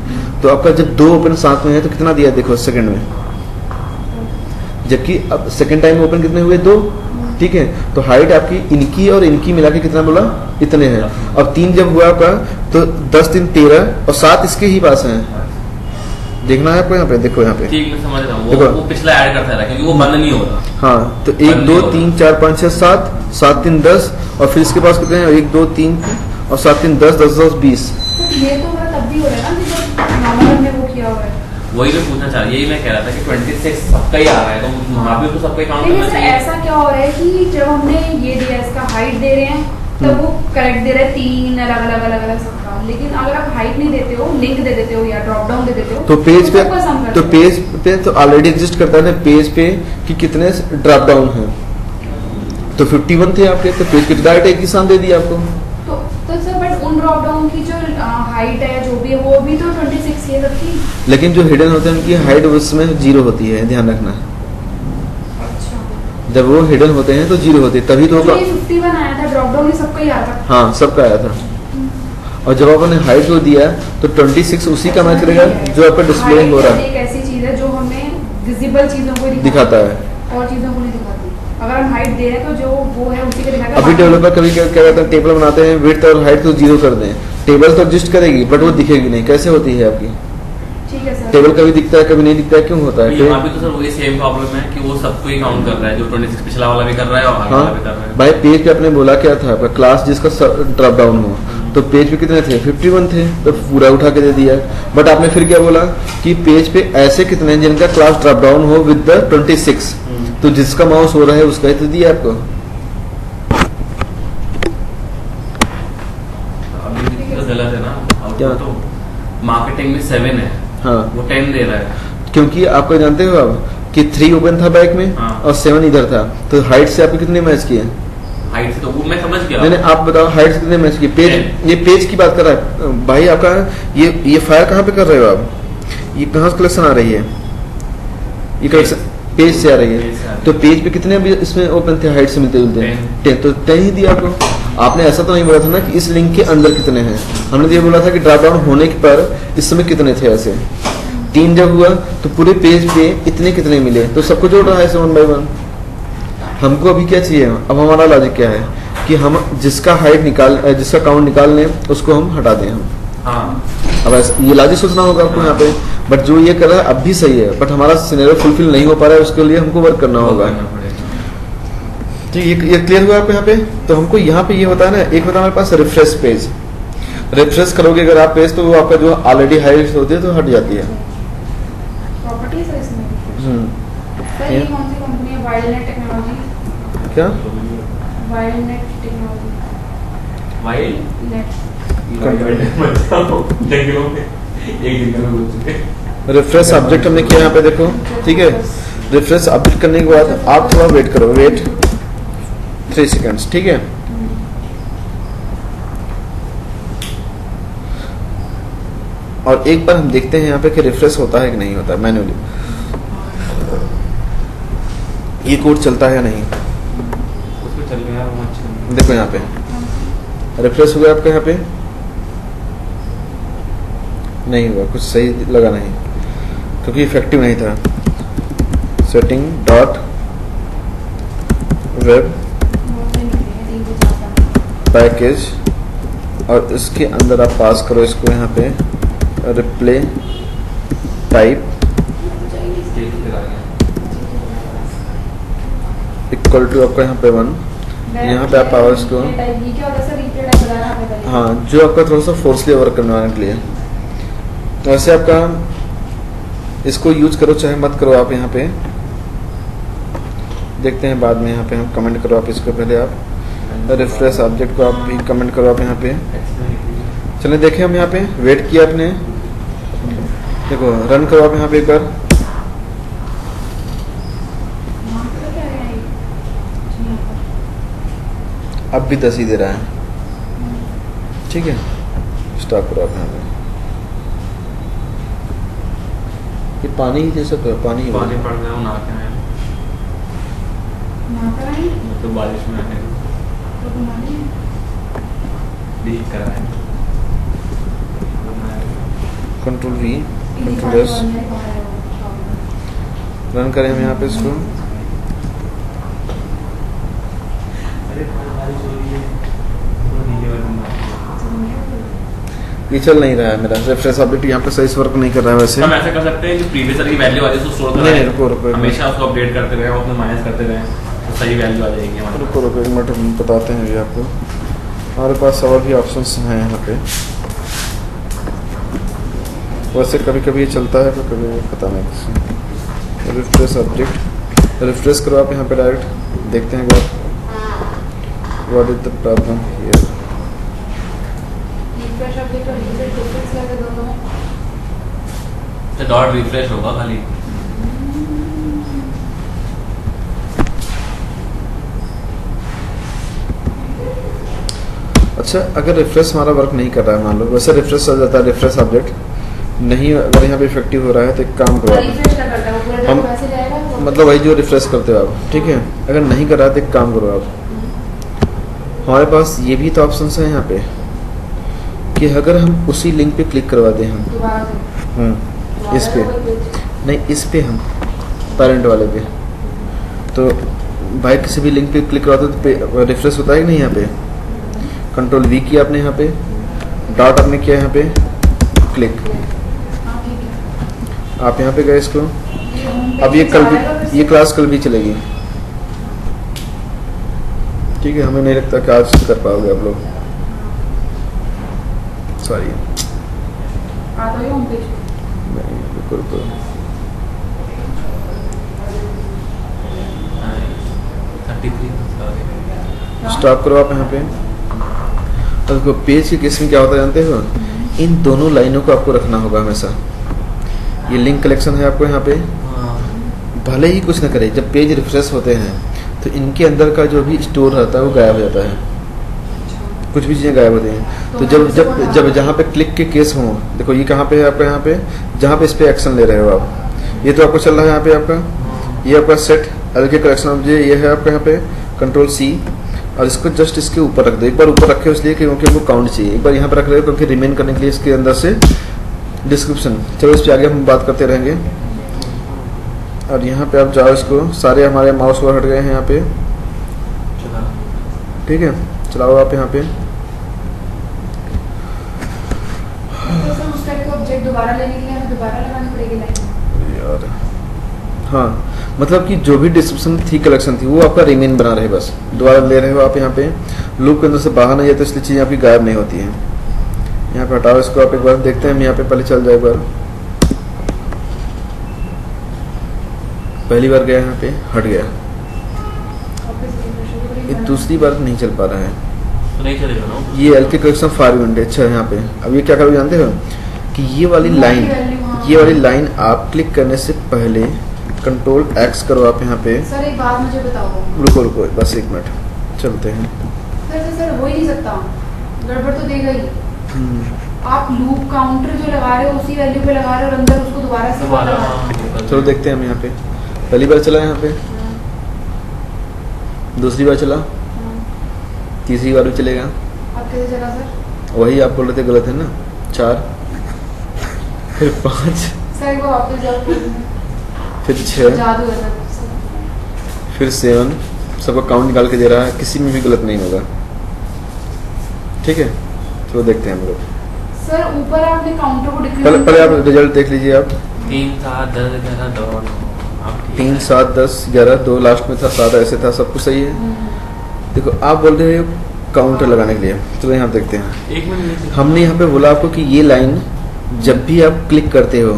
तो आपका जब 2 ओपन साथ में है तो कितना दिया देखो सेकंड में, जबकि अब सेकंड टाइम ओपन कितने हुए, 2, ठीक है। तो हाइट आपकी इनकी और इनकी मिला के कितना बोला, इतने हैं। और 3 जब हुआ आपका तो 10 3 13 और 7 इसके ही पास हैं। देखना है आपको यहाँ पे, देखो यहाँ पे, ठीक, मैं समझ रहा हूँ। वो पिछला ऐड करता है क्योंकि वो बंद नहीं होगा। हाँ, तो 1 2 3 4 5 6 7 7 3 10 और फिर इसके पास कितने हैं, 1 2 3 और 7 3 10 10 10 20। तो ये तो मेरा तब भी हो रहा है ना कि जब नॉर्मल में वो किया हुआ है। वही मैं पूछना चाह रही, यही मैं कह रहा था कि 26 सबका ही आ रहा है, तो वहाँ भी तो सबका काउंट लेकिन करना सर चाहिए। ऐसा क्या हो रहा है कि जब हमने ये दिया, इसका हाइट दे रहे हैं, तब वो करेक्ट दे रहे हैं 3 अलग सबका। लेकिन अगर आप हाइट नहीं देते हो, लिंक दे देते हो या ड्रॉप डाउन दे देते हो, तो पेज पे सबको सम कर तो देते हो। पेज पे तो ऑलरेडी एग्जिस्ट करता है ना पेज पे कि कितने ड्रॉप डाउन हैं। तो 51 थे आपके, तो पेज पे डायरेक्ट एक ही स्थान दे दिया आपको। तो सर बट उन ड्रॉप डाउन की जो हाइट है जो भी है वो भी तो 26 है सबकी। लेकिन जो हिडन होते हैं उनकी हाइट उसमें 0 होती है, ध्यान रखना। अच्छा, जब वो हिडन होते हैं तो 0 होती है, तभी तो ये 51 आया था ड्रॉप डाउन, ये सबका ही आया था। हाँ, सबका आया था। और जब आपने हाइट को दिया तो 26 उसी का मैच करेगा जो आपका डिस्प्ले हो रहा है, एक ऐसी चीज है जो हमें विजिबल चीजों को दिखाता है। और चीजों को नहीं दिखाती। अगर हम हाइट दे रहे हैं तो जो वो है उसी का दिखाएगा। अभी डेवलपर कभी क्या कहते हैं, टेबल बनाते हैं विड्थ और हाइट को 0 कर दें, टेबल तो एडजस्ट करेगी बट वो दिखेगी नहीं। कैसे होती है आपकी ठीक है सर। टेबल कभी दिखता है कभी नहीं दिखता है, क्यों होता है? यहाँ भी तो सर वही सेम प्रॉब्लम है कि वो सबको ही काउंट कर रहा है, जो 26 पिछला वाला भी कर रहा है और आगे वाला भी कर रहा हाँ है। भाई पेज पे आपने बोला क्या था आपका क्लास जिसका ड्रॉप डाउन हो, तो पेज पे कितने थे? 51 थे, तो पूरा उठा के दे दिया। बट आपने फिर क्या बोला कि पेज पे ऐसे कितने हैं जिनका क्लास ड्रॉप डाउन हो विद द 26, तो जिसका माउस हो रहा है उसका ही तो दिया आपको। अभी तो गलत है ना। क्या? तो मार्केटिंग में 7 है, हाँ वो 10 दे रहा है। क्योंकि आपको जानते हो आप कि 3 ओपन था बैक में हाँ। और 7 इधर था, तो हाइट से आपको कितने मैच किए? हाइट से तो वो मैं समझ गया। नहीं आप बताओ हाइट से कितने मैच किए? पेज, ये पेज की बात कर रहा है भाई आपका। ये फायर कहाँ पे कर रहे हो आप? ये कहाँ से कलेक्शन आ रही है? ये कलेक्शन पेज से आ रही है। तो पेज पे कितने अभी इसमें ओपन थे हाइट से मिलते जुलते? 10, तो 10 ही दिया आपको। आपने ऐसा तो नहीं बोला था ना कि इस लिंक के अंदर कितने हैं, हमने तो ये बोला था कि ड्रॉप डाउन होने पर इस समय कितने थे। ऐसे 3 जब हुआ तो पूरे पेज पे इतने कितने मिले, तो सबको जोड़ रहा है ऐसे 1 बाय 1। हमको अभी क्या चाहिए? अब हमारा लॉजिक क्या है कि हम जिसका हाइट जिसका काउंट निकाल लें उसको हम हटा दें हम। हाँ। अब ऐसा ये लॉजिक सोचना होगा आपको यहाँ पे। बट जो ये कर रहा है अब भी सही है, बट हमारा सिनेरियो फुलफिल नहीं हो पा रहा है, उसके लिए हमको वर्क करना होगा। ठीक, ये क्लियर हुआ आपको यहाँ पे? तो हमको यहाँ पे ये होता है ना, एक होता है हमारे पास रिफ्रेश पेज। रिफ्रेश करोगे अगर आप पेज तो वो आपका जो ऑलरेडी हाइट होती है तो हट जाती है। प्रॉपर्टी सर इसमें। सर ये कौन सी कंपनी है? Wildnet technology. क्या? Wildnet technology. Wild net. Refresh object हमने किया यहाँ पे देखो, ठीक है। रिफ्रेश ऑब्जेक्ट करने के बाद आप थोड़ा वेट करो, वेट 3 सेकेंड्स, ठीक है। और एक बार हम देखते हैं यहाँ पे कि रिफ्रेश होता है कि नहीं होता है मैन्युअली, ये कोड चलता है या नहीं। उसको चल रहा है वो अच्छा। देखो यहाँ पे रिफ्रेश हुआ आपका, यहाँ पे नहीं हुआ, कुछ सही लगा नहीं क्योंकि इफेक्टिव नहीं था। सेटिंग डॉट वेब पैकेज और इसके अंदर आप पास करो इसको यहाँ पे रिप्ले टाइप इक्वल टू आपका यहाँ पे 1। यहाँ पे आप पावर इसको, हाँ जो आपका थोड़ा सा फोर्सली वर्क करवाने के लिए। तो ऐसे आपका इसको यूज करो चाहे मत करो आप, यहाँ पे देखते हैं बाद में। यहाँ पे हम कमेंट करो आप इसको, पहले आप रिफ्रेश ऑब्जेक्ट को आप भी कमेंट करो आप यहाँ पे। चलिए देखें हम यहाँ पे वेट किया आपने, देखो रन करो आप यहाँ पे एक बार। अब भी 10 ही दे रहा है, ठीक है। स्टॉप करो आप यहाँ पे। ये पानी ही जैसा तो पानी ही पानी पड़ रहा है, नहा के आए तो बारिश में आए लीक कर रहा है। Control V control S run करें हम यहाँ पे इसको। ये चल नहीं रहा है मेरा रिफ्रेश ऑब्जेक्ट यहाँ पे सही वर्क नहीं कर रहा है वैसे। हम ऐसा कर सकते हैं कि प्रीवियस की वैल्यू आ जाए तो स्टोर नहीं रुको हमेशा उसको अपडेट करते रहे, उसमें माइनस करते रहे तो सही वैल्यू आ जाएगी हमारे। रुको एक मिनट हम बताते हैं अभी आपको। हमारे पास और भी ऑप्शंस हैं यहाँ पे, वैसे कभी कभी ये चलता है तो कभी पता नहीं किसी। रिफ्रेश ऑब्जेक्ट रिफ्रेश करो आप यहाँ पे डायरेक्ट, देखते हैं what is the problem here. Dot refresh होगा खाली। अच्छा अगर रिफ्रेश हमारा वर्क नहीं कर रहा है, मान लो वैसे रिफ्रेश चल जाता है, रिफ्रेश ऑब्जेक्ट नहीं, अगर यहाँ पे इफेक्टिव हो रहा है तो एक काम करो आप, हम मतलब वही जो रिफ्रेश करते हो आप, ठीक है। अगर नहीं कर रहा है तो एक काम करो आप, हमारे पास ये भी तो ऑप्शन है यहाँ पे कि अगर हम उसी लिंक पे क्लिक करवा दें हम दोबारा से इस पे नहीं, इस पे हम पेरेंट वाले पे, तो भाई किसी भी लिंक पे क्लिक करवाते तो रिफ्रेश होता है कि नहीं। यहाँ पे कंट्रोल वी किया आपने, यहाँ पे डॉट आपने किया, यहाँ पे क्लिक, हाँ ठीक है। आप यहाँ पे गए इसको। ये home अब ये page कल पे जाएगा फिर भी, से? ये क्लास कल भी चलेगी, ठीक है। हमें नहीं लगता कि आज कर पाओगे आप लोग, सॉरी। आ तो ये होम पेज नहीं, रुको। 33 स्टॉप करो आप यहाँ पे। और देखो पेज के केस में क्या होता है जानते हो, इन दोनों लाइनों को आपको रखना होगा हमेशा। ये लिंक कलेक्शन है आपको यहाँ पे, भले ही कुछ ना करे, जब पेज रिफ्रेश होते हैं तो इनके अंदर का जो भी स्टोर रहता है वो गायब हो जाता है, कुछ भी चीज़ें गायब होती हैं। तो जब जब जब जहाँ पे क्लिक के केस हों, देखो ये कहाँ पे है आपका, यहाँ पे जहाँ पे इस पे एक्शन ले रहे हो आप, ये तो आपको चल रहा है यहाँ पे आपका, ये आपका सेट एलके कलेक्शन ऑब्जेक्ट, ये है आपका यहाँ पे कंट्रोल सी, और इसको जस्ट इसके ऊपर रख दो। एक बार ऊपर रखे इसलिए क्योंकि हमको काउंट चाहिए, एक बार यहाँ पे रख रहे हो क्योंकि रिमेन करने के लिए इसके अंदर से डिस्क्रिप्शन। चलो इस पे आगे हम बात करते रहेंगे। और यहाँ पे आप जाओ, इसको सारे हमारे माउस पर हट गए हैं यहाँ पे, ठीक है। चलाओ आप यहाँ पे, तो सर उस टाइप का ऑब्जेक्ट दोबारा लेने के लिए हमें दोबारा लगानी पड़ेगी लाइन। यार हाँ, मतलब कि जो भी डिस्क्रिप्शन थी, कलेक्शन थी, वो आपका रिमेन बना रहे, बस दोबारा ले रहे हो आप यहाँ पे। लूप के अंदर से बाहर नहीं है तो इसलिए चीज़ें आपकी गायब नहीं होती हैं। यहाँ पे हटाओ इसको आप, एक बार देखते हैं हम यहाँ पे, पहले चल जाए एक बार। पहली बार गया यहाँ पे, हट गया, ये दूसरी बार नहीं चल पा रहा है, तो नहीं चलेगा ना। ये एल के कलेक्शन 5 यूनिट। अच्छा यहाँ पे अब ये क्या करो जानते हो, कि ये वाली लाइन आप क्लिक करने से पहले कंट्रोल एक्स करो आप यहाँ पे। सर एक बात मुझे बताओ, रुको बस 1 मिनट, चलते हैं। सर हो ही नहीं सकता, गड़बड़ तो देगा ही। आप लूप काउंटर जो लगा रहे हो उसी वैल्यू पे लगा रहे हो और अंदर उसको दोबारा से लगा रहे हो। चलो देखते हैं हम यहाँ पे। पहली बार चला यहाँ पे, दूसरी बार चला, तीसरी बार भी चलेगा। अब कैसे चला सर? वही आप बोल रहे थे गलत है ना, 4, फिर 5, सर एक बार वापस जाओ, फिर 6, जादू है सर। फिर 7, सबका काउंट निकाल के दे रहा है, किसी में भी गलत नहीं होगा, ठीक है। चलो देखते हैं हम लोग। सर ऊपर आपने काउंटर को डिक्रीज पहले आप रिजल्ट देख लीजिए आप। 3 7 10 11 2 3 7 10 11 2 लास्ट में था, 7 ऐसे था, सब कुछ सही है। देखो आप बोल रहे हो काउंटर लगाने के लिए, चलो यहाँ देखते हैं। 1 मिनट हमने यहाँ पे बोला आपको कि ये लाइन जब भी आप क्लिक करते हो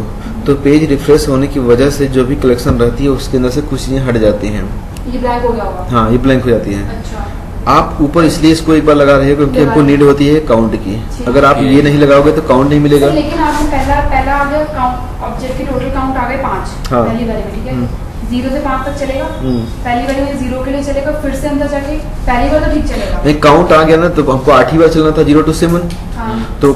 तो पेज रिफ्रेश होने की वजह से जो भी कलेक्शन रहती है उसके अंदर से कुछ चीजें हट जाती हैं। ये ब्लैक हो गया होगा। हाँ, ये ब्लैंक हो जाती है। अच्छा, आप ऊपर इसलिए इसको एक बार लगा रहे हो क्योंकि हमको नीड होती है काउंट की। अगर आप ये नहीं लगाओगे तो काउंट नहीं मिलेगा। सर, लेकिन आपने पहला आ गया काउंट, ऑब्जेक्ट के टोटल काउंट आ गए 5 हाँ। पहली वाली में, ठीक है। 0 से 5 तक चलेगा, पहली वाली में 0 के लिए चलेगा, फिर से अंदर जाके पहली बार तो ठीक चलेगा। नहीं, काउंट आ गया ना तो हमको 8 ही बार चलना था, 0 to 7। हाँ। तो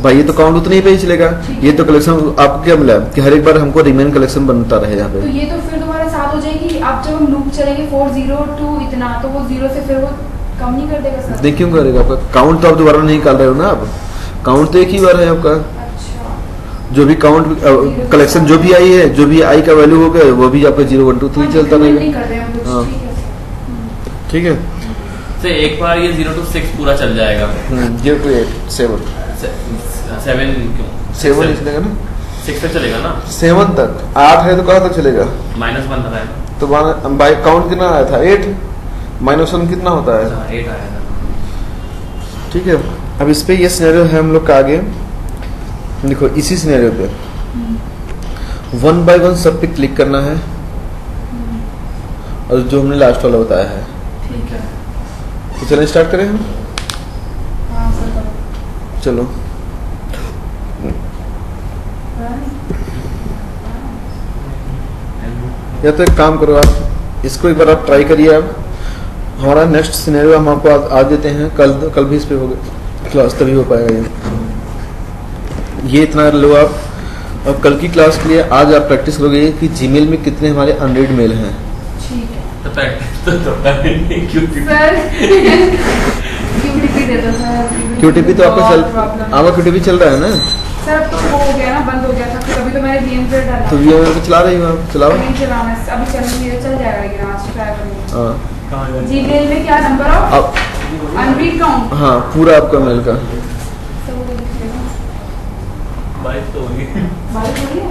भाई ये तो काउंट उतने ही पे ही चलेगा। ये तो कलेक्शन आपको क्या मिला कि हर एक बार हमको रिमेन कलेक्शन बनता रहे यहाँ तो पे। ये तो फिर दोबारा 7 हो जाएगी। अब जब हम लूप चलेंगे 4 0 2 इतना, तो वो 0 से फिर वो कम नहीं कर देगा सर? देख क्यों करेगा आपका काउंट, तो आप दोबारा नहीं निकाल रहे हो ना। आप काउंट तो एक ही बार है आपका। अच्छा, जो भी काउंट कलेक्शन जो भी आई है, जो भी आई का वैल्यू हो गया वो भी आपका 0 1 2 3 चलता नहीं रहेगा। कर रहे हैं कुछ, हाँ। ठीक है सर। ठीक है। से एक बार ये 0 to 6 पूरा चल जाएगा। 0 to 8 7 7 क्यों? 7 चलेगा ना, 6 तक चलेगा ना। 7 तक। 8 है तो कहाँ तक चलेगा? -1 था ना। तो बाई काउंट कितना आया था? 8 -1 कितना होता है? 8 आया था। ठीक है। अब इस पे ये सिनेरियो है हम लोग का आगे। देखो इसी सिनेरियो पे 1 by 1 सब पे क्लिक करना है और जो हमने लास्ट वाला बताया है। ठीक है। तो चलें स्टार्ट करें हम। हाँ सर करो। चलो या तो एक काम करो, आप इसको एक बार आप ट्राई करिए। आप हमारा नेक्स्ट सिनेरियो हम आपको आज देते हैं, कल भी इस पे होगा क्लास, तभी हो पाएगा ये इतना लो आप। और कल की क्लास के लिए आज आप प्रैक्टिस करोगे कि जीमेल में कितने हमारे अनरीड मेल हैं। ठीक है तो प्रैक्टिस तो क्यों सर। क्यों लिख के देता सर? QTP तो आपका चल प्रॉब्लम। आपका QTP चल रहा है ना? सर अब तो वो हो गया ना, बंद हो गया था, फिर अभी तो मैंने VMware डाला। तो VMware पे चला रही हो आप? चलाओ। नहीं चलाना, अभी चल जाएगा, लेकिन आज ट्राई करूँगी। हाँ कहाँ गए? जीमेल में क्या नंबर ऑफ आप अनरीड काउंट। हाँ पूरा आपका मेल का बाइक तो होगी। बात हो रही है।